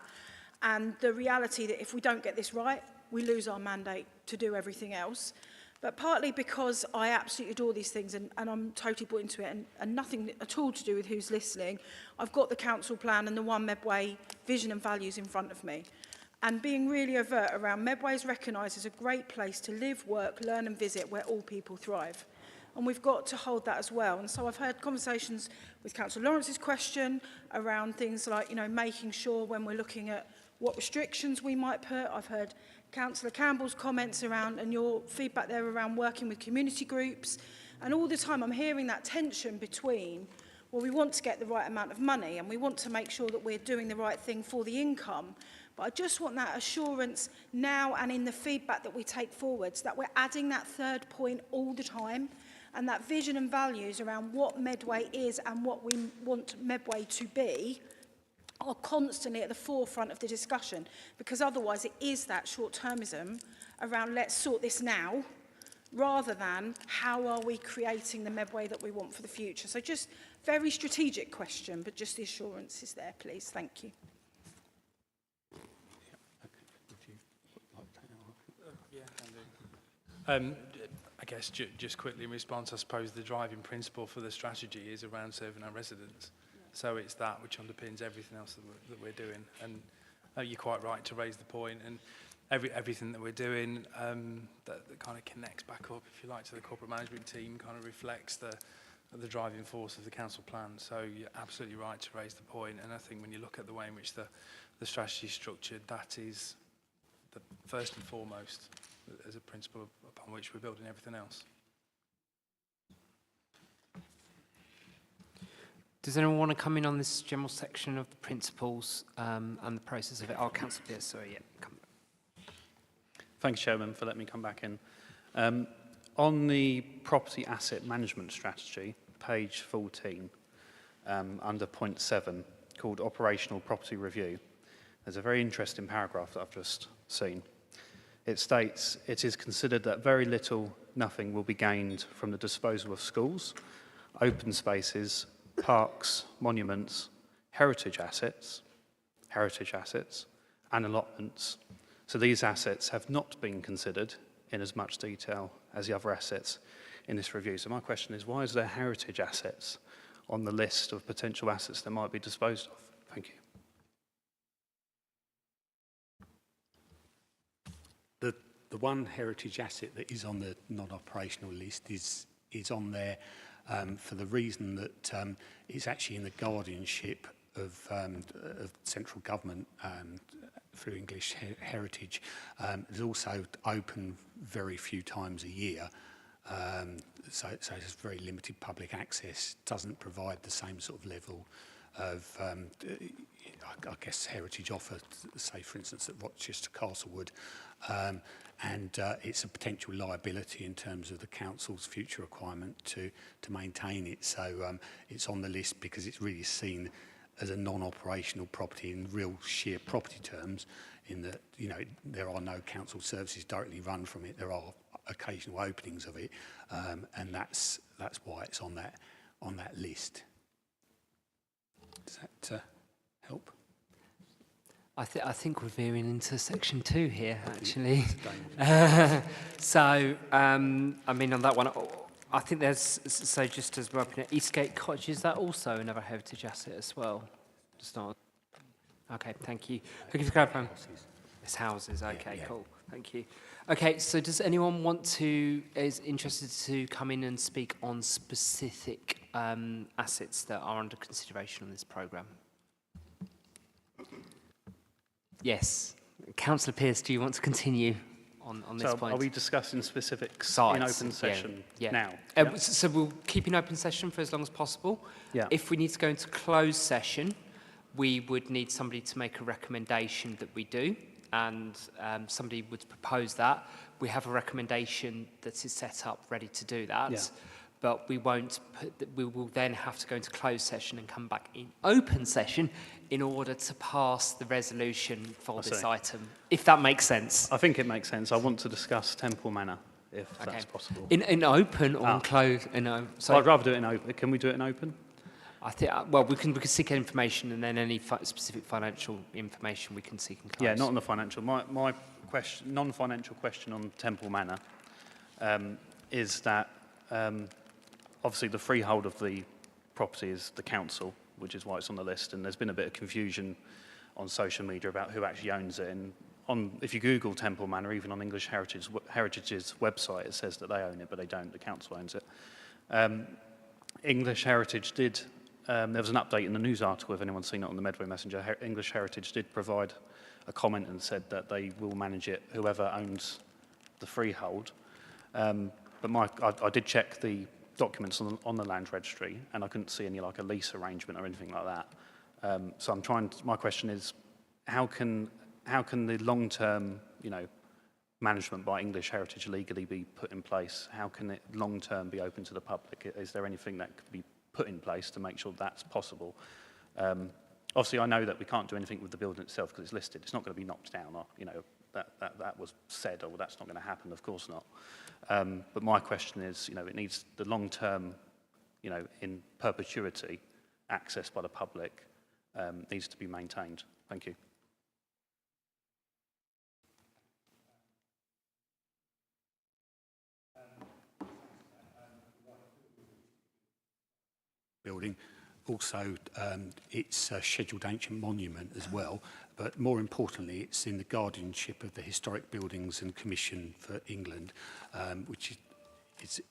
and the reality that if we don't get this right, we lose our mandate to do everything else. But partly because I absolutely adore these things and I'm totally bought into it and nothing at all to do with who's listening, I've got the council plan and the One Medway vision and values in front of me. And being really overt around, Medway is recognised as a great place to live, work, learn and visit where all people thrive. And we've got to hold that as well. And so I've heard conversations with Councillor Lawrence's question around things like, making sure when we're looking at what restrictions we might put. I've heard Councillor Campbell's comments around and your feedback there around working with community groups. And all the time I'm hearing that tension between, well, we want to get the right amount of money and we want to make sure that we're doing the right thing for the income. But I just want that assurance now and in the feedback that we take forwards that we're adding that third point all the time, and that vision and values around what Medway is and what we want Medway to be are constantly at the forefront of the discussion, because otherwise it is that short-termism around let's sort this now rather than how are we creating the Medway that we want for the future. So just very strategic question, but just the assurance is there, please. Thank you. I guess just quickly in response, I suppose the driving principle for the strategy is around serving our residents. So it's that which underpins everything else that we're doing. And you're quite right to raise the point. And everything that we're doing that kind of connects back up, if you like, to the corporate management team kind of reflects the driving force of the council plan. So you're absolutely right to raise the point. And I think when you look at the way in which the strategy is structured, that is the first and foremost as a principle upon which we're building everything else. Does anyone want to come in on this general section of the principles and the process of it? Oh, Councillor Pierce, sorry, yeah, come back. Thanks, Chairman, for letting me come back in. On the property asset management strategy, page 14, under point 7, called Operational Property Review, there's a very interesting paragraph that I've just seen. It states, it is considered that very little, nothing will be gained from the disposal of schools, open spaces, parks, monuments, heritage assets, and allotments. So these assets have not been considered in as much detail as the other assets in this review. So my question is, why is there heritage assets on the list of potential assets that might be disposed of? Thank you. The one heritage asset that is on the non-operational list is on there for the reason that it's actually in the guardianship of central government through English heritage. It's also open very few times a year, so it has very limited public access, doesn't provide the same sort of level of, I guess, heritage offer, say, for instance, at Rochester Castlewood. And it's a potential liability in terms of the council's future requirement to maintain it. So it's on the list because it's really seen as a non-operational property in real sheer property terms, in that, there are no council services directly run from it. There are occasional openings of it, and that's why it's on that list. Does that help? I think we're veering into section 2 here, actually. So, I mean, on that one, I think there's, so just as well, Eastgate Cottage, is that also another heritage asset as well? Just not. Okay, thank you. Thank you for clarifying. It's houses, okay, cool. Thank you. Okay, so does anyone is interested to come in and speak on specific assets that are under consideration on this programme? Yes. Councillor Pearce, do you want to continue on this So point? are we discussing specifics Sites, in open session now? So we'll keep in open session for as long as possible. Yeah. If we need to go into closed session, we would need somebody to make a recommendation that we do, and somebody would propose that. We have a recommendation that is set up ready to do that. Yeah. But we won't we will then have to go into closed session and come back in open session in order to pass the resolution for this item, if that makes sense. I think it makes sense. I want to discuss Temple Manor, if that's possible. In open or in closed? So I'd rather do it in open. Can we do it in open? I think, well, we can seek information, and then any specific financial information we can seek in closed. Yeah, not on the financial. My question, non-financial question on Temple Manor is that obviously the freehold of the property is the council, which is why it's on the list, and there's been a bit of confusion on social media about who actually owns it. And if you Google Temple Manor, even on English Heritage's website, it says that they own it, but they don't. The council owns it. English Heritage did. There was an update in the news article, if anyone's seen it on the Medway Messenger. English Heritage did provide a comment and said that they will manage it, whoever owns the freehold. But I did check the documents on the land registry, and I couldn't see any like a lease arrangement or anything like that. So my question is, how can the long-term, management by English Heritage legally be put in place? How can it long-term be open to the public? Is there anything that could be put in place to make sure that's possible? Obviously, I know that we can't do anything with the building itself because it's listed. It's not going to be knocked down, or that was said, or that's not going to happen. Of course not. But my question is, it needs the long-term, in perpetuity, access by the public needs to be maintained. Thank you. Building. Also, it's a scheduled ancient monument as well, but more importantly, it's in the guardianship of the Historic Buildings and Commission for England, which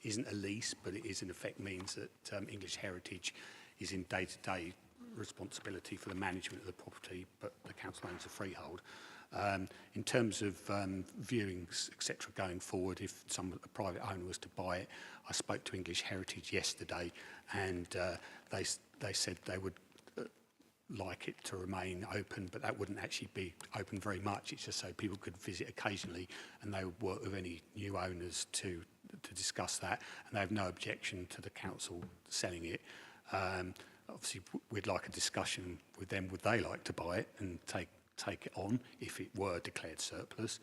isn't a lease, but it is in effect means that English Heritage is in day-to-day responsibility for the management of the property, but the council owns a freehold. In terms of viewings, etc., going forward, if a private owner was to buy it, I spoke to English Heritage yesterday, and they said they would like it to remain open, but that wouldn't actually be open very much. It's just so people could visit occasionally, and they would work with any new owners to discuss that, and they have no objection to the council selling it. Obviously, we'd like a discussion with them. Would they like to buy it and take it on if it were declared surplus?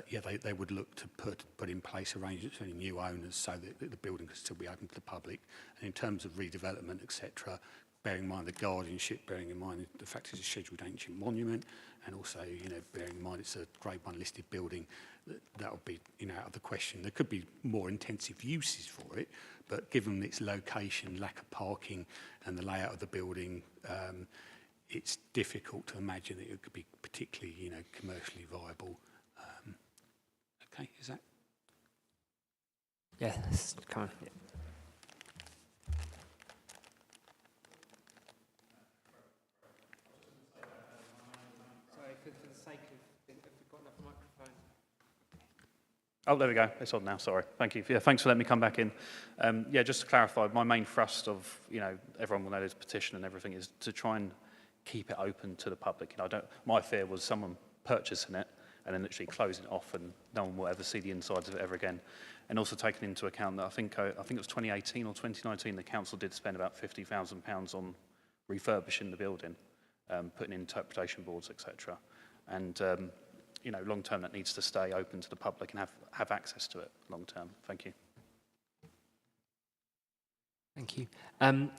Yeah, they would look to put in place arrangements for any new owners so that the building could still be open to the public. And in terms of redevelopment, etc., bearing in mind the guardianship, bearing in mind the fact it's a scheduled ancient monument, and also, bearing in mind it's a Grade 1 listed building, that would be, out of the question. There could be more intensive uses for it, but given its location, lack of parking, and the layout of the building, it's difficult to imagine that it could be particularly, commercially viable. Okay, is that? Yeah, that's come on. Yeah. Sorry, for the sake of, if we've got enough microphone. Oh, there we go. It's on now. Sorry. Thank you. Yeah, thanks for letting me come back in. Yeah, just to clarify, my main thrust of, everyone will know this petition and everything is to try and keep it open to the public. My fear was someone purchasing it and then literally closing it off, and no one will ever see the insides of it ever again. And also taking into account that I think it was 2018 or 2019, the council did spend about £50,000 on refurbishing the building, putting in interpretation boards, etc. And long term, that needs to stay open to the public and have access to it long term. Thank you. Thank you.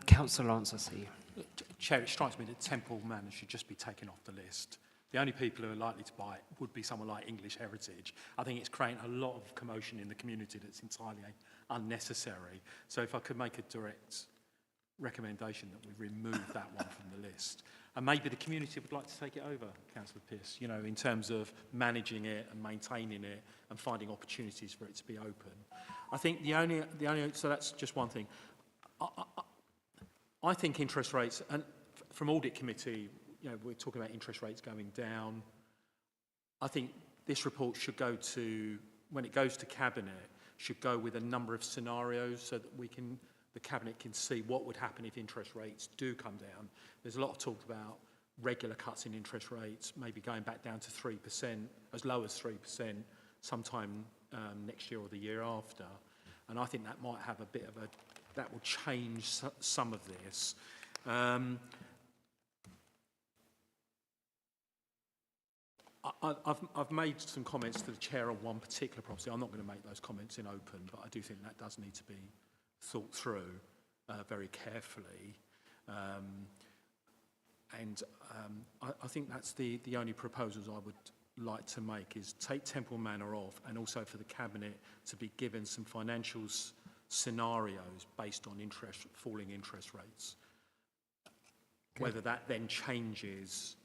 Councillor Lawrence, I see you. Chair, it strikes me that Temple Manor should just be taken off the list. The only people who are likely to buy it would be someone like English Heritage. I think it's creating a lot of commotion in the community that's entirely unnecessary. So if I could make a direct recommendation that we remove that one from the list. And maybe the community would like to take it over, Councillor Pearce, you know, in terms of managing it and maintaining it and finding opportunities for it to be open. I think the only so that's just one thing. I think interest rates, and from Audit Committee, you know, we're talking about interest rates going down. I think this report should go to, when it goes to Cabinet, should go with a number of scenarios so that the Cabinet can see what would happen if interest rates do come down. There's a lot of talk about regular cuts in interest rates, maybe going back down to 3%, as low as 3%, sometime next year or the year after. And I think that might have a bit of that will change some of this. I've made some comments to the Chair on one particular property. I'm not going to make those comments in open, but I do think that does need to be thought through very carefully. I think that's the only proposals I would like to make, is take Temple Manor off, and also for the Cabinet to be given some financial scenarios based on falling interest rates. Okay. Whether that then changes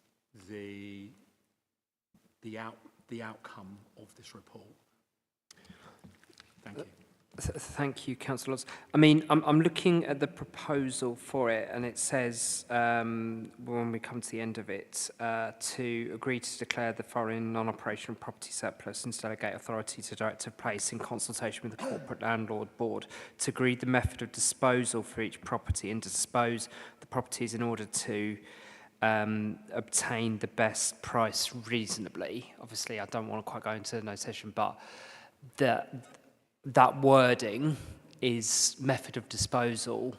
the outcome of this report. Thank you. Thank you, Councillor Lodds. I mean, I'm looking at the proposal for it, and it says, when we come to the end of it, to agree to declare the foreign non-operational property surplus and to delegate authority to director place in consultation with the Corporate Landlord Board to agree the method of disposal for each property and to dispose the properties in order to obtain the best price reasonably. Obviously, I don't want to quite go into the notation, but that wording is method of disposal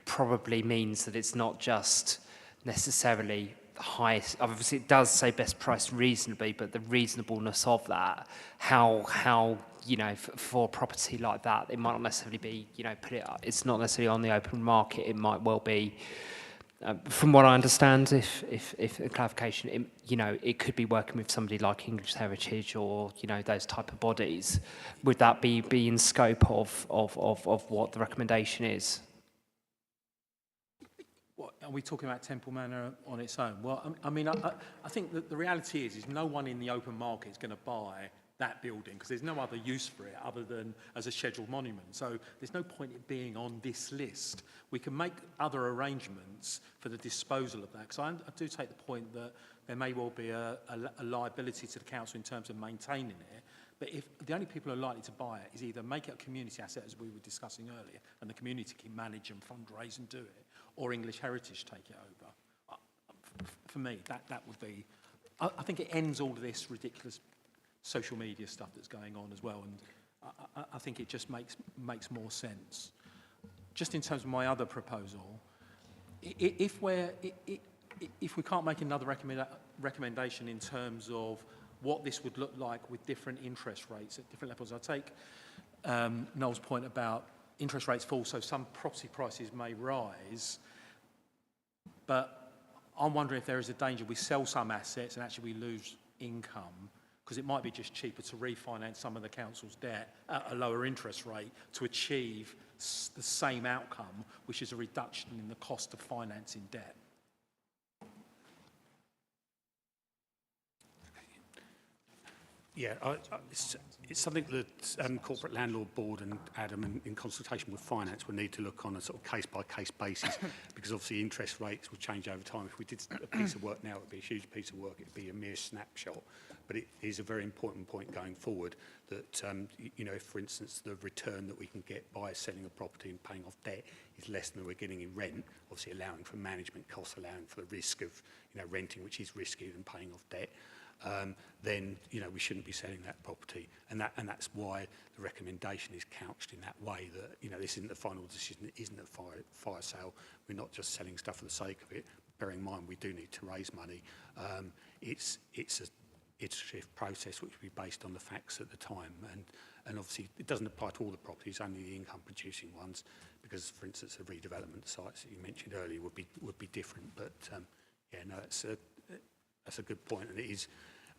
probably means that it's not just necessarily highest. Obviously, it does say best price reasonably, but the reasonableness of that, how you know, for a property like that, it might not necessarily be, you know, it's not necessarily on the open market. It might well be. From what I understand, if a clarification, you know, it could be working with somebody like English Heritage or, you know, those type of bodies. Would that be in scope of what the recommendation is? What, are we talking about Temple Manor on its own? Well, I mean, I think that the reality is no one in the open market is going to buy that building because there's no other use for it other than as a scheduled monument. So there's no point in it being on this list. We can make other arrangements for the disposal of that, because I do take the point that there may well be a liability to the council in terms of maintaining it. But if the only people who are likely to buy it is either make it a community asset, as we were discussing earlier, and the community can manage and fundraise and do it, or English Heritage take it over. For me, that would be... I think it ends all of this ridiculous social media stuff that's going on as well, and I think it just makes more sense. Just in terms of my other proposal, if we can't make another recommendation in terms of what this would look like with different interest rates at different levels, I take Noel's point about interest rates fall, so some property prices may rise, but I'm wondering if there is a danger we sell some assets and actually we lose income, because it might be just cheaper to refinance some of the council's debt at a lower interest rate to achieve the same outcome, which is a reduction in the cost of financing debt. Yeah, it's something that Corporate Landlord Board and Adam, in consultation with Finance, will need to look on a sort of case-by-case basis, because obviously interest rates will change over time. If we did a piece of work now, it would be a huge piece of work. It would be a mere snapshot. But it is a very important point going forward that, you know, if, for instance, the return that we can get by selling a property and paying off debt is less than we're getting in rent, obviously allowing for management costs, allowing for the risk of, you know, renting, which is riskier than paying off debt, then, you know, we shouldn't be selling that property. And that's why the recommendation is couched in that way, that, you know, this isn't the final decision, it isn't a fire sale. We're not just selling stuff for the sake of it. Bearing in mind we do need to raise money. It's a iterative process which will be based on the facts at the time. And obviously it doesn't apply to all the properties, only the income producing ones, because for instance the redevelopment sites that you mentioned earlier would be different. But yeah, no, that's a good point, and it is.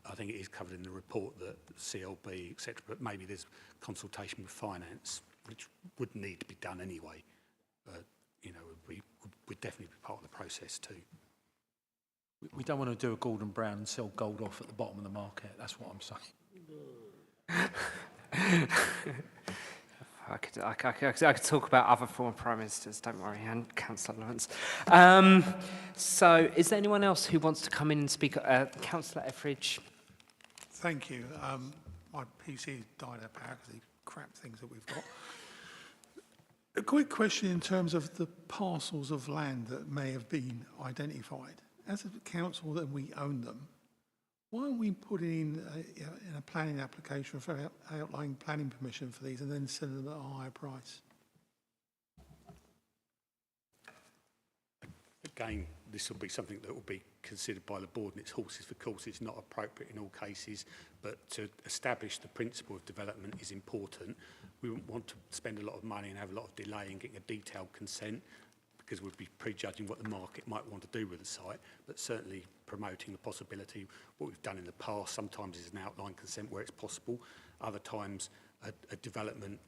I think it is covered in the report that CLB, etc. But maybe there's consultation with finance, which would need to be done anyway. But you know, would definitely be part of the process too. We don't want to do a Gordon Brown and sell gold off at the bottom of the market. That's what I'm saying. I could talk about other former prime ministers, don't worry, and Councillor Lawrence. So is there anyone else who wants to come in and speak? Councillor Etheridge. Thank you. My PC died out power because of the crap things that we've got. A quick question in terms of the parcels of land that may have been identified. As a council, that we own them, why aren't we putting in a planning application for outlying planning permission for these and then selling them at a higher price? Again, this will be something that will be considered by the board, and it's horses for courses, not appropriate in all cases, but to establish the principle of development is important. We wouldn't want to spend a lot of money and have a lot of delay in getting a detailed consent, because we'd be prejudging what the market might want to do with the site, but certainly promoting the possibility. What we've done in the past sometimes is an outline consent where it's possible, other times a development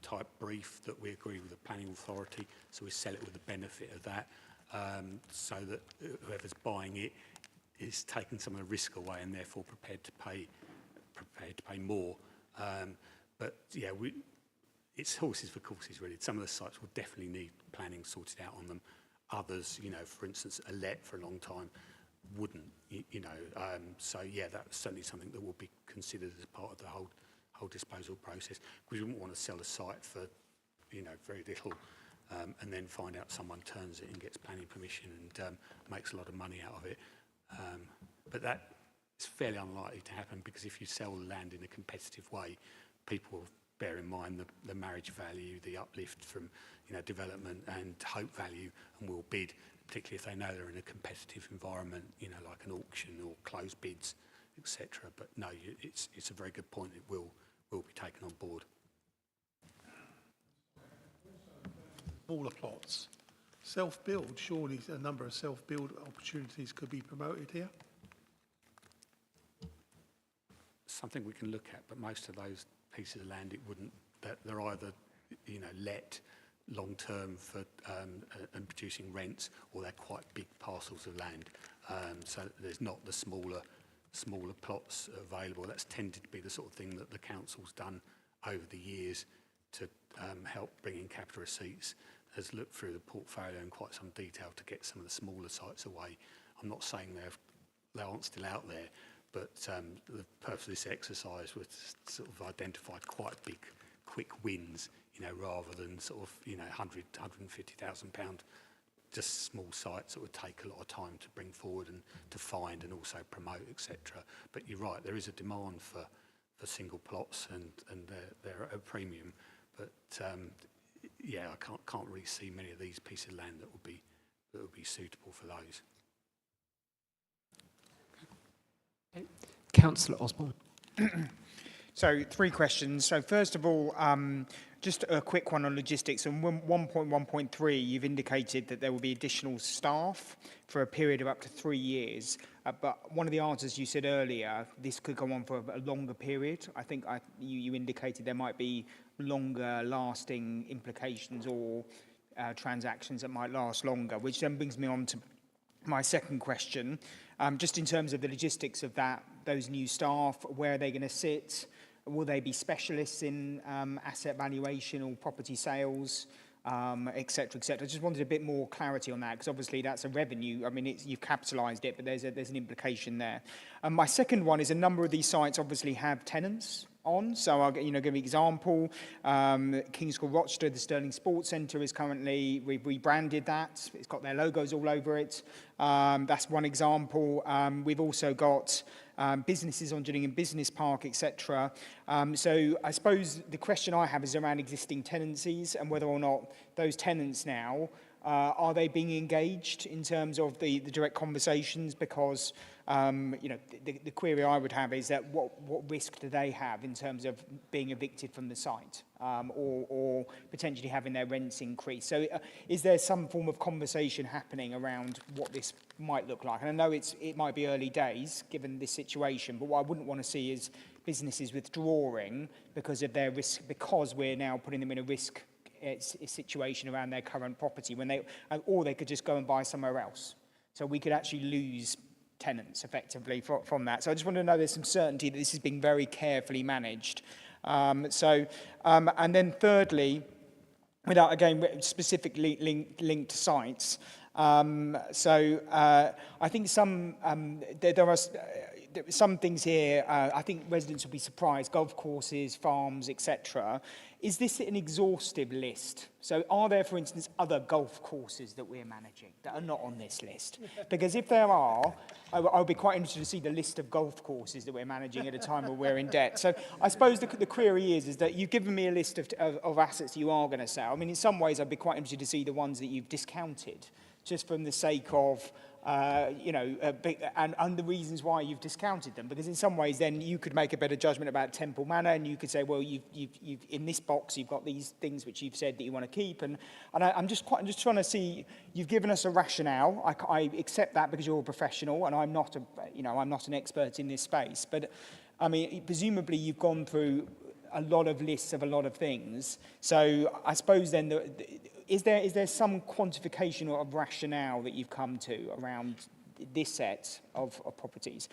type brief that we agree with the planning authority, so we sell it with the benefit of that, so that whoever's buying it is taking some of the risk away and therefore prepared to pay more. But yeah, it's horses for courses really. Some of the sites will definitely need planning sorted out on them. Others, you know, for instance, a let for a long time wouldn't, you know. So yeah, that's certainly something that will be considered as part of the whole disposal process. We wouldn't want to sell a site for, you know, very little, and then find out someone turns it and gets planning permission and makes a lot of money out of it. But that is fairly unlikely to happen, because if you sell land in a competitive way, people will bear in mind the marriage value, the uplift from, you know, development and hope value, and will bid, particularly if they know they're in a competitive environment, you know, like an auction or closed bids, etc. But no, it's a very good point. It will be taken on board. Smaller plots, self-build. Surely a number of self-build opportunities could be promoted here. Something we can look at, but most of those pieces of land, it wouldn't. They're either, you know, let long term for and producing rents, or they're quite big parcels of land. So there's not the smaller plots available. That's tended to be the sort of thing that the council's done over the years to help bring in capital receipts. Has looked through the portfolio in quite some detail to get some of the smaller sites away. I'm not saying they aren't still out there, but the purpose of this exercise was to sort of identify quite big, quick wins, you know, rather than sort of, you know, £150,000, just small sites that would take a lot of time to bring forward and to find and also promote, etc. But you're right, there is a demand for single plots, and they're at a premium. But yeah, I can't really see many of these pieces of land that would be suitable for those. Councillor Osborne. So 3 questions. So first of all, just a quick one on logistics. On 1.1.3, you've indicated that there will be additional staff for a period of up to 3 years. But one of the answers you said earlier, this could go on for a longer period. I think you indicated there might be longer lasting implications or transactions that might last longer, which then brings me on to my second question. Just in terms of the logistics of those new staff, where are they going to sit? Will they be specialists in asset valuation or property sales, et cetera, et cetera? I just wanted a bit more clarity on that, because obviously that's a revenue. I mean, you've capitalised it, but there's an implication there. My second one is a number of these sites obviously have tenants on. So I'll give an example. King's School Rochester, the Sterling Sports Centre is currently, we've rebranded that. It's got their logos all over it. That's one example. We've also got businesses on Gillingham Business Park, etc. So I suppose the question I have is around existing tenancies and whether or not those tenants now Are they being engaged in terms of the direct conversations? Because, you know, the query I would have is that what risk do they have in terms of being evicted from the site, or potentially having their rents increased? So is there some form of conversation happening around what this might look like? And I know it might be early days given this situation, but what I wouldn't want to see is businesses withdrawing because of their risk, because we're now putting them in a risk situation around their current property, when or they could just go and buy somewhere else. So we could actually lose tenants effectively from that. So I just want to know there's some certainty that this is being very carefully managed. And then thirdly, without again specifically linked to sites, I think there are some things here. I think residents will be surprised. Golf courses, farms, etc. Is this an exhaustive list? So are there, for instance, other golf courses that we're managing that are not on this list? Because if there are, I'll be quite interested to see the list of golf courses that we're managing at a time where we're in debt. So I suppose the query is that you've given me a list of assets you are going to sell. I mean, in some ways, I'd be quite interested to see the ones that you've discounted, just from the sake of, and the reasons why you've discounted them. Because in some ways, then you could make a better judgment about Temple Manor, and you could say, well, you've in this box, you've got these things which you've said that you want to keep. And I'm just trying to see. You've given us a rationale. I accept that because you're a professional, and I'm not an expert in this space. But I mean, presumably, you've gone through a lot of lists of a lot of things. So I suppose then is there some quantification or rationale that you've come to around this set of properties?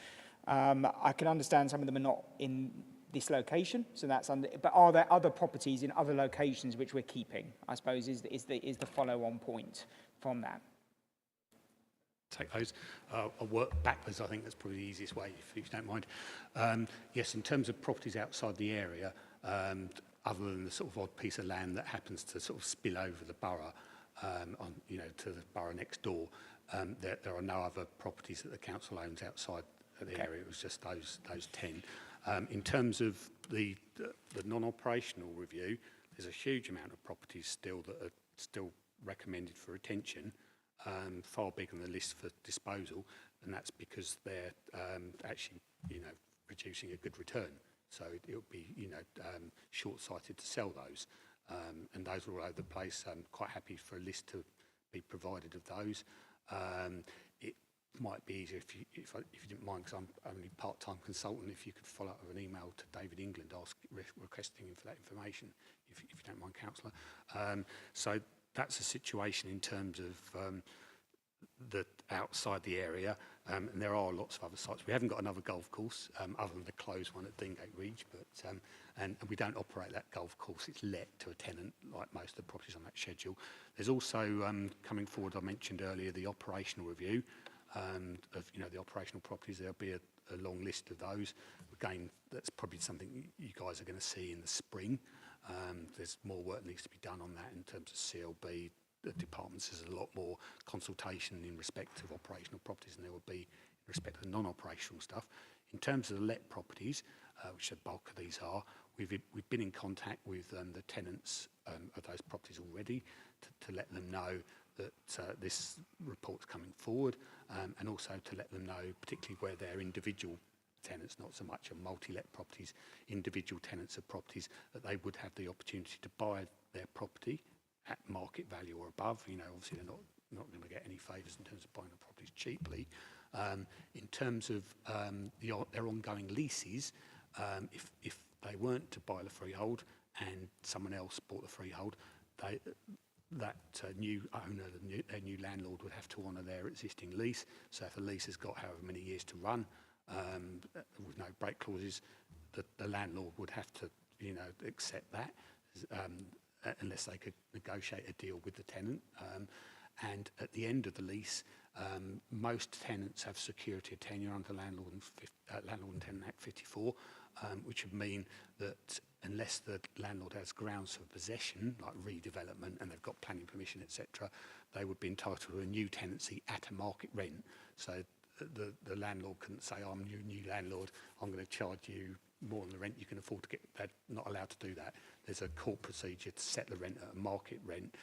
I can understand some of them are not in this location, so that's but are there other properties in other locations which we're keeping? I suppose is the follow-on point from that. Take those. I'll work backwards. I think that's probably the easiest way, if you don't mind. Yes, in terms of properties outside the area, other than the sort of odd piece of land that happens to sort of spill over the borough, to the borough next door, there are no other properties that the council owns outside the area. It was just those 10. In terms of the non-operational review, there's a huge amount of properties still that are still recommended for retention, far bigger on the list for disposal, and that's because they're actually, producing a good return. So it would be, short-sighted to sell those. And those are all over the place. I'm quite happy for a list to be provided of those. It might be easier if you didn't mind, because I'm only part-time consultant, if you could follow up with an email to David England requesting him for that information, if you don't mind, Councillor. So that's a situation in terms of the outside the area, and there are lots of other sites. We haven't got another golf course other than the closed one at Deangate Reach, but and we don't operate that golf course. It's let to a tenant, like most of the properties on that schedule. There's also coming forward, I mentioned earlier, the operational review of the operational properties. There'll be a long list of those. Again, that's probably something you guys are going to see in the spring. There's more work needs to be done on that in terms of CLB. The departments, there's a lot more consultation in respect of operational properties than there will be in respect of the non-operational stuff. In terms of the let properties, which the bulk of these are, we've been in contact with the tenants of those properties already to let them know that this report's coming forward, and also to let them know, particularly where they're individual tenants, not so much of multi-let properties, individual tenants of properties, that they would have the opportunity to buy their property at market value or above. Obviously they're not going to get any favours in terms of buying the properties cheaply. In terms of their ongoing leases, if they weren't to buy the freehold and someone else bought the freehold, that new owner, their new landlord, would have to honour their existing lease. So if the lease has got however many years to run, with no break clauses, the landlord would have to accept that. Unless they could negotiate a deal with the tenant. And at the end of the lease, most tenants have security of tenure under Landlord and Tenant Act 54, which would mean that unless the landlord has grounds for possession, like redevelopment, and they've got planning permission, etc., they would be entitled to a new tenancy at a market rent. So the landlord couldn't say, I'm your new landlord, I'm going to charge you more than the rent you can afford to get. They're not allowed to do that. There's a court procedure to set the rent at a market rent.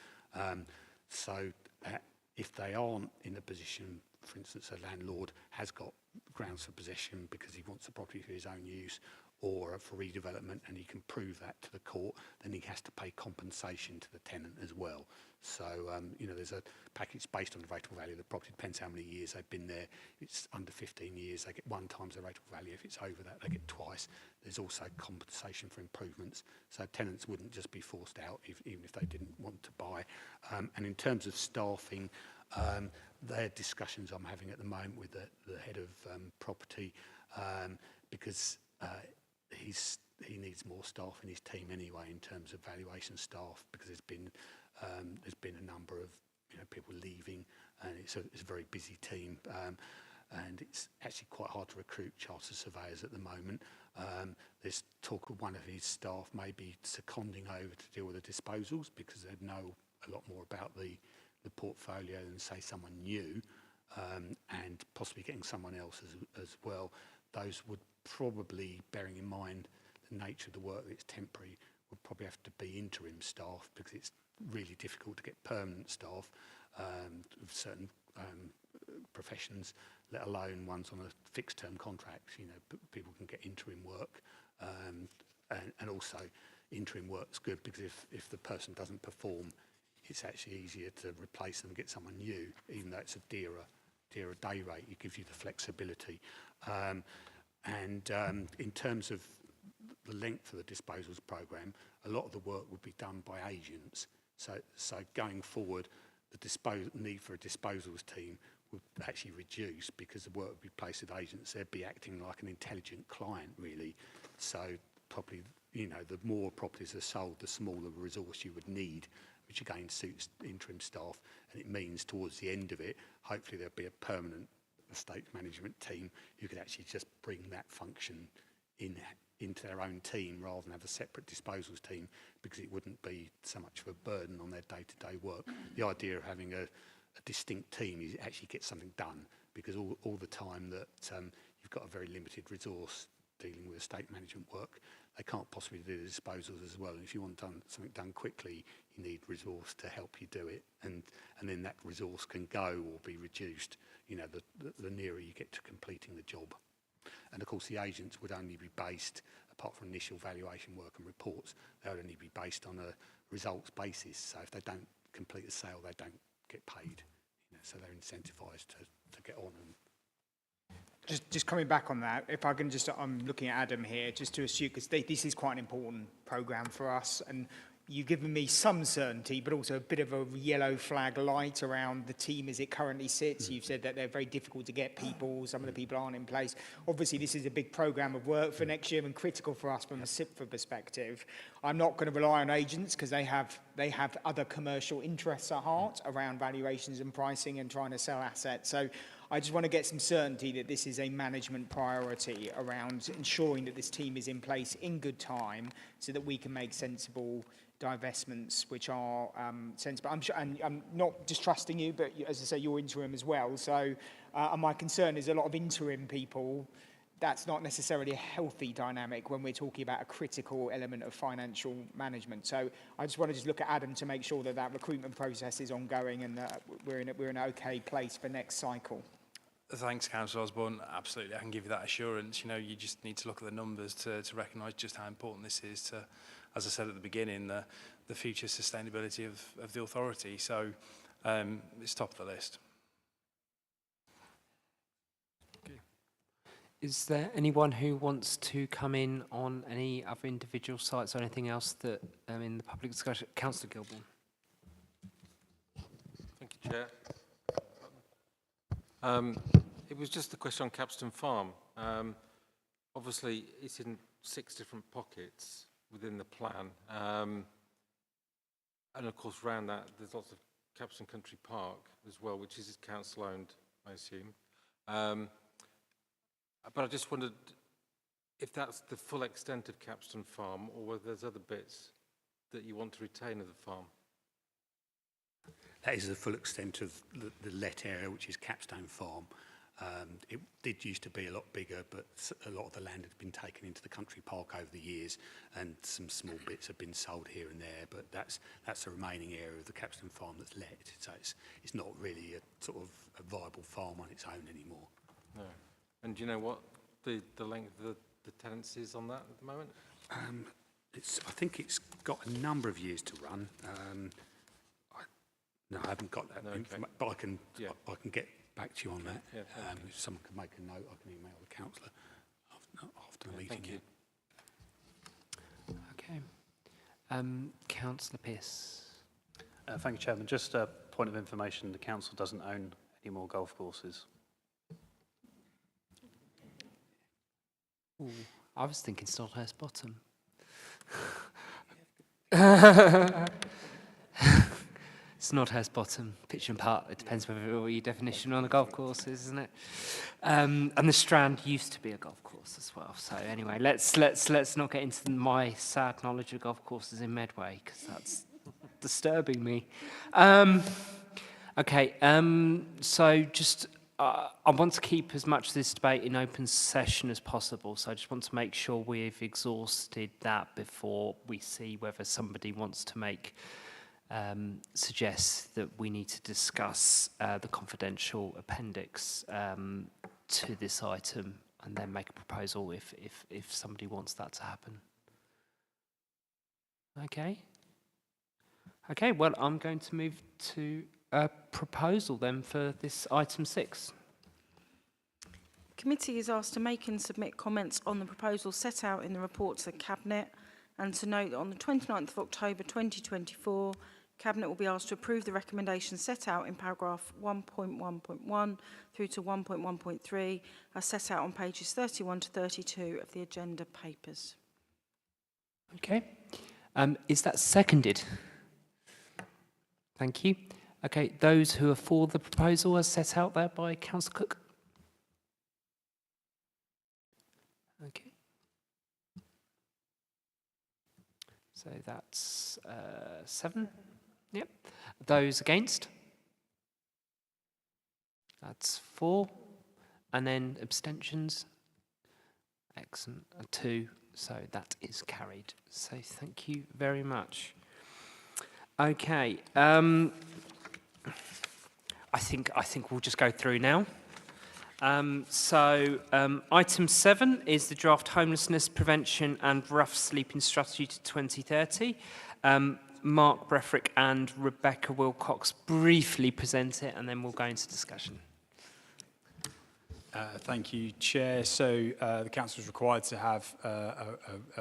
So if they aren't in a position, for instance, a landlord has got grounds for possession because he wants the property for his own use or for redevelopment, and he can prove that to the court, then he has to pay compensation to the tenant as well. So, you know, there's a package based on the rateable value of the property. Depends how many years they've been there. If it's under 15 years, they get 1 times the rateable value. If it's over that, they get twice. There's also compensation for improvements. So tenants wouldn't just be forced out even if they didn't want to buy. And in terms of staffing, they're discussions I'm having at the moment with the head of property because he needs more staff in his team anyway in terms of valuation staff, because there's been a number of people leaving, and it's a very busy team, and it's actually quite hard to recruit chartered surveyors at the moment. There's talk of one of his staff maybe seconding over to deal with the disposals because they'd know a lot more about the portfolio than, say, someone new, and possibly getting someone else as well. Those would probably, bearing in mind the nature of the work that's temporary, would probably have to be interim staff, because it's really difficult to get permanent staff of certain professions, let alone ones on a fixed term contract. You know, people can get interim work, and also interim work's good because if the person doesn't perform, it's actually easier to replace them and get someone new, even though it's a dearer day rate. It gives you the flexibility. And in terms of the length of the disposals programme, a lot of the work would be done by agents. So going forward, the need for a disposals team would actually reduce because the work would be placed with agents. They'd be acting like an intelligent client, really. So probably, you know, the more properties are sold, the smaller resource you would need, which again suits interim staff. And it means towards the end of it, hopefully there'll be a permanent estate management team who could actually just bring that function into their own team rather than have a separate disposals team, because it wouldn't be so much of a burden on their day-to-day work. The idea of having a distinct team is it actually gets something done, because all the time that you've got a very limited resource dealing with estate management work, they can't possibly do the disposals as well. And if you want something done quickly, you need resource to help you do it, and then that resource can go or be reduced, you know, the nearer you get to completing the job. And of course the agents would only be based, apart from initial valuation work and reports, they would only be based on a results basis. So if they don't complete a sale, they don't get paid, you know, so they're incentivised to get on. And Just coming back on that, if I can just, I'm looking at Adam here, just to assume, because this is quite an important programme for us, and you've given me some certainty, but also a bit of a yellow flag light around the team as it currently sits. You've said that they're very difficult to get people, some of the people aren't in place. Obviously, this is a big programme of work for next year and critical for us from a SIPFA perspective. I'm not going to rely on agents because they have other commercial interests at heart around valuations and pricing and trying to sell assets. So I just want to get some certainty that this is a management priority around ensuring that this team is in place in good time so that we can make sensible divestments which are sensible. I'm sure, and I'm not distrusting you, but as I say, you're interim as well. So and my concern is a lot of interim people, that's not necessarily a healthy dynamic when we're talking about a critical element of financial management. So I just want to just look at Adam to make sure that that recruitment process is ongoing and that we're in an okay place for next cycle. Thanks, Councillor Osborne. Absolutely, I can give you that assurance. You know, you just need to look at the numbers to recognise just how important this is to, as I said at the beginning, the future sustainability of the authority. So it's top of the list. Okay. Is there anyone who wants to come in on any other individual sites or anything else that in the public discussion? Councillor Gilbourne. Thank you, Chair. It was just a question on Capstan Farm. Obviously, it's in 6 different pockets within the plan. And of course, around that, there's lots of Capstan Country Park as well, which is council-owned, I assume. But I just wondered if that's the full extent of Capstan Farm, or whether there's other bits that you want to retain of the farm. That is the full extent of the let area, which is Capstone Farm. It did used to be a lot bigger, but a lot of the land had been taken into the country park over the years, and some small bits have been sold here and there, but that's the remaining area of the Couchman farm that's let. So it's not really a sort of a viable farm on its own anymore. No. And do you know what the length of the tenancy is on that at the moment? I think it's got a number of years to run. No, I haven't got that, No, okay. but I can get back to you on that. Yeah, if someone can make a note, I can email the councillor after the meeting. Thank you. Okay. Councillor Pearce. Thank you, Chairman. Just a point of information, the council doesn't own any more golf courses. Ooh, I was thinking Snodhurst Bottom. Snodhurst Bottom, pitch and putt. It depends whether what your definition on a golf course is, isn't it? And the Strand used to be a golf course as well. So anyway, let's not get into my sad knowledge of golf courses in Medway, because that's disturbing me. Okay. So just I want to keep as much of this debate in open session as possible. So I just want to make sure we've exhausted that before we see whether somebody wants to make suggests that we need to discuss the confidential appendix to this item and then make a proposal if somebody wants that to happen. Okay. Okay, well, I'm going to move to a proposal then for this item 6. Committee is asked to make and submit comments on the proposal set out in the report to the Cabinet, and to note that on the 29th of October 2024, Cabinet will be asked to approve the recommendations set out in paragraph 1.1.1 through to 1.1.3 as set out on pages 31 to 32 of the agenda papers. Okay. Is that seconded? Thank you. Okay, those who are for the proposal as set out there by Councillor Cook. Okay. So that's 7. Yep. Those against? That's 4. And then abstentions? Excellent. 2. So that is carried. So thank you very much. Okay. I think we'll just go through now. Item 7 is the draft homelessness prevention and rough sleeping strategy to 2030. Mark Breffrick and Rebecca Wilcox briefly present it, and then we'll go into discussion. Thank you, Chair. So the Council is required to have a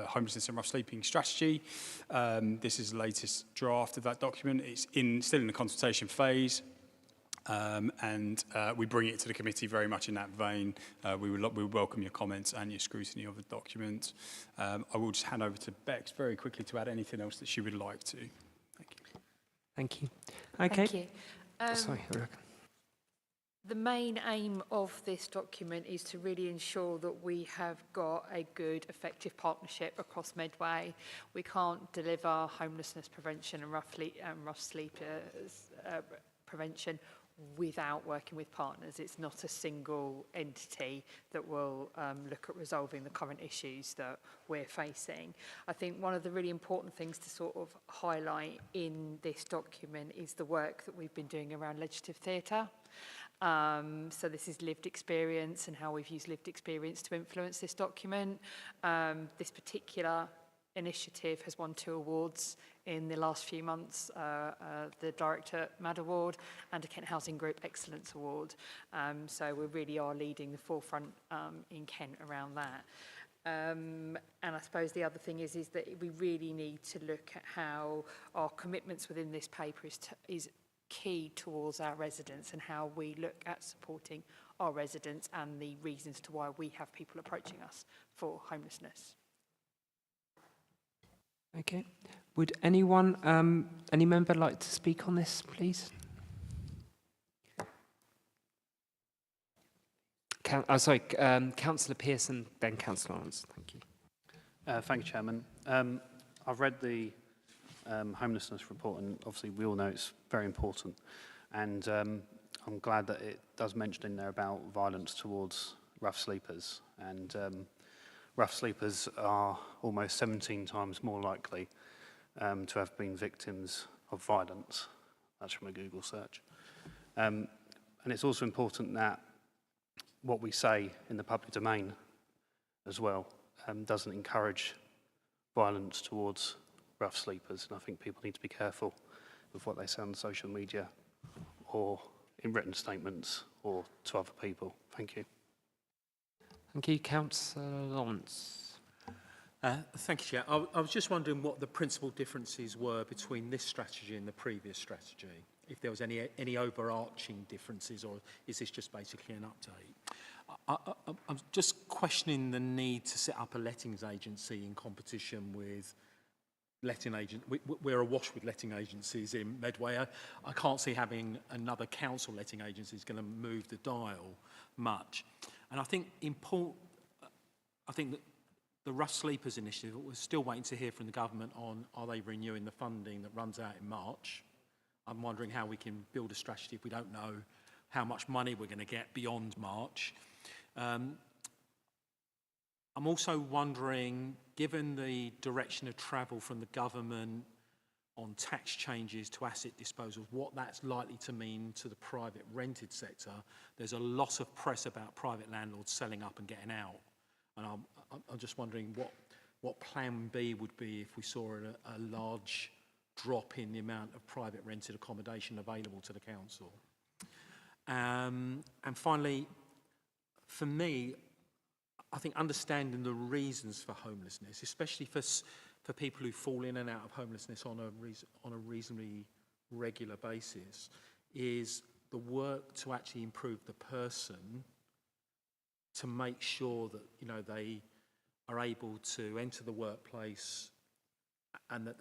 homelessness and rough sleeping strategy. This is the latest draft of that document. It's still in the consultation phase. We bring it to the committee very much in that vein. We would welcome your comments and your scrutiny of the document. I will just hand over to Bex very quickly to add anything else that she would like to. Thank you. Thank you. Okay. Thank you. Sorry, Rebecca. The main aim of this document is to really ensure that we have got a good, effective partnership across Medway. We can't deliver homelessness prevention and rough sleep prevention without working with partners. It's not a single entity that will look at resolving the current issues that we're facing. I think one of the really important things to sort of highlight in this document is the work that we've been doing around legislative theatre. So this is lived experience and how we've used lived experience to influence this document. This particular initiative has won 2 awards in the last few months, the Director Mad Award and a Kent Housing Group Excellence Award. So we really are leading the forefront in Kent around that. And I suppose the other thing is that we really need to look at how our commitments within this paper is key towards our residents and how we look at supporting our residents and the reasons to why we have people approaching us for homelessness. Okay. Would anyone, any member like to speak on this, please? Councillor Pearson, then Councillor Lawrence. Thank you. Thank you, Chairman. I've read the homelessness report, and obviously we all know it's very important. And I'm glad that it does mention in there about violence towards rough sleepers. And rough sleepers are almost 17 times more likely to have been victims of violence. That's from a Google search. And it's also important that what we say in the public domain as well doesn't encourage violence towards rough sleepers. And I think people need to be careful with what they say on social media or in written statements or to other people. Thank you. Thank you, Councillor Lawrence. Thank you, Chair. I was just wondering what the principal differences were between this strategy and the previous strategy. If there was any overarching differences, or is this just basically an update? I'm just questioning the need to set up a lettings agency in competition with letting agent. We're awash with letting agencies in Medway. I can't see having another council letting agency is going to move the dial much. And I think that the Rough Sleepers Initiative, we're still waiting to hear from the government on are they renewing the funding that runs out in March. I'm wondering how we can build a strategy if we don't know how much money we're going to get beyond March. I'm also wondering, given the direction of travel from the government on tax changes to asset disposals, what that's likely to mean to the private rented sector. There's a lot of press about private landlords selling up and getting out. And I'm just wondering what plan B would be if we saw a large drop in the amount of private rented accommodation available to the council. And finally, for me, I think understanding the reasons for homelessness, especially for people who fall in and out of homelessness on a reasonably regular basis, is the work to actually improve the person, to make sure that they are able to enter the workplace and that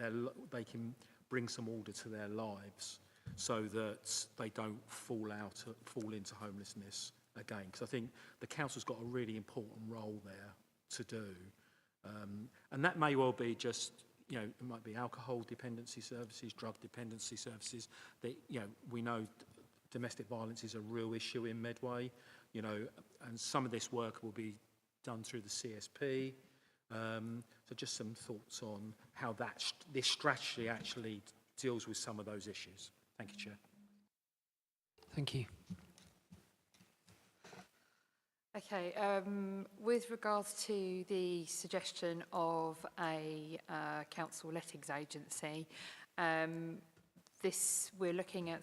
they can bring some order to their lives, so that they don't fall into homelessness again. Because I think the council's got a really important role there to do, and that may well be just it might be alcohol dependency services, drug dependency services. That we know domestic violence is a real issue in Medway, and some of this work will be done through the CSP. So just some thoughts on how this strategy actually deals with some of those issues. Thank you, Chair. Thank you. Okay, with regards to the suggestion of a council lettings agency, we're looking at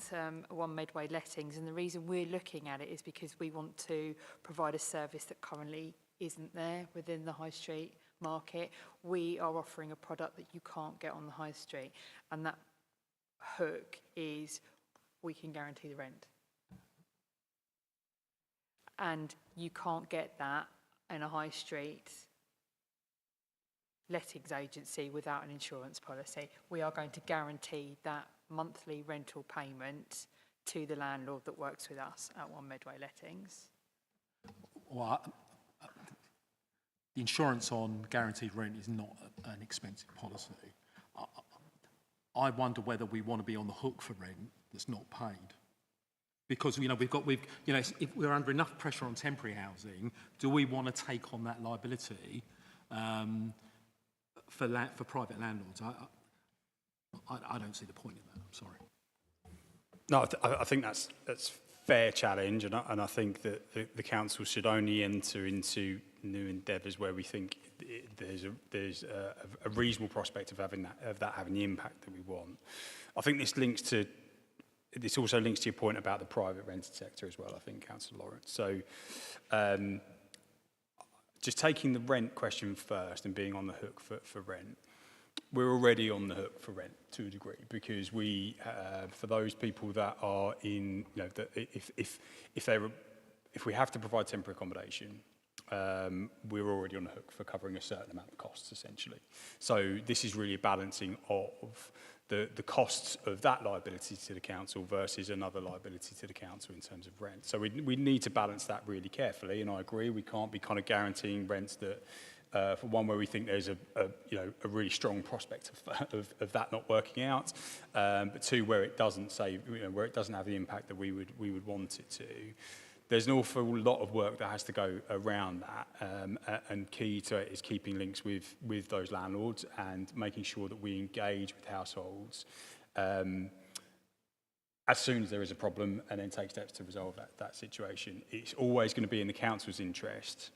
One Medway Lettings, and the reason we're looking at it is because we want to provide a service that currently isn't there within the high street market. We are offering a product that you can't get on the high street, and that hook is we can guarantee the rent. And you can't get that in a high street lettings agency without an insurance policy. We are going to guarantee that monthly rental payment to the landlord that works with us at One Medway Lettings. Well, the insurance on guaranteed rent is not an expensive policy. I wonder whether we want to be on the hook for rent that's not paid. Because if we're under enough pressure on temporary housing, do we want to take on that liability for private landlords? I don't see the point in that. I'm sorry. No, I think that's fair challenge, and I think that the council should only enter into new endeavours where we think there's a reasonable prospect of that having the impact that we want. I think this also links to your point about the private rented sector as well, I think, Councillor Lawrence. So just taking the rent question first and being on the hook for rent, we're already on the hook for rent to a degree, because we, for those people that are in, if we have to provide temporary accommodation, we're already on the hook for covering a certain amount of costs, essentially. So this is really a balancing of the costs of that liability to the council versus another liability to the council in terms of rent. So we need to balance that really carefully, and I agree we can't be kind of guaranteeing rents that For one, where we think there's a really strong prospect of that not working out, but two, where it doesn't where it doesn't have the impact that we would want it to. There's an awful lot of work that has to go around that, and key to it is keeping links with those landlords and making sure that we engage with households as soon as there is a problem, and then take steps to resolve that situation. It's always going to be in the council's interest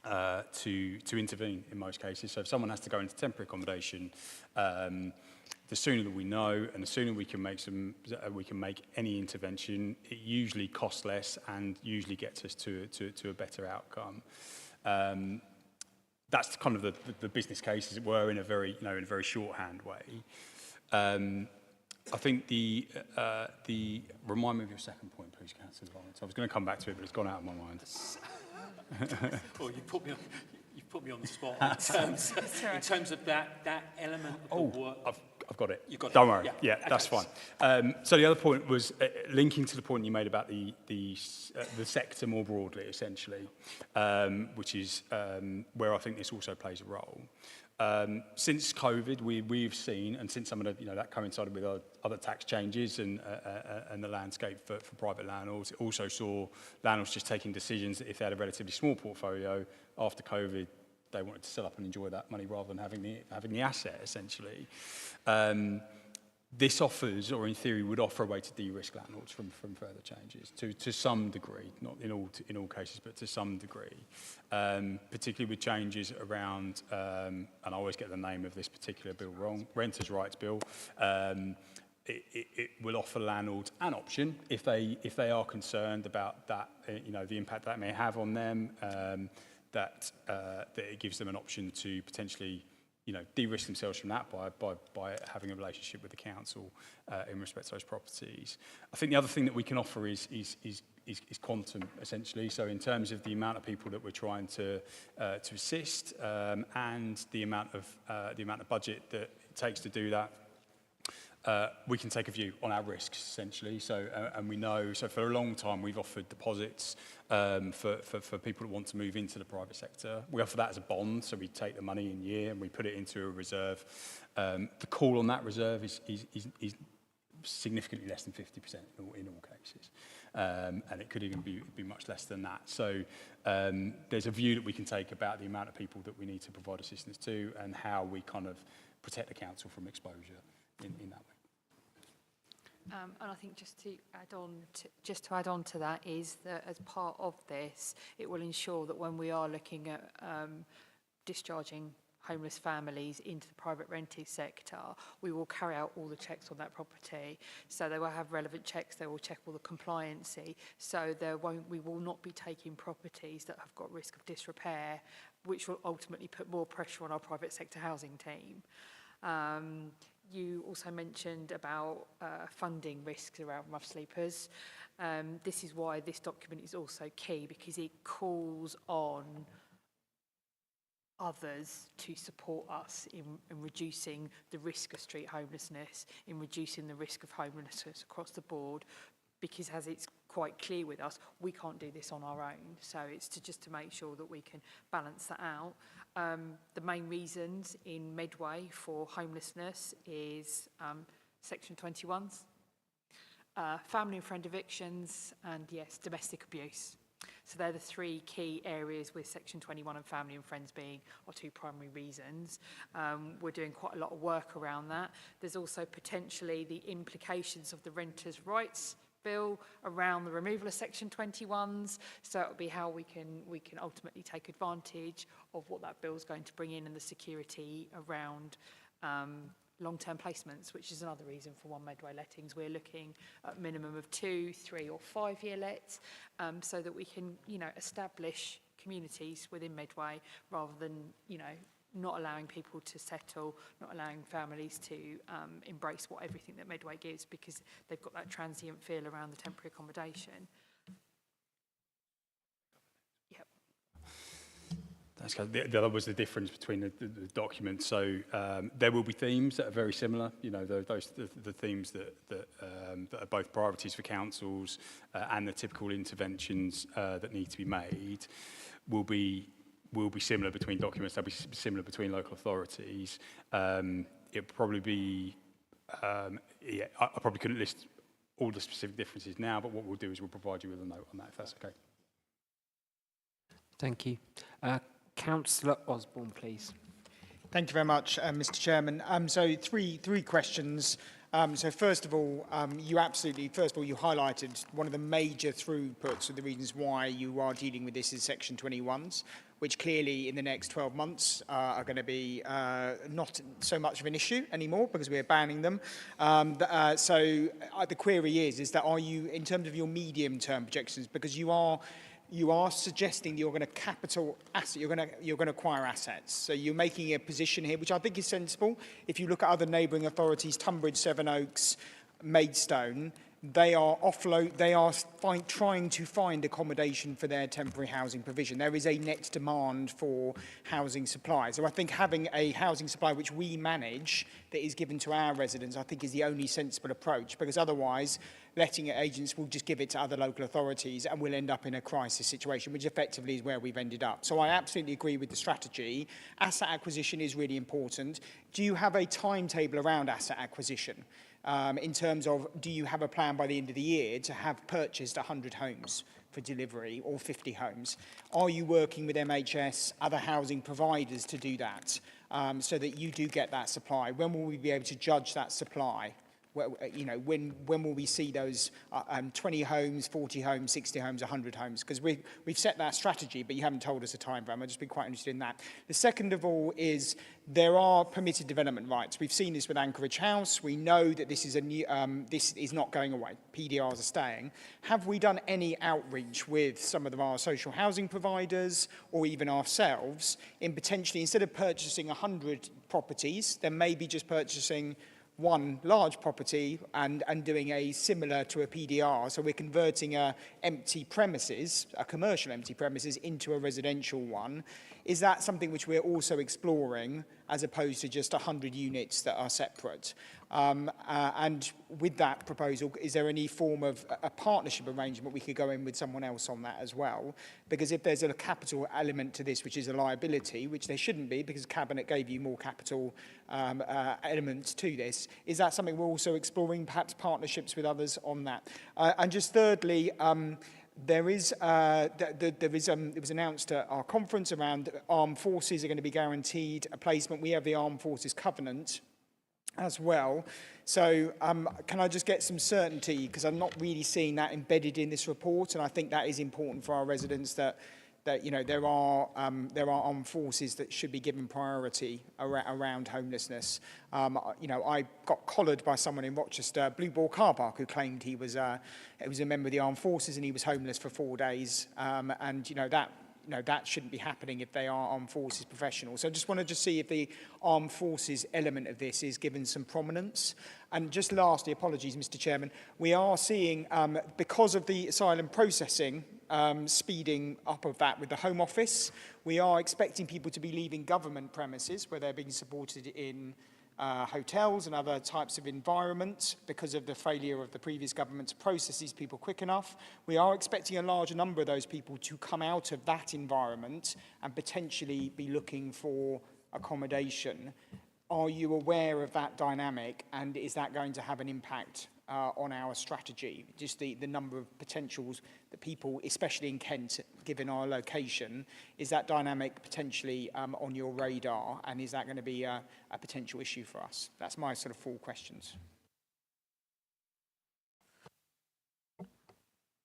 to intervene in most cases. So if someone has to go into temporary accommodation, the sooner that we know and the sooner we can make any intervention, it usually costs less and usually gets us to a better outcome. That's kind of the business case, as it were, in a very shorthand way. I think the remind me of your second point, please, Councillor Lawrence. I was going to come back to it, but it's gone out of my mind. Well, you put me on the spot in terms of that element of the work. I've got it. You've got Don't it. worry. Yeah, okay. that's fine. So the other point was linking to the point you made about the sector more broadly, essentially, which is where I think this also plays a role. Since COVID, we've seen, and since some of the, that coincided with other tax changes and the landscape for private landlords, it also saw landlords just taking decisions that if they had a relatively small portfolio after COVID, they wanted to sell up and enjoy that money rather than having the asset, essentially. This offers, or in theory would offer, a way to de-risk landlords from further changes to some degree, not in all cases, but to some degree. Particularly with changes around, and I always get the name of this particular bill wrong, Renters' Rights Bill. It will offer landlords an option if they are concerned about that, the impact that may have on them. That it gives them an option to potentially, de-risk themselves from that by having a relationship with the council in respect to those properties. I think the other thing that we can offer is quantum, essentially. So in terms of the amount of people that we're trying to assist and the amount of budget that it takes to do that. We can take a view on our risks, essentially. So, and we know, so for a long time, we've offered deposits for people that want to move into the private sector. We offer that as a bond, so we take the money in year and we put it into a reserve. The call on that reserve is significantly less than 50% in all cases. And it could even be much less than that. So there's a view that we can take about the amount of people that we need to provide assistance to and how we kind of protect the council from exposure in that way. And I think just to add on to that is that as part of this, it will ensure that when we are looking at discharging homeless families into the private rented sector, we will carry out all the checks on that property. So they will have relevant checks, they will check all the compliancy. So we will not be taking properties that have got risk of disrepair, which will ultimately put more pressure on our private sector housing team. You also mentioned about funding risks around rough sleepers. This is why this document is also key, because it calls on others to support us in reducing the risk of street homelessness, in reducing the risk of homelessness across the board, because as it's quite clear with us, we can't do this on our own. So it's just to make sure that we can balance that out. The main reasons in Medway for homelessness is Section 21s, family and friend evictions, and yes, domestic abuse. So they're the three key areas, with Section 21 and family and friends being our two primary reasons. We're doing quite a lot of work around that. There's also potentially the implications of the Renters' Rights Bill around the removal of Section 21s. So it'll be how we can ultimately take advantage of what that bill is going to bring in, and the security around long-term placements, which is another reason for one Medway lettings. We're looking at minimum of 2, 3 or 5 year lets, so that we can, establish communities within Medway rather than, not allowing people to settle, not allowing families to embrace everything that Medway gives, because they've got that transient feel around the temporary accommodation. Yep. That's kind of the other was the difference between the documents. So there will be themes that are very similar. The themes that are both priorities for councils and the typical interventions that need to be made will be will be similar between documents, they'll be similar between local authorities. It'll probably be, yeah, I probably couldn't list all the specific differences now, but what we'll do is we'll provide you with a note on that, if that's okay. Thank you. Councillor Osborne, please. Thank you very much, Mr. Chairman. So three questions. So first of all, you highlighted one of the major throughputs of the reasons why you are dealing with this is Section 21s, which clearly in the next 12 months are going to be not so much of an issue anymore because we're banning them. So the query is that are you, in terms of your medium-term projections, because you are suggesting that you're going to you're going to acquire assets. So you're making a position here, which I think is sensible. If you look at other neighbouring authorities, Tunbridge, Sevenoaks, Maidstone, they are trying to find accommodation for their temporary housing provision. There is a net demand for housing supply. So I think having a housing supply which we manage that is given to our residents, I think is the only sensible approach, because otherwise letting agents will just give it to other local authorities and we'll end up in a crisis situation, which effectively is where we've ended up. So I absolutely agree with the strategy. Asset acquisition is really important. Do you have a timetable around asset acquisition? In terms of, do you have a plan by the end of the year to have purchased 100 homes for delivery or 50 homes? Are you working with MHS, other housing providers to do that so that you do get that supply? When will we be able to judge that supply? You know, when will we see those 20 homes, 40 homes, 60 homes, 100 homes? Because we've set that strategy, but you haven't told us a time frame. I'd just be quite interested in that. The second of all is there are permitted development rights. We've seen this with Anchorage House. We know that this is a new, this is not going away. PDRs are staying. Have we done any outreach with some of our social housing providers or even ourselves in potentially, instead of purchasing 100 properties, then maybe just purchasing one large property and doing a similar to a PDR. So we're converting a empty premises, a commercial empty premises, into a residential one. Is that something which we're also exploring as opposed to just 100 units that are separate? And with that proposal, is there any form of a partnership arrangement we could go in with someone else on that as well? Because if there's a capital element to this, which is a liability, which there shouldn't be because Cabinet gave you more capital elements to this, is that something we're also exploring, perhaps partnerships with others on that? And just thirdly, it was announced at our conference around armed forces are going to be guaranteed a placement. We have the Armed Forces Covenant as well. So can I just get some certainty, because I'm not really seeing that embedded in this report, and I think that is important for our residents that you know there are armed forces that should be given priority around homelessness. You know, I got collared by someone in Rochester, Blue Ball Car Park, who claimed he was a member of the armed forces and he was homeless for 4 days. And you know that shouldn't be happening if they are armed forces professionals. So I just want to see if the armed forces element of this is given some prominence. And just lastly, apologies, Mr. Chairman, we are seeing, because of the asylum processing, speeding up of that with the Home Office, we are expecting people to be leaving government premises where they're being supported in hotels and other types of environments because of the failure of the previous government to process these people quick enough. We are expecting a larger number of those people to come out of that environment and potentially be looking for accommodation. Are you aware of that dynamic, and is that going to have an impact on our strategy? Just the number of potentials that people, especially in Kent, given our location, is that dynamic potentially on your radar, and is that going to be a potential issue for us? That's my sort of 4 questions.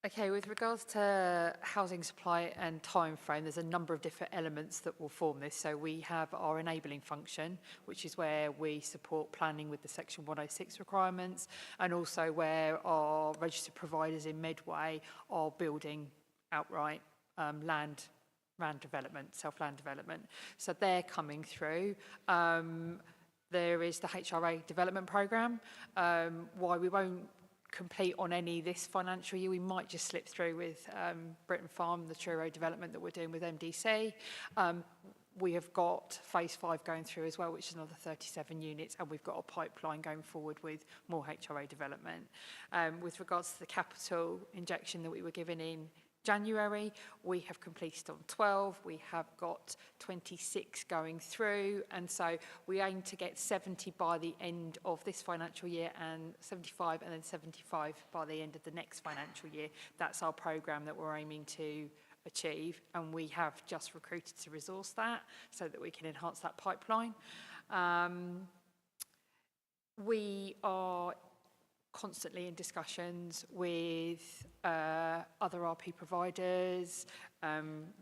Okay, with regards to housing supply and time frame, there's a number of different elements that will form this. So we have our enabling function, which is where we support planning with the Section 106 requirements, and also where our registered providers in Medway are building outright land development, self-land development. So they're coming through. There is the HRA development programme. Why we won't complete on any this financial year, we might just slip through with Britain Farm, the Truro development that we're doing with MDC. We have got phase 5 going through as well, which is another 37 units, and we've got a pipeline going forward with more HRA development. With regards to the capital injection that we were given in January. We have completed on 12. We have got 26 going through. And so we aim to get 70 by the end of this financial year and 75 and then 75 by the end of the next financial year. That's our programme that we're aiming to achieve. And we have just recruited to resource that so that we can enhance that pipeline. We are constantly in discussions with other RP providers.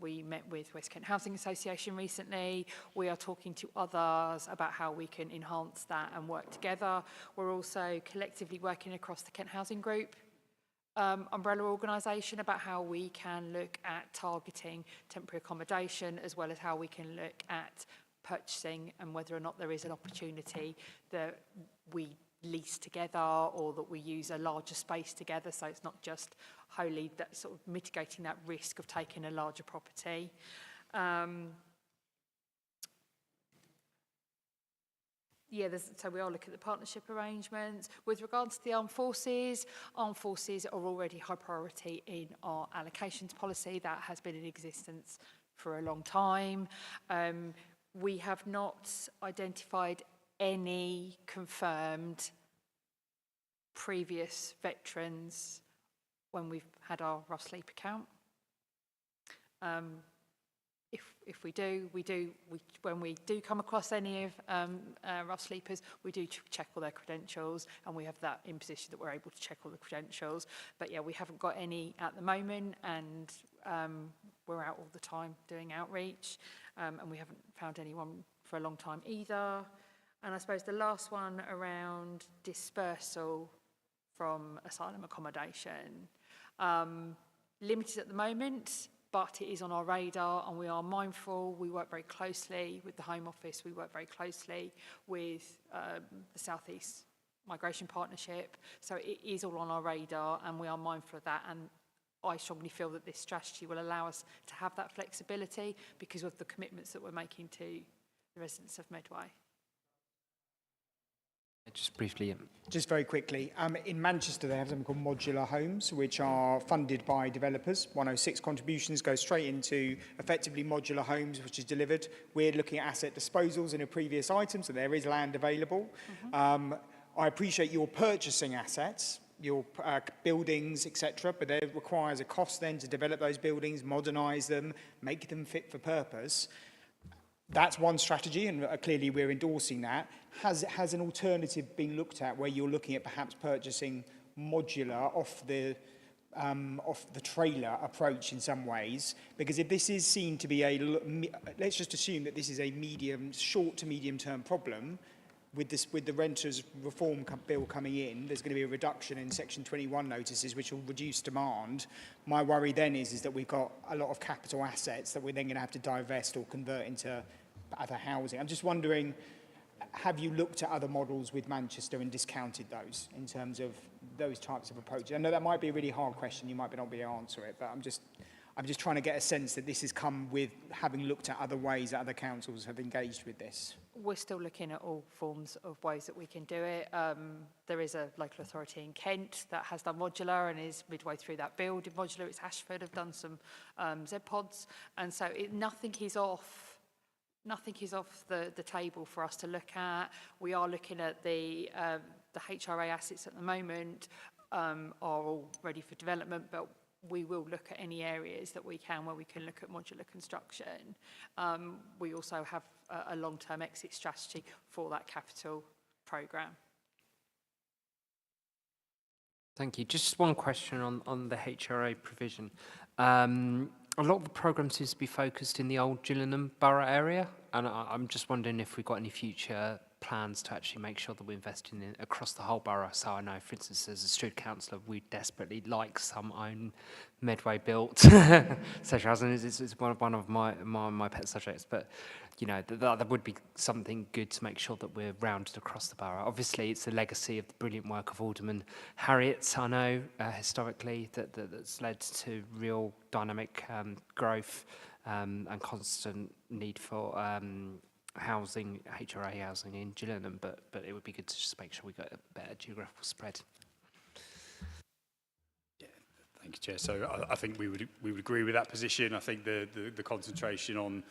We met with West Kent Housing Association recently. We are talking to others about how we can enhance that and work together. We're also collectively working across the Kent Housing Group umbrella organisation about how we can look at targeting temporary accommodation, as well as how we can look at purchasing and whether or not there is an opportunity that we lease together or that we use a larger space together, so it's not just wholly that sort of mitigating that risk of taking a larger property. So we are looking at the partnership arrangements. With regards to the armed forces are already high priority in our allocations policy. That has been in existence for a long time. We have not identified any confirmed previous veterans when we've had our rough sleeper count. If we do, when we do come across any of rough sleepers, we do check all their credentials, and we have that in position that we're able to check all the credentials. But yeah, we haven't got any at the moment, and we're out all the time doing outreach, and we haven't found anyone for a long time either. And I suppose the last one around dispersal from asylum accommodation. Limited at the moment, but it is on our radar, and we are mindful. We work very closely with the Home Office. We work very closely with the South East Migration Partnership. So it is all on our radar, and we are mindful of that. And I strongly feel that this strategy will allow us to have that flexibility because of the commitments that we're making to the residents of Medway. Just briefly. Just very quickly, in Manchester they have something called modular homes, which are funded by developers. 106 contributions go straight into effectively modular homes, which is delivered. We're looking at asset disposals in a previous item, so there is land available. I appreciate you're purchasing assets, your buildings, etc., but there requires a cost then to develop those buildings, modernise them, make them fit for purpose. That's one strategy, and clearly we're endorsing that. Has an alternative been looked at where you're looking at perhaps purchasing modular off the trailer approach in some ways? Because if this is seen to be let's just assume that this is a short to medium term problem, with the renters reform bill coming in, there's going to be a reduction in Section 21 notices, which will reduce demand. My worry then is that we've got a lot of capital assets that we're then going to have to divest or convert into other housing. I'm just wondering, have you looked at other models with Manchester and discounted those in terms of those types of approaches? I know that might be a really hard question. You might not be able to answer it, but I'm just trying to get a sense that this has come with having looked at other ways that other councils have engaged with this. We're still looking at all forms of ways that we can do it. There is a local authority in Kent that has done modular and is midway through that build in modular. It's Ashford have done some Z-pods, and so nothing is off the table for us to look at. We are looking at the HRA assets at the moment are all ready for development, but we will look at any areas that we can where we can look at modular construction. We also have a long-term exit strategy for that capital programme. Thank you. Just one question on the HRA provision. A lot of the programme seems to be focused in the old Gillingham borough area, and I'm just wondering if we've got any future plans to actually make sure that we're investing in across the whole borough. So I know, for instance, as a student councillor, we desperately like some own Medway built social housing. It's one of my pet subjects, but you know that would be something good to make sure that we're rounded across the borough. Obviously, it's the legacy of the brilliant work of Alderman Harriott, I know, historically, that's led to real dynamic growth and constant need for housing, HRA housing in Gillingham, but it would be good to just make sure we got a better geographical spread. Yeah, Thank you, Chair. So I think we would agree with that position. I think the concentration on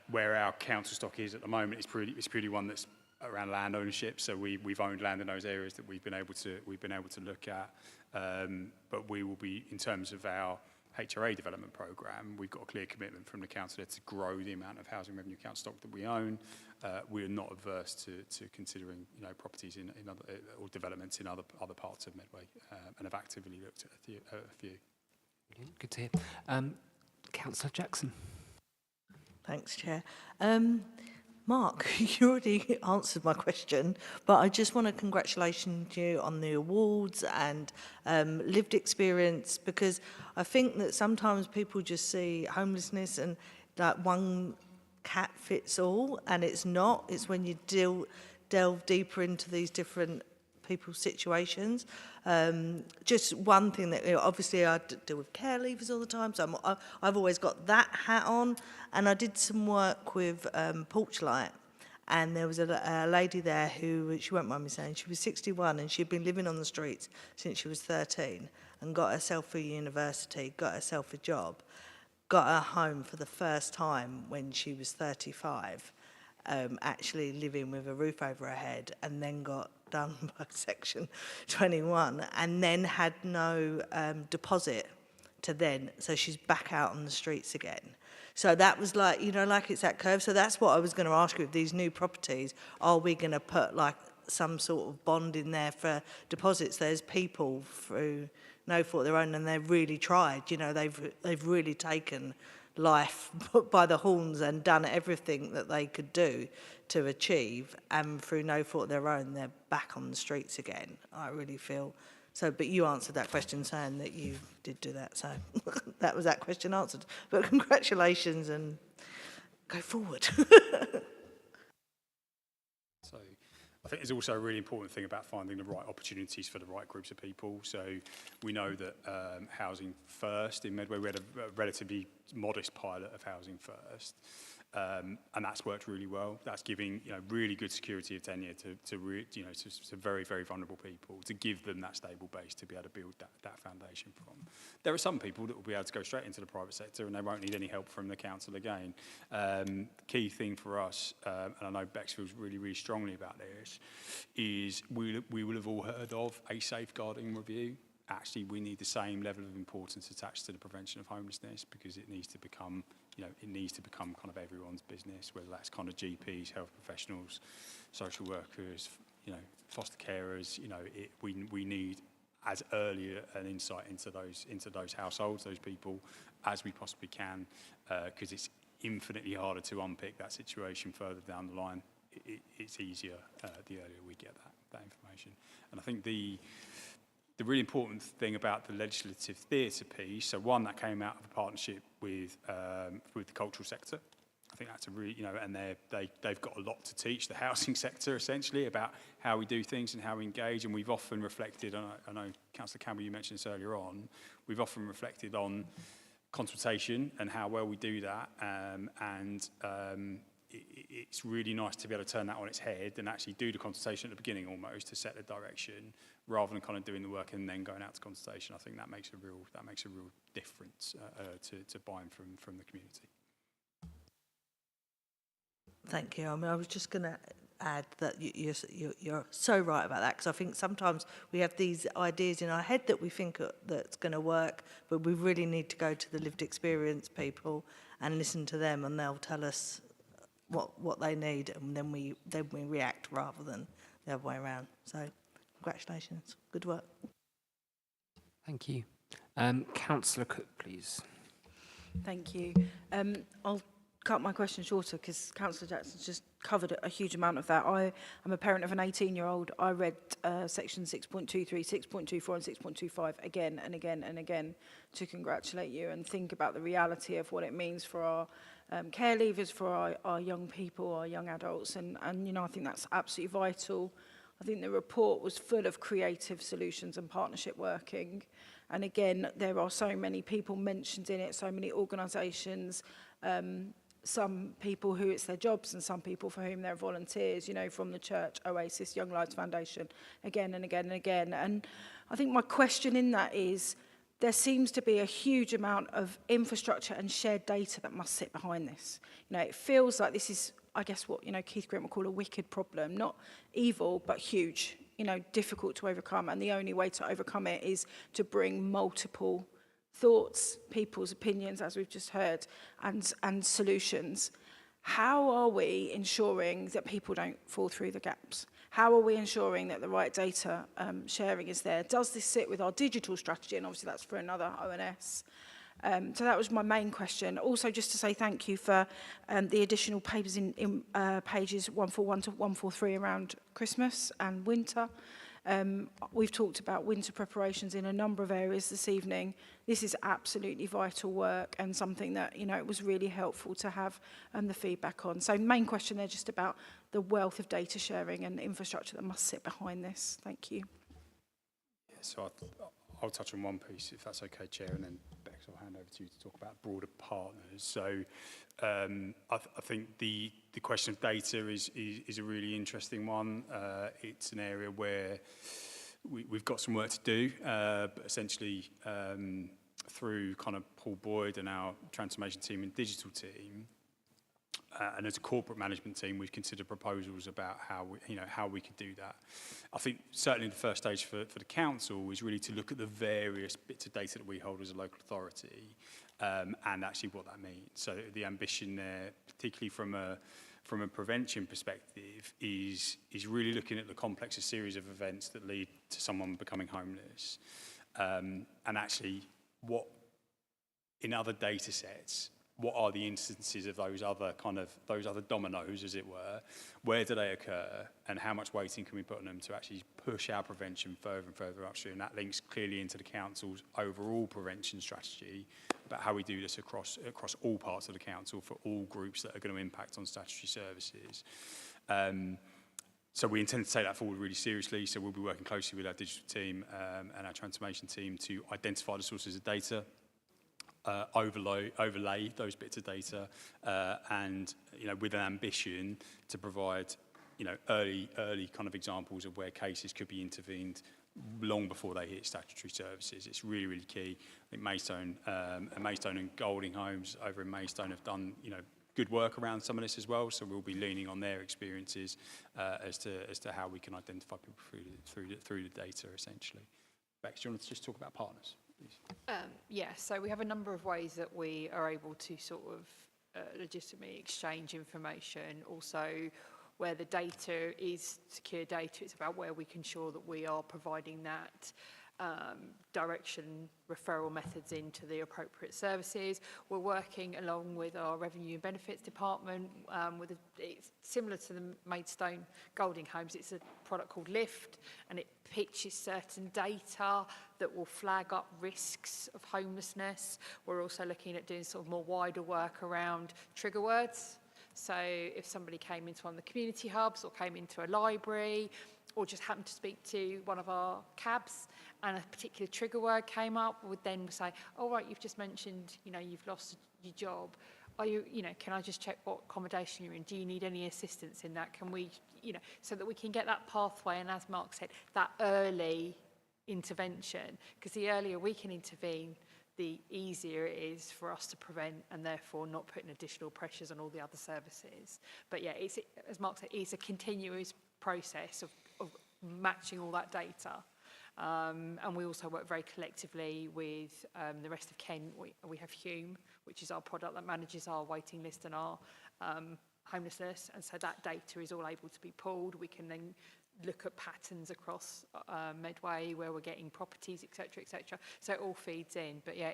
where our council stock is at the moment is purely one that's around land ownership. So we've owned land in those areas that we've been able to look at. But we will be, in terms of our HRA development programme, we've got a clear commitment from the council to grow the amount of housing revenue account stock that we own. We are not averse to considering, properties in other or developments in other parts of Medway, and have actively looked at a few. Good to hear. Councillor Jackson. Thanks, Chair. Mark, you already answered my question, but I just want to congratulate you on the awards and lived experience, because I think that sometimes people just see homelessness and like one cat fits all, and it's not. It's when you delve deeper into these different people's situations. Just one thing that, obviously I deal with care leavers all the time, so I've always got that hat on. And I did some work with Porchlight, and there was a lady there who, she won't mind me saying, she was 61 and she'd been living on the streets since she was 13 and got herself a university, got herself a job, got her home for the first time when she was 35, actually living with a roof over her head, and then got done by Section 21 and then had no deposit to then, so she's back out on the streets again. So that was like, like it's that curve. So that's what I was going to ask you, with these new properties, are we going to put like some sort of bond in there for deposits? There's people through no fault of their own, and they've really tried, they've really taken life by the horns and done everything that they could do to achieve, and through no fault of their own, they're back on the streets again. I really feel so. But you answered that question saying that you did do that, so that was that question answered. But congratulations and go forward. So I think there's also a really important thing about finding the right opportunities for the right groups of people. So we know that Housing First in Medway, we had a relatively modest pilot of Housing First, and that's worked really well. That's giving really good security of tenure to very, very vulnerable people, to give them that stable base to be able to build that foundation from. There are some people that will be able to go straight into the private sector and they won't need any help from the council again. Key thing for us, and I know Bex feels really, really strongly about this, is we will have all heard of a safeguarding review. Actually, we need the same level of importance attached to the prevention of homelessness, because it needs to become, kind of everyone's business, whether that's kind of GPs, health professionals, social workers, foster carers. We need as early an insight into those households, those people, as we possibly can, because it's infinitely harder to unpick that situation further down the line. It's easier the earlier we get that information. And I think the really important thing about the legislative theatre piece, so one that came out of a partnership with the cultural sector. I think that's a really, and they've got a lot to teach the housing sector, essentially, about how we do things and how we engage. And we've often reflected, and I know, Councillor Campbell, you mentioned this earlier on, we've often reflected on consultation and how well we do that. It's really nice to be able to turn that on its head and actually do the consultation at the beginning almost to set the direction, rather than kind of doing the work and then going out to consultation. I think that makes a real difference to buy-in from the community. Thank you. I mean, I was just going to add that you're so right about that, because I think sometimes we have these ideas in our head that we think that's going to work, but we really need to go to the lived experience people and listen to them, and they'll tell us what they need, and then we react rather than the other way around. So congratulations, good work. Thank you. Councillor Cook, please. Thank you. I'll cut my question shorter because Councillor Jackson's just covered a huge amount of that. I am a parent of an 18-year-old. I read section 6.23, 6.24 and 6.25 again and again and again to congratulate you and think about the reality of what it means for our care leavers, for our young people, our young adults. And I think that's absolutely vital. I think the report was full of creative solutions and partnership working. And again, there are so many people mentioned in it, so many organisations, some people who it's their jobs and some people for whom they're volunteers, from the church, Oasis, Young Lives Foundation, again and again and again. And I think my question in that is, there seems to be a huge amount of infrastructure and shared data that must sit behind this. You know, it feels like this is, I guess, what, you know, Keith Grant would call a wicked problem, not evil, but huge, you know, difficult to overcome. And the only way to overcome it is to bring multiple thoughts, people's opinions, as we've just heard, and solutions. How are we ensuring that people don't fall through the gaps? How are we ensuring that the right data sharing is there? Does this sit with our digital strategy? And obviously that's for another ONS. So that was my main question. Also, just to say thank you for the additional papers in pages 141 to 143 around Christmas and winter. We've talked about winter preparations in a number of areas this evening. This is absolutely vital work and something that, you know, it was really helpful to have the feedback on. So main question there just about the wealth of data sharing and infrastructure that must sit behind this. Thank you. Yeah, so I'll touch on one piece, if that's okay, Chair, and then Bex, I'll hand over to you to talk about broader partners. So I think the question of data is a really interesting one. It's an area where we've got some work to do, but essentially through kind of Paul Boyd and our transformation team and digital team, and as a corporate management team, we've considered proposals about how we could do that. I think certainly the first stage for the council is really to look at the various bits of data that we hold as a local authority, and actually what that means. So the ambition there, particularly from a prevention perspective, is really looking at the complex series of events that lead to someone becoming homeless, and actually what in other data sets, what are the instances of those other dominoes, as it were, where do they occur, and how much weighting can we put on them to actually push our prevention further and further upstream. That links clearly into the council's overall prevention strategy about how we do this across all parts of the council for all groups that are going to impact on statutory services. So we intend to take that forward really seriously, so we'll be working closely with our digital team and our transformation team to identify the sources of data, overlay those bits of data, and with an ambition to provide early kind of examples of where cases could be intervened long before they hit statutory services. It's really, really key. I think Maidstone and Golding Homes over in Maidstone have done good work around some of this as well, so we'll be leaning on their experiences as to how we can identify people through the data, essentially. Bex, do you want to just talk about partners, please? Yeah, so we have a number of ways that we are able to sort of legitimately exchange information. Also, where the data is secure data, it's about where we can ensure that we are providing that direction referral methods into the appropriate services. We're working along with our Revenue and Benefits Department it's similar to the Maidstone Golding Homes. It's a product called Lift, and it pitches certain data that will flag up risks of homelessness. We're also looking at doing sort of more wider work around trigger words. So if somebody came into one of the community hubs or came into a library or just happened to speak to one of our cabs and a particular trigger word came up, would then say, oh, right, you've just mentioned, you've lost your job. Are you, can I just check what accommodation you're in? Do you need any assistance in that? Can we, so that we can get that pathway, and as Mark said, that early intervention, because the earlier we can intervene, the easier it is for us to prevent and therefore not putting additional pressures on all the other services. But yeah, it's, as Mark said, it's a continuous process of matching all that data. And we also work very collectively with the rest of Kent. We have Hume, which is our product that manages our waiting list and our homelessness. And so that data is all able to be pulled. We can then look at patterns across Medway where we're getting properties, etc., etc. So it all feeds in. But yeah,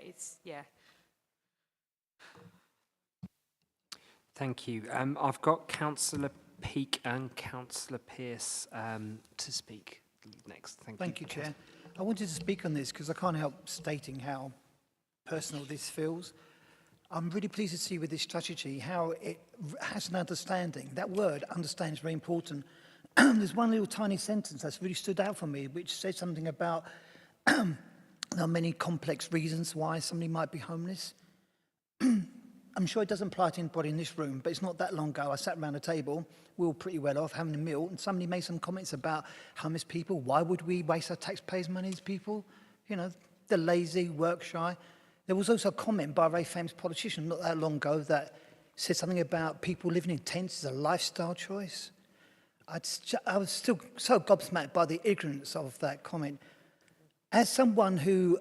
Thank you. I've got Councillor Peake and Councillor Pearce to speak next. Thank you, Chair. I wanted to speak on this because I can't help stating how personal this feels. I'm really pleased to see with this strategy how it has an understanding. That word, understand, is very important. There's one little tiny sentence that's really stood out for me, which says something about there are many complex reasons why somebody might be homeless. I'm sure it doesn't apply to anybody in this room, but it's not that long ago I sat around a table, we were all pretty well off, having a meal, and somebody made some comments about homeless people. Why would we waste our taxpayers' money as people? they're lazy, work shy. There was also a comment by a very famous politician not that long ago that said something about people living in tents is a lifestyle choice. I was still so gobsmacked by the ignorance of that comment. As someone who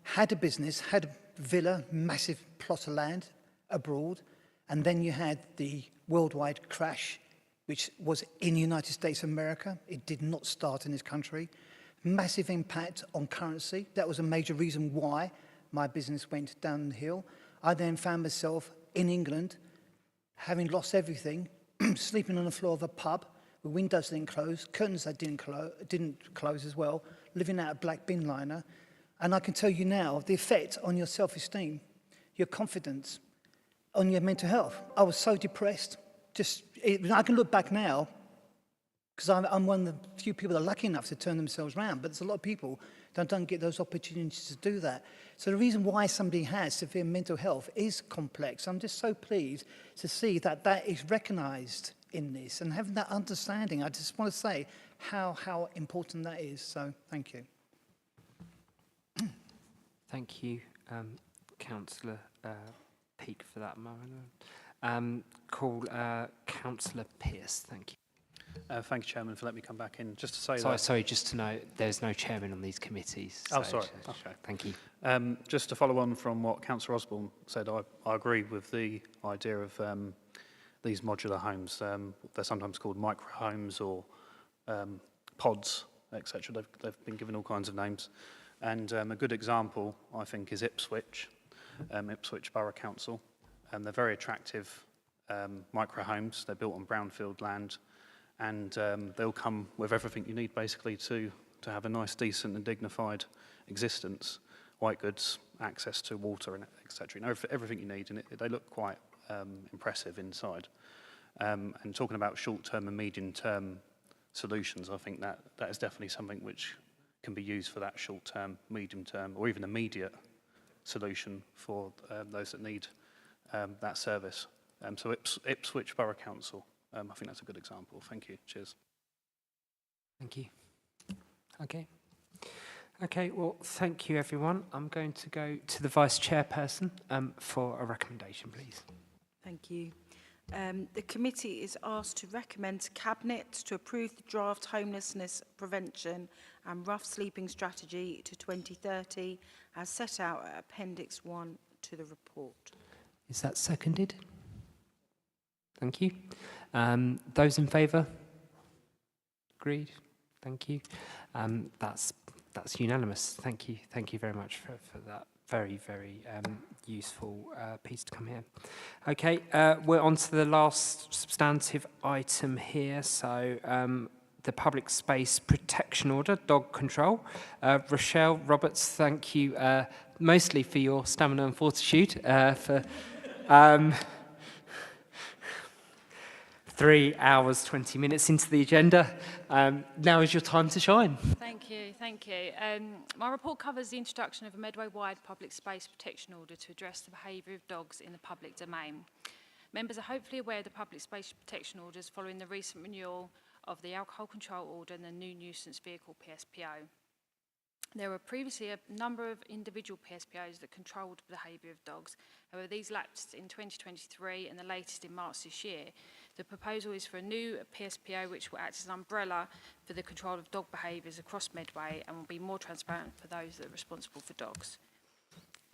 had a business, had a villa, massive plot of land abroad, and then you had the worldwide crash, which was in the United States of America. It did not start in this country. Massive impact on currency. That was a major reason why my business went downhill. I then found myself in England, having lost everything, sleeping on the floor of a pub, the windows didn't close, curtains that didn't close as well, living out a black bin liner. And I can tell you now, the effect on your self-esteem, your confidence, on your mental health. I was so depressed. I can look back now, because I'm one of the few people that are lucky enough to turn themselves around, but there's a lot of people that don't get those opportunities to do that. So the reason why somebody has severe mental health is complex. I'm just so pleased to see that that is recognised in this, and having that understanding. I just want to say how important that is. So thank you. Thank you, Councillor Peake, for that moment. Call Councillor Pearce. Thank you. Thank you, Chairman, for letting me come back in. Just to say Sorry, just to note, there's no chairman on these committees. Oh, sorry. Okay. Thank you. Just to follow on from what Councillor Osborne said, I agree with the idea of these modular homes. They're sometimes called micro homes or pods, etc. They've been given all kinds of names. And a good example, I think, is Ipswich Borough Council. They're very attractive micro homes. They're built on brownfield land, and they'll come with everything you need, basically, to have a nice, decent and dignified existence. White goods, access to water, and etc. Everything you need, and they look quite impressive inside. And talking about short-term and medium-term solutions, I think that is definitely something which can be used for that short-term, medium-term, or even immediate solution for those that need that service. So Ipswich Borough Council, I think that's a good example. Thank you. Cheers. Thank you. Okay, well, thank you, everyone. I'm going to go to the Vice Chairperson for a recommendation, please. Thank you. The committee is asked to recommend to Cabinet to approve the draft homelessness prevention and rough sleeping strategy to 2030 as set out at Appendix 1 to the report. Is that seconded? Thank you. Those in favour? Agreed. Thank you. That's unanimous. Thank you. Thank you very much for that very, very useful piece to come here. Okay, we're on to the last substantive item here. So the Public Space Protection Order, dog control. Rochelle Roberts, thank you mostly for your stamina and fortitude for 3 hours, 20 minutes into the agenda. Now is your time to shine. Thank you. My report covers the introduction of a Medway-wide public space protection order to address the behaviour of dogs in the public domain. Members are hopefully aware of the public space protection orders following the recent renewal of the alcohol control order and the new nuisance vehicle PSPO. There were previously a number of individual PSPOs that controlled the behaviour of dogs. However, these lapsed in 2023 and the latest in March this year. The proposal is for a new PSPO which will act as an umbrella for the control of dog behaviours across Medway and will be more transparent for those that are responsible for dogs.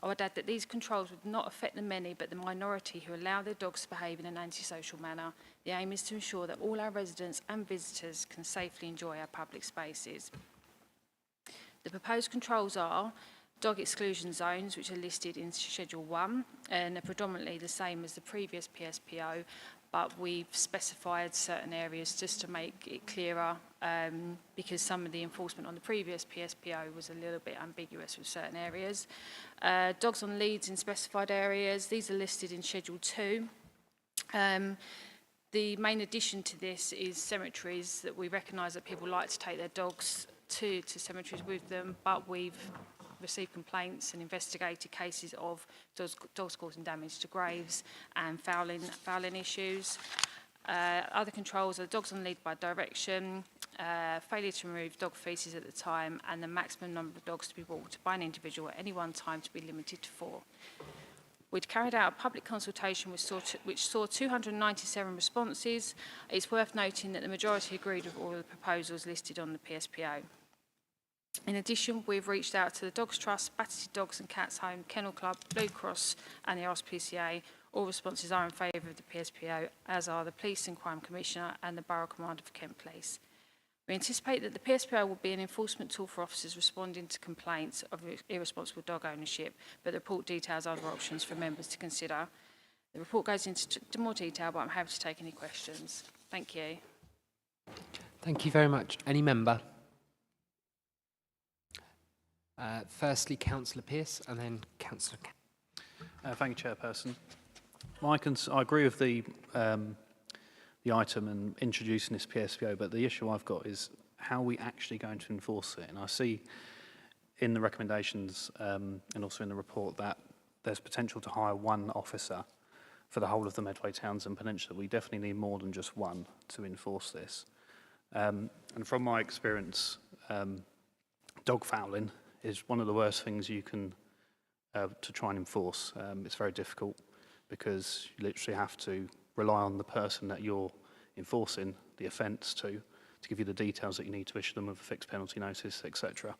I would add that these controls would not affect the many but the minority who allow their dogs to behave in an antisocial manner. The aim is to ensure that all our residents and visitors can safely enjoy our public spaces. The proposed controls are dog exclusion zones, which are listed in Schedule 1 and are predominantly the same as the previous PSPO, but we've specified certain areas just to make it clearer because some of the enforcement on the previous PSPO was a little bit ambiguous with certain areas. Dogs on leads in specified areas, these are listed in Schedule 2. The main addition to this is cemeteries, that we recognise that people like to take their dogs to cemeteries with them, but we've received complaints and investigated cases of dogs causing damage to graves and fouling issues. Other controls are dogs on lead by direction, failure to remove dog feces at the time, and the maximum number of dogs to be walked by an individual at any one time to be limited to 4. We'd carried out a public consultation which saw 297 responses. It's worth noting that the majority agreed with all of the proposals listed on the PSPO. In addition, we've reached out to the Dogs Trust, Battersea Dogs and Cats Home, Kennel Club, Blue Cross and the RSPCA. All responses are in favour of the PSPO, as are the Police and Crime Commissioner and the Borough Commander for Kent Police. We anticipate that the PSPO will be an enforcement tool for officers responding to complaints of irresponsible dog ownership, but the report details other options for members to consider. The report goes into more detail, but I'm happy to take any questions. Thank you. Thank you very much. Any member? Firstly, Councillor Pearce, and then Councillor. Thank you, Chairperson. I agree with the item and introducing this PSPO, but the issue I've got is how are we actually going to enforce it? And I see in the recommendations and also in the report that there's potential to hire 1 officer for the whole of the Medway Towns and Peninsula. We definitely need more than just 1 to enforce this. And from my experience, dog fouling is one of the worst things you can to try and enforce. It's very difficult because you literally have to rely on the person that you're enforcing the offence to give you the details that you need to issue them with a fixed penalty notice, etc.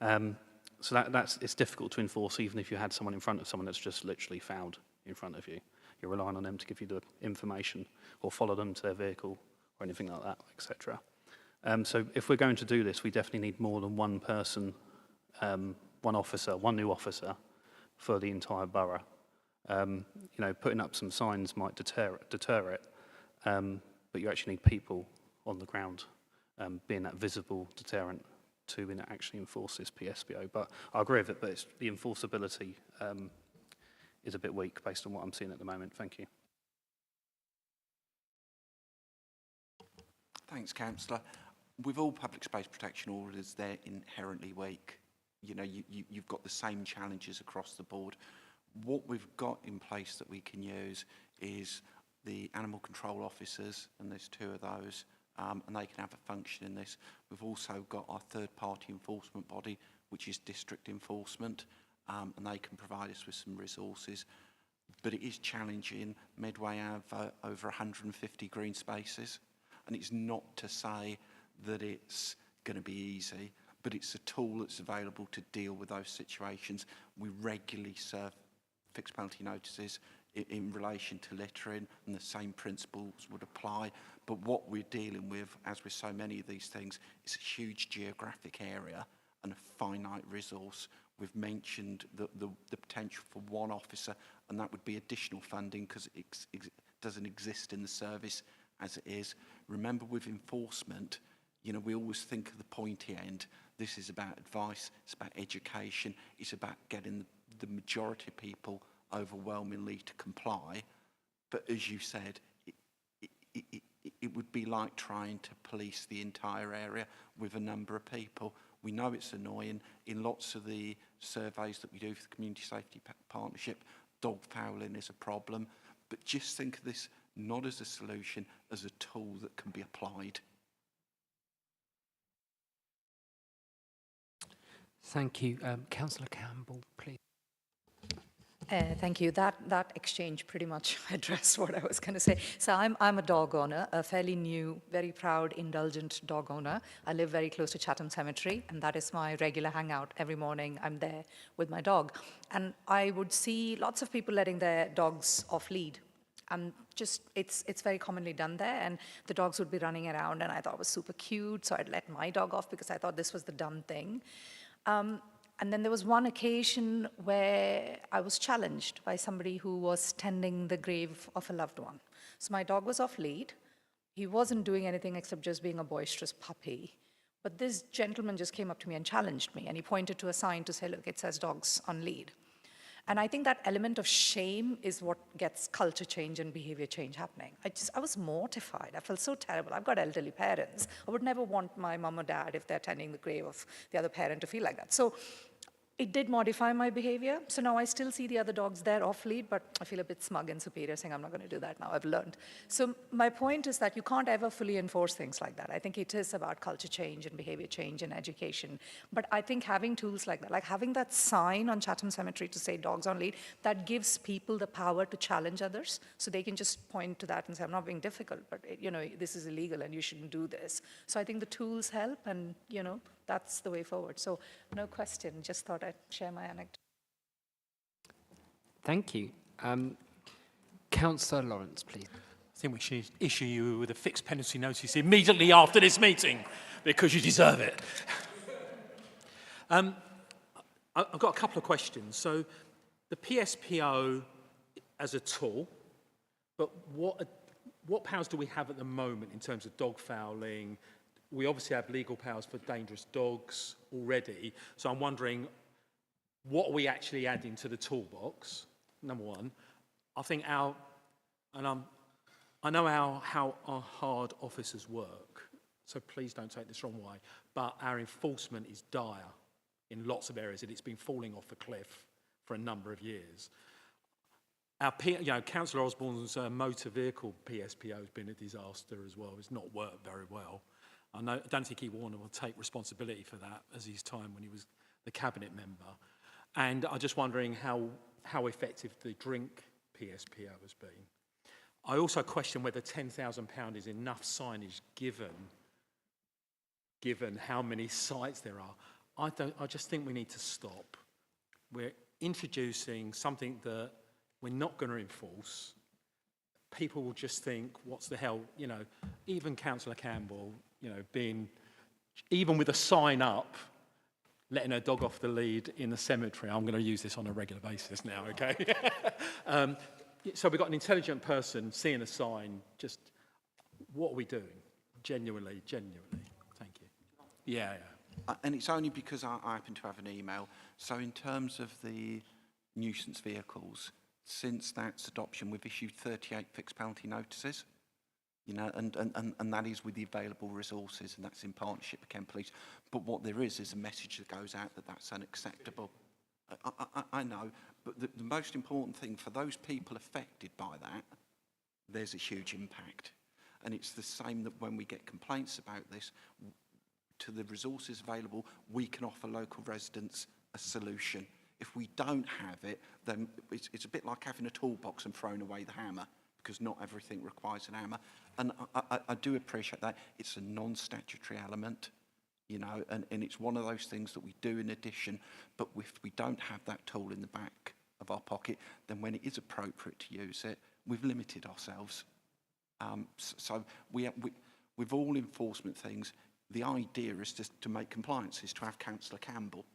So it's difficult to enforce even if you had someone in front of someone that's just literally fouled in front of you. You're relying on them to give you the information or follow them to their vehicle or anything like that, etc. So if we're going to do this, we definitely need more than 1 person, 1 officer, 1 new officer for the entire borough. You know, putting up some signs might deter it, but you actually need people on the ground being that visible deterrent to actually enforce this PSPO. But I agree with it, but the enforceability is a bit weak based on what I'm seeing at the moment. Thank you. Thanks, Councillor. With all public space protection orders, they're inherently weak. You know, you've got the same challenges across the board. What we've got in place that we can use is the animal control officers, and there's 2 of those, and they can have a function in this. We've also got our third-party enforcement body, which is district enforcement, and they can provide us with some resources. But it is challenging. Medway have over 150 green spaces, and it's not to say that it's going to be easy, but it's a tool that's available to deal with those situations. We regularly serve fixed penalty notices in relation to littering, and the same principles would apply. But what we're dealing with, as with so many of these things, is a huge geographic area and a finite resource. We've mentioned the potential for 1 officer, and that would be additional funding because it doesn't exist in the service as it is. Remember, with enforcement, you know, we always think of the pointy end. This is about advice, it's about education, it's about getting the majority of people overwhelmingly to comply. But as you said, it would be like trying to police the entire area with a number of people. We know it's annoying. In lots of the surveys that we do for the Community Safety Partnership, dog fouling is a problem. But just think of this not as a solution, as a tool that can be applied. Thank you. Councillor Campbell, please. Thank you. That exchange pretty much addressed what I was going to say. So I'm a dog owner, a fairly new, very proud, indulgent dog owner. I live very close to Chatham Cemetery, and that is my regular hangout. Every morning I'm there with my dog. And I would see lots of people letting their dogs off lead. And just, it's very commonly done there, and the dogs would be running around, and I thought it was super cute, so I'd let my dog off because I thought this was the dumb thing. And then there was one occasion where I was challenged by somebody who was tending the grave of a loved one. So my dog was off lead. He wasn't doing anything except just being a boisterous puppy. But this gentleman just came up to me and challenged me, and he pointed to a sign to say, look, it says dogs on lead. And I think that element of shame is what gets culture change and behavior change happening. I was mortified. I felt so terrible. I've got elderly parents. I would never want my mom or dad, if they're tending the grave of the other parent, to feel like that. So it did modify my behavior. So now I still see the other dogs there off lead, but I feel a bit smug and superior saying I'm not going to do that now. I've learned. So my point is that you can't ever fully enforce things like that. I think it is about culture change and behavior change and education. But I think having tools like that, like having that sign on Chatham Cemetery to say dogs on lead, that gives people the power to challenge others. So they can just point to that and say, I'm not being difficult, but you know, this is illegal and you shouldn't do this. So I think the tools help, and you know, that's the way forward. So no question, just thought I'd share my anecdote. Thank you. Councillor Lawrence, please. I think we should issue you with a fixed penalty notice immediately after this meeting, because you deserve it. I've got a couple of questions. So the PSPO as a tool, but what powers do we have at the moment in terms of dog fouling? We obviously have legal powers for dangerous dogs already. So I'm wondering, what are we actually adding to the toolbox? Number one. I think I know how our hard officers work, so please don't take this wrong way, but our enforcement is dire in lots of areas, and it's been falling off a cliff for a number of years. Councillor Osborne's motor vehicle PSPO has been a disaster as well. It's not worked very well. I don't think he will take responsibility for that as his time when he was the cabinet member. And I'm just wondering how effective the drink PSPO has been. I also question whether £10,000 is enough signage given how many sites there are. I just think we need to stop. We're introducing something that we're not going to enforce. People will just think, what's the hell? You know, even Councillor Campbell, you know, even with a sign up, letting her dog off the lead in the cemetery. I'm going to use this on a regular basis now, okay? So we've got an intelligent person seeing a sign, just, what are we doing? Genuinely. Thank you. Yeah. And it's only because I happen to have an email. So in terms of the nuisance vehicles, since that's adoption, we've issued 38 fixed penalty notices. You know, and that is with the available resources, and that's in partnership with Kent Police. But what there is a message that goes out that that's unacceptable. I know, but the most important thing for those people affected by that, there's a huge impact. And it's the same that when we get complaints about this, to the resources available, we can offer local residents a solution. If we don't have it, then it's a bit like having a toolbox and throwing away the hammer, because not everything requires an hammer. And I do appreciate that. It's a non-statutory element, you know, and it's one of those things that we do in addition, but if we don't have that tool in the back of our pocket, then when it is appropriate to use it, we've limited ourselves. So with all enforcement things, the idea is to make compliance, is to have Councillor Campbell.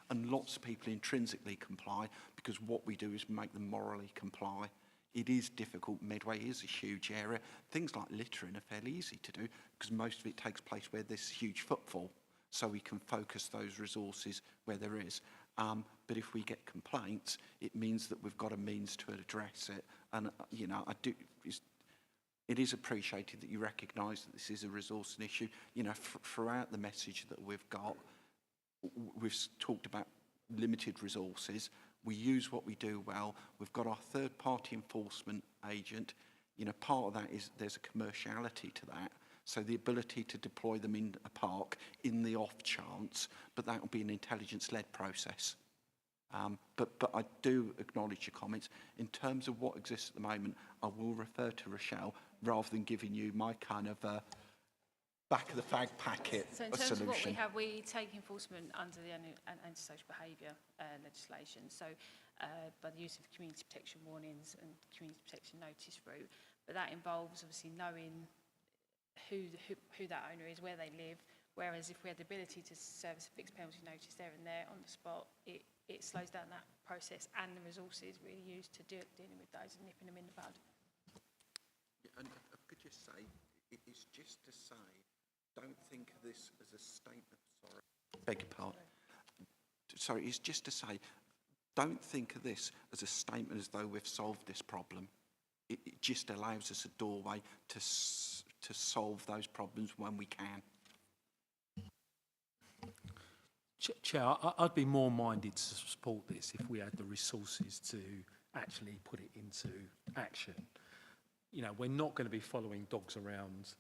And lots of people intrinsically comply, because what we do is make them morally comply. It is difficult. Medway is a huge area. Things like littering are fairly easy to do, because most of it takes place where there's huge footfall. So we can focus those resources where there is. But if we get complaints, it means that we've got a means to address it. And, you know, it is appreciated that you recognise that this is a resource and issue. You know, throughout the message that we've got, we've talked about limited resources. We use what we do well. We've got our third-party enforcement agent. You know, part of that is there's a commerciality to that. So the ability to deploy them in a park in the off chance, but that will be an intelligence-led process. But I do acknowledge your comments. In terms of what exists at the moment, I will refer to Rochelle rather than giving you my kind of back of the fag packet So in a terms solution. of what we have, we take enforcement under the antisocial behaviour legislation. So by the use of community protection warnings and community protection notice route. But that involves obviously knowing who that owner is, where they live. Whereas if we had the ability to service a fixed penalty notice there and there on the spot, it slows down that process and the resources really used to dealing with those and nipping them in the bud. Yeah, and I could just say, it's just to say, don't think of this as a statement. Sorry, beg your pardon. Sorry, it's just to say, don't think of this as a statement as though we've solved this problem. It just allows us a doorway to solve those problems when we can. Chair, I'd be more minded to support this if we had the resources to actually put it into action. You know, we're not going to be following dogs around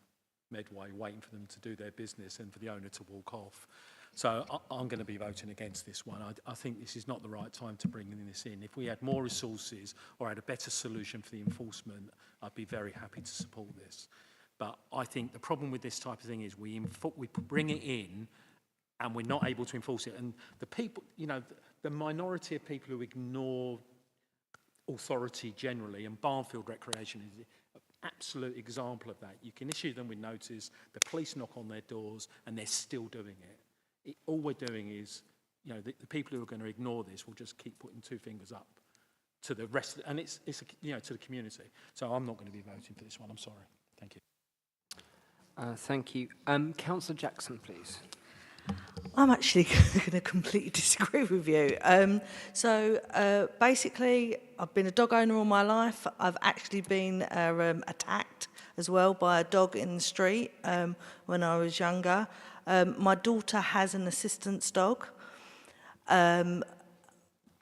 Medway, waiting for them to do their business and for the owner to walk off. So I'm going to be voting against this one. I think this is not the right time to bring this in. If we had more resources or had a better solution for the enforcement, I'd be very happy to support this. But I think the problem with this type of thing is we bring it in and we're not able to enforce it. And the people, you know, the minority of people who ignore authority generally, and Barnfield Recreation is an absolute example of that. You can issue them with notice, the police knock on their doors, and they're still doing it. All we're doing is, you know, the people who are going to ignore this will just keep putting two fingers up to the rest, and it's you know, to the community. So I'm not going to be voting for this one. I'm sorry. Thank you. Thank you. Councillor Jackson, please. I'm actually going to completely disagree with you. Basically, I've been a dog owner all my life. I've actually been attacked as well by a dog in the street when I was younger. My daughter has an assistance dog.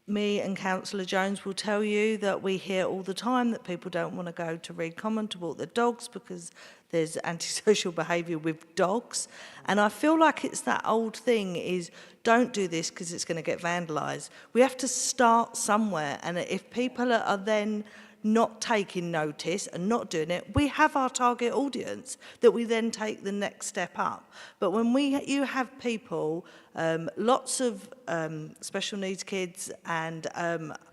Me and Councillor Jones will tell you that we hear all the time that people don't want to go to Reed Common to walk their dogs because there's antisocial behaviour with dogs. And I feel like it's that old thing is don't do this because it's going to get vandalised. We have to start somewhere, and if people are then not taking notice and not doing it, we have our target audience that we then take the next step up. But when you have people, lots of special needs kids and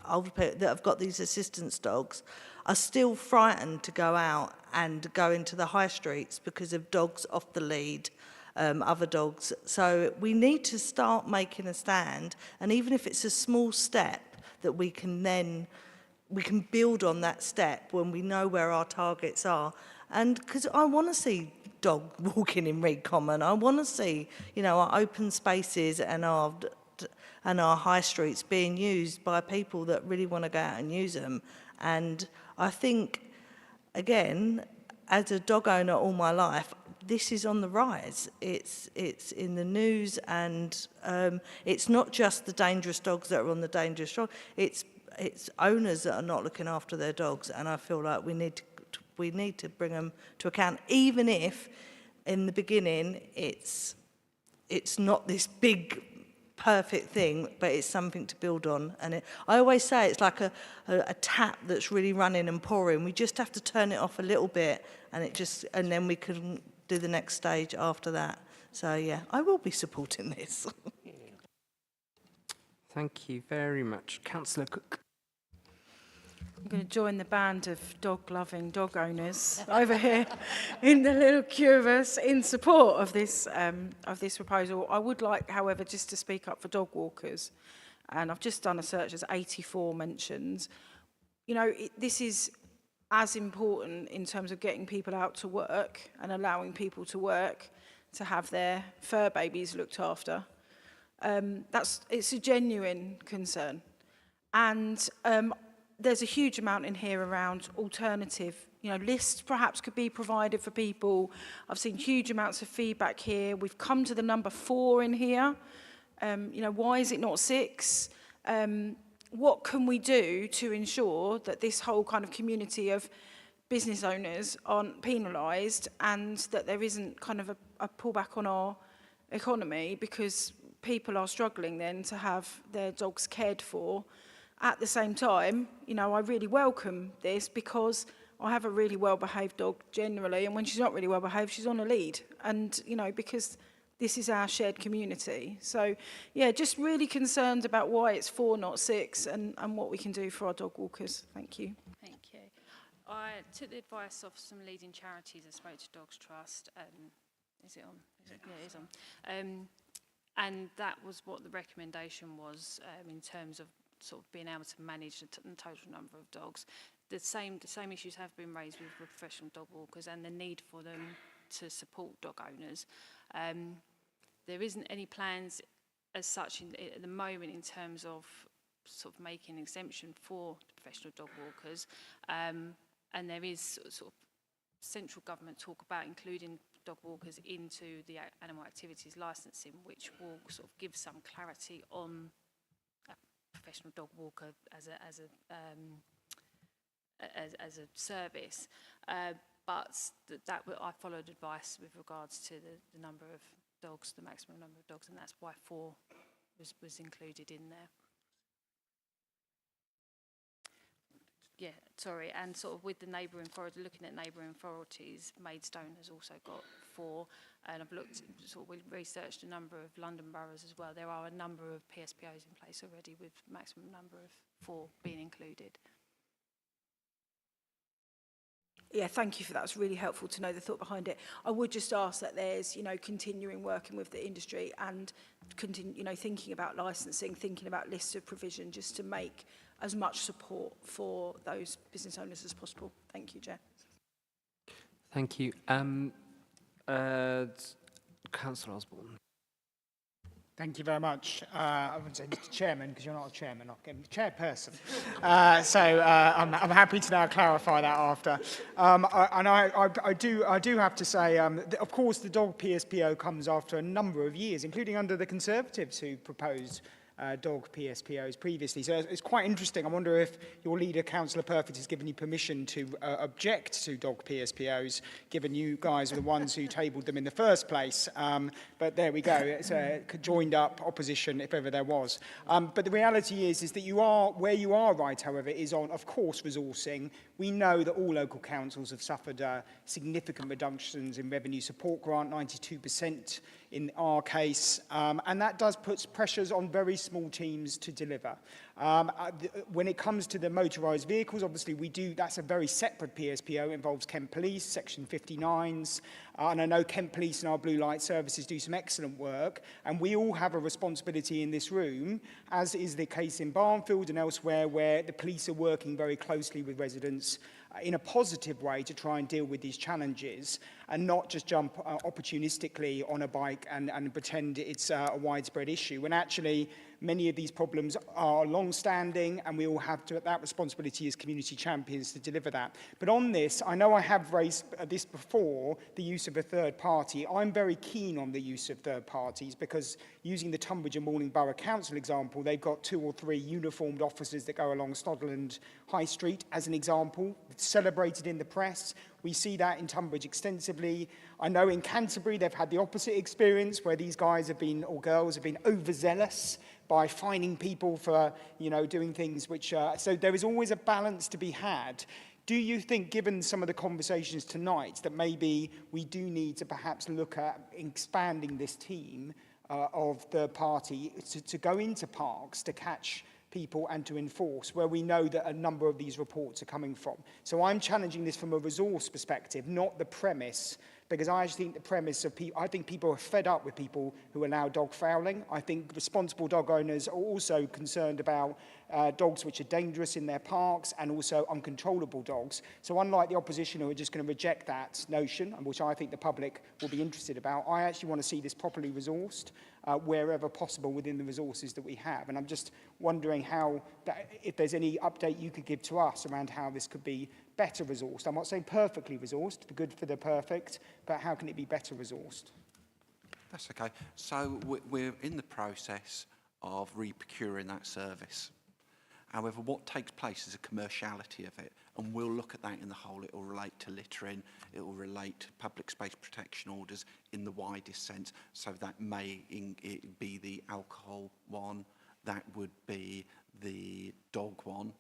older people that have got these assistance dogs are still frightened to go out and go into the high streets because of dogs off the lead, other dogs. So we need to start making a stand, and even if it's a small step that we can build on that step when we know where our targets are. And because I want to see dog walking in Reed Common, I want to see, you know, our open spaces and our high streets being used by people that really want to go out and use them. And I think, again, as a dog owner all my life, this is on the rise. It's in the news, and it's not just the dangerous dogs that are on the dangerous dog. It's owners that are not looking after their dogs, and I feel like we need to bring them to account, even if in the beginning it's not this big perfect thing, but it's something to build on. And I always say it's like a tap that's really running and pouring. We just have to turn it off a little bit, and then we can do the next stage after that. So yeah, I will be supporting this. Thank you very much. Councillor Cook. I'm going to join the band of dog-loving dog owners over here in the little queue of us in support of this proposal. I would like, however, just to speak up for dog walkers. And I've just done a search, there's 84 mentions. You know, this is as important in terms of getting people out to work and allowing people to work to have their fur babies looked after. It's a genuine concern. And there's a huge amount in here around alternative, you know, lists perhaps could be provided for people. I've seen huge amounts of feedback here. We've come to the number 4 in here. You know, why is it not 6? What can we do to ensure that this whole kind of community of business owners aren't penalised, and that there isn't kind of a pullback on our economy because people are struggling then to have their dogs cared for? At the same time, you know, I really welcome this because I have a really well-behaved dog generally, and when she's not really well-behaved, she's on a lead. And, you know, because this is our shared community. So, yeah, just really concerned about why it's 4, not 6, and what we can do for our dog walkers. Thank you. Thank you. I took the advice of some leading charities. I spoke to Dogs Trust. Is it on? Yeah, it is on. And that was what the recommendation was in terms of sort of being able to manage the total number of dogs. The same issues have been raised with professional dog walkers and the need for them to support dog owners. There isn't any plans as such at the moment in terms of sort of making an exemption for professional dog walkers, and there is sort of central government talk about including dog walkers into the animal activities licensing, which will sort of give some clarity on a professional dog walker as a service. But I followed advice with regards to the number of dogs, the maximum number of dogs, and that's why 4 was included in there. Yeah, sorry, and sort of with the neighbouring authority, looking at neighbouring authorities, Maidstone has also got 4, and I've looked, sort of researched a number of London boroughs as well. There are a number of PSPOs in place already with maximum number of 4 being included. Yeah, thank you for that. It's really helpful to know the thought behind it. I would just ask that there's, you know, continuing working with the industry and thinking about licensing, thinking about lists of provision, just to make as much support for those business owners as possible. Thank you, Chair. Thank you. Councillor Osborne. Thank you very much. I wouldn't say Mr. Chairman, because you're not a chairman, I'm chairperson. I'm happy to now clarify that after. I do have to say, of course, the dog PSPO comes after a number of years, including under the Conservatives who proposed dog PSPOs previously. So it's quite interesting. I wonder if your leader, Councillor Perfect, has given you permission to object to dog PSPOs, given you guys are the ones who tabled them in the first place. But there we go. It's a joined up opposition, if ever there was. But the reality is that you are, where you are right, however, is on, of course, resourcing. We know that all local councils have suffered significant reductions in revenue support grant, 92% in our case, and that does put pressures on very small teams to deliver. When it comes to the motorised vehicles, obviously we do, that's a very separate PSPO, involves Kent Police, Section 59s, and I know Kent Police and our blue light services do some excellent work, and we all have a responsibility in this room, as is the case in Barnfield and elsewhere, where the police are working very closely with residents in a positive way to try and deal with these challenges and not just jump opportunistically on a bike and pretend it's a widespread issue, when actually many of these problems are long-standing and we all have that responsibility as community champions to deliver that. But on this, I know I have raised this before, the use of a third party. I'm very keen on the use of third parties because using the Tunbridge and Morning Borough Council example, they've got 2 or 3 uniformed officers that go along Snodland High Street as an example. It's celebrated in the press. We see that in Tunbridge extensively. I know in Canterbury they've had the opposite experience where these guys have been, or girls have been, overzealous by fining people for, doing things which so there is always a balance to be had. Do you think, given some of the conversations tonight, that maybe we do need to perhaps look at expanding this team of third party to go into parks to catch people and to enforce, where we know that a number of these reports are coming from? So I'm challenging this from a resource perspective, not the premise, because I actually think the premise of people, I think people are fed up with people who allow dog fouling. I think responsible dog owners are also concerned about dogs which are dangerous in their parks and also uncontrollable dogs. So unlike the opposition who are just going to reject that notion, which I think the public will be interested about, I actually want to see this properly resourced wherever possible within the resources that we have. And I'm just wondering how, if there's any update you could give to us around how this could be better resourced. I'm not saying perfectly resourced, the good for the perfect, but how can it be better resourced? That's okay. So we're in the process of re-procuring that service. However, what takes place is a commerciality of it, and we'll look at that in the whole. It will relate to littering, it will relate to public space protection orders in the widest sense. So that may be the alcohol one, that would be the dog one.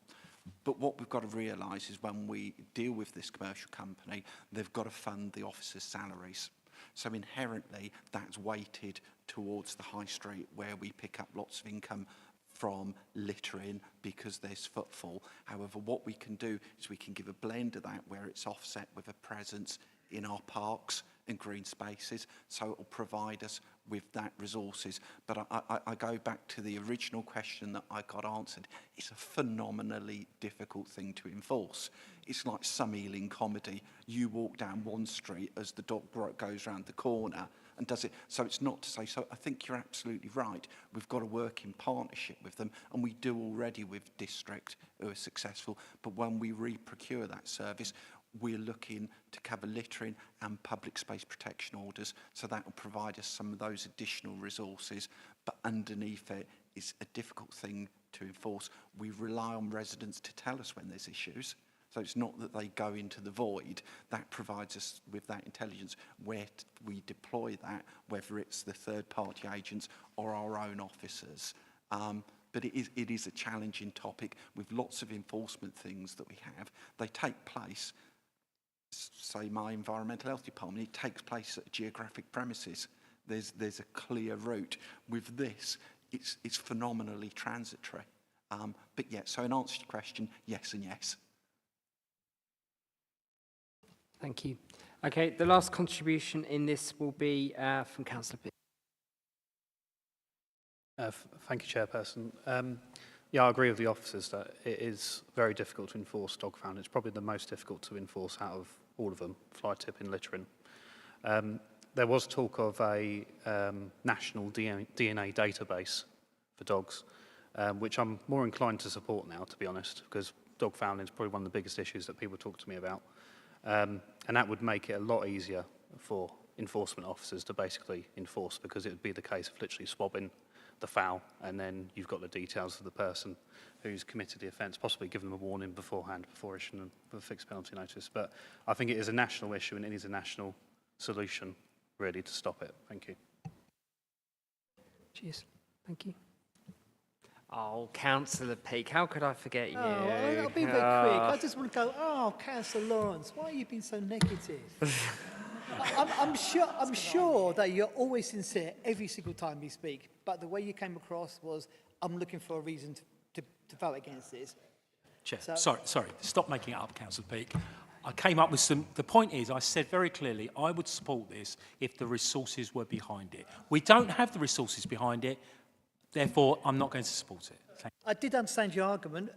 But what we've got to realise is when we deal with this commercial company, they've got to fund the officers' salaries. So inherently, that's weighted towards the high street where we pick up lots of income from littering because there's footfall. However, what we can do is we can give a blend of that where it's offset with a presence in our parks and green spaces, so it will provide us with that resources. But I go back to the original question that I got answered. It's a phenomenally difficult thing to enforce. It's like some Ealing comedy. You walk down one street as the dog goes round the corner and does it. So it's not to say, so I think you're absolutely right. We've got to work in partnership with them, and we do already with district who are successful. But when we re-procure that service, we're looking to cover littering and public space protection orders, so that will provide us some of those additional resources, but underneath it is a difficult thing to enforce. We rely on residents to tell us when there's issues, so it's not that they go into the void. That provides us with that intelligence where we deploy that, whether it's the third-party agents or our own officers. But it is a challenging topic with lots of enforcement things that we have. They take place, say my environmental health department, it takes place at geographic premises. There's a clear route. With this, it's phenomenally transitory. But yeah, so in answer to your question, yes and yes. Thank you. Okay, the last contribution in this will be from Councillor Pitt. Thank you, Chairperson. Yeah, I agree with the officers that it is very difficult to enforce dog found. It's probably the most difficult to enforce out of all of them, fly tipping, littering. There was talk of a national DNA database for dogs, which I'm more inclined to support now, to be honest, because dog founding is probably one of the biggest issues that people talk to me about. And that would make it a lot easier for enforcement officers to basically enforce, because it would be the case of literally swabbing the fowl, and then you've got the details of the person who's committed the offence, possibly give them a warning beforehand before issuing a fixed penalty notice. But I think it is a national issue, and it is a national solution, really, to stop it. Thank you. Cheers. Thank you. Oh, Councillor Peake, how could I forget you? Oh, I'll be very quick. I just want to go, oh, Councillor Lawrence, why have you been so negative? I'm sure that you're always sincere every single time you speak, but the way you came across was, I'm looking for a reason to vote against this. Chair, sorry, stop making it up, Councillor Peake. I came up with the point is, I said very clearly, I would support this if the resources were behind it. We don't have the resources behind it, therefore I'm not going to support it. Thank you. I did understand your argument.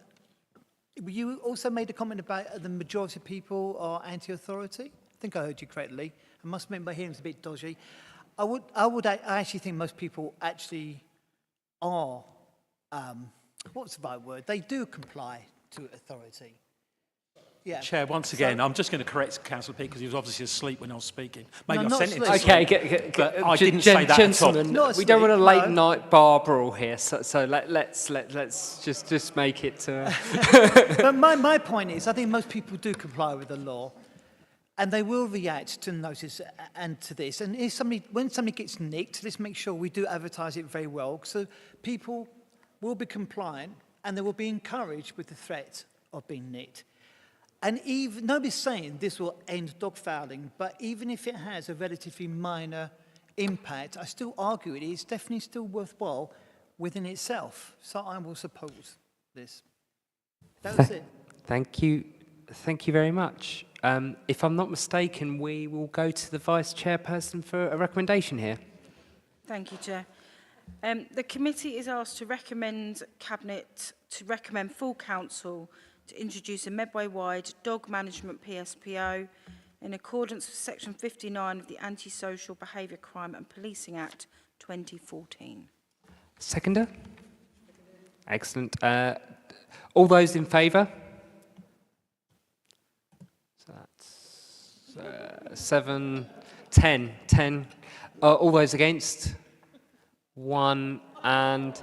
You also made a comment about the majority of people are anti-authority. I think I heard you correctly. I must admit my hearing's a bit dodgy. I actually think most people actually are, what's the right word? They do comply to authority. Yeah. Chair, once again, I'm just going to correct Councillor Peake because he was obviously asleep when I was speaking. Maybe No, I sent him to Okay, sleep, but I didn't say that at all. Gentlemen, we don't want a late night bar brawl here, so let's just make it. But my point is, I think most people do comply with the law, and they will react to notice and to this. And when somebody gets nicked, let's make sure we do advertise it very well, so people will be compliant and they will be encouraged with the threat of being nicked. And even nobody's saying this will end dog fouling, but even if it has a relatively minor impact, I still argue it is definitely still worthwhile within itself. So I will support this. That was it. Thank you very much. If I'm not mistaken, we will go to the Vice Chairperson for a recommendation here. Thank you, Chair. The committee is asked to recommend Cabinet to recommend full council to introduce a Medway-wide dog management PSPO in accordance with Section 59 of the Anti-Social Behaviour Crime and Policing Act 2014. Seconder? Excellent. All those in favour? So that's 7, 10. All those against? 1 and...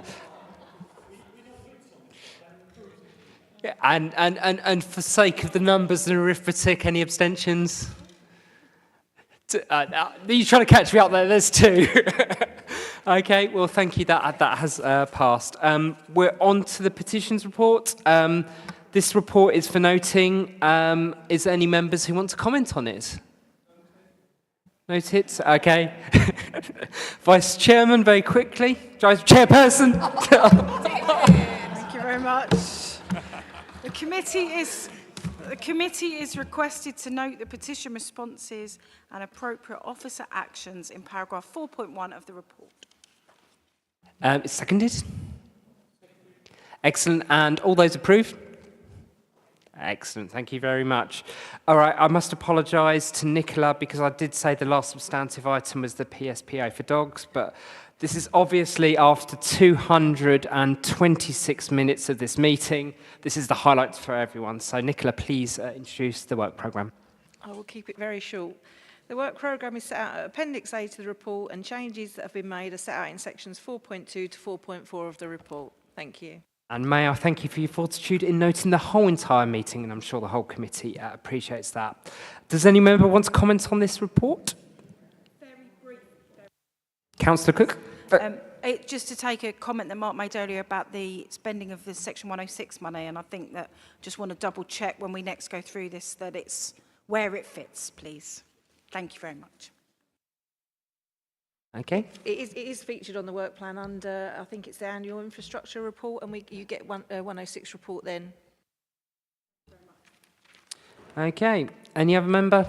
Yeah, and for sake of the numbers and arithmetic, any abstentions? You're trying to catch me up there, there's 2. Okay, well, thank you, that has passed. We're on to the petitions report. This report is for noting. Is there any members who want to comment on it? Note it, okay. Vice Chairman, very quickly. Chairperson. Thank you very much. The committee is requested to note the petition responses and appropriate officer actions in paragraph 4.1 of the report. It's seconded. Excellent. And all those approved? Excellent. Thank you very much. All right, I must apologise to Nicola because I did say the last substantive item was the PSPO for dogs, but this is obviously after 226 minutes of this meeting. This is the highlights for everyone. So Nicola, please introduce the work programme. I will keep it very short. The work programme is set out at Appendix A to the report, and changes that have been made are set out in sections 4.2 to 4.4 of the report. Thank you. And may I thank you for your fortitude in noting the whole entire meeting, and I'm sure the whole committee appreciates that. Does any member want to comment on this report? Very brief. Councillor Cook? Just to take a comment that Mark made earlier about the spending of the Section 106 money, and I think that just want to double check when we next go through this that it's where it fits, please. Thank you very much. Okay. It is featured on the work plan under, I think it's the annual infrastructure report, and you get a 106 report then. Okay. Any other member?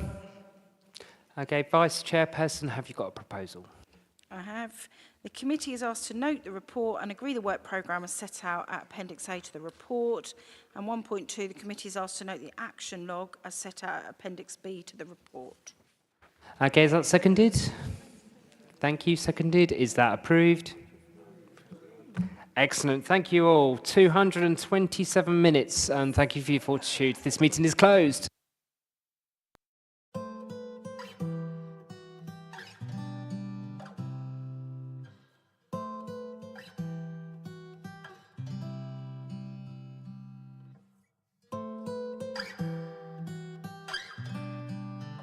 Okay. Vice Chairperson, have you got a proposal? I have. The committee is asked to note the report and agree the work programme as set out at Appendix A to the report. And 1.2, the committee is asked to note the action log as set out at Appendix B to the report. Okay, is that seconded? Thank you, seconded. Is that approved? Excellent. Thank you all. 227 minutes, and thank you for your fortitude. This meeting is closed.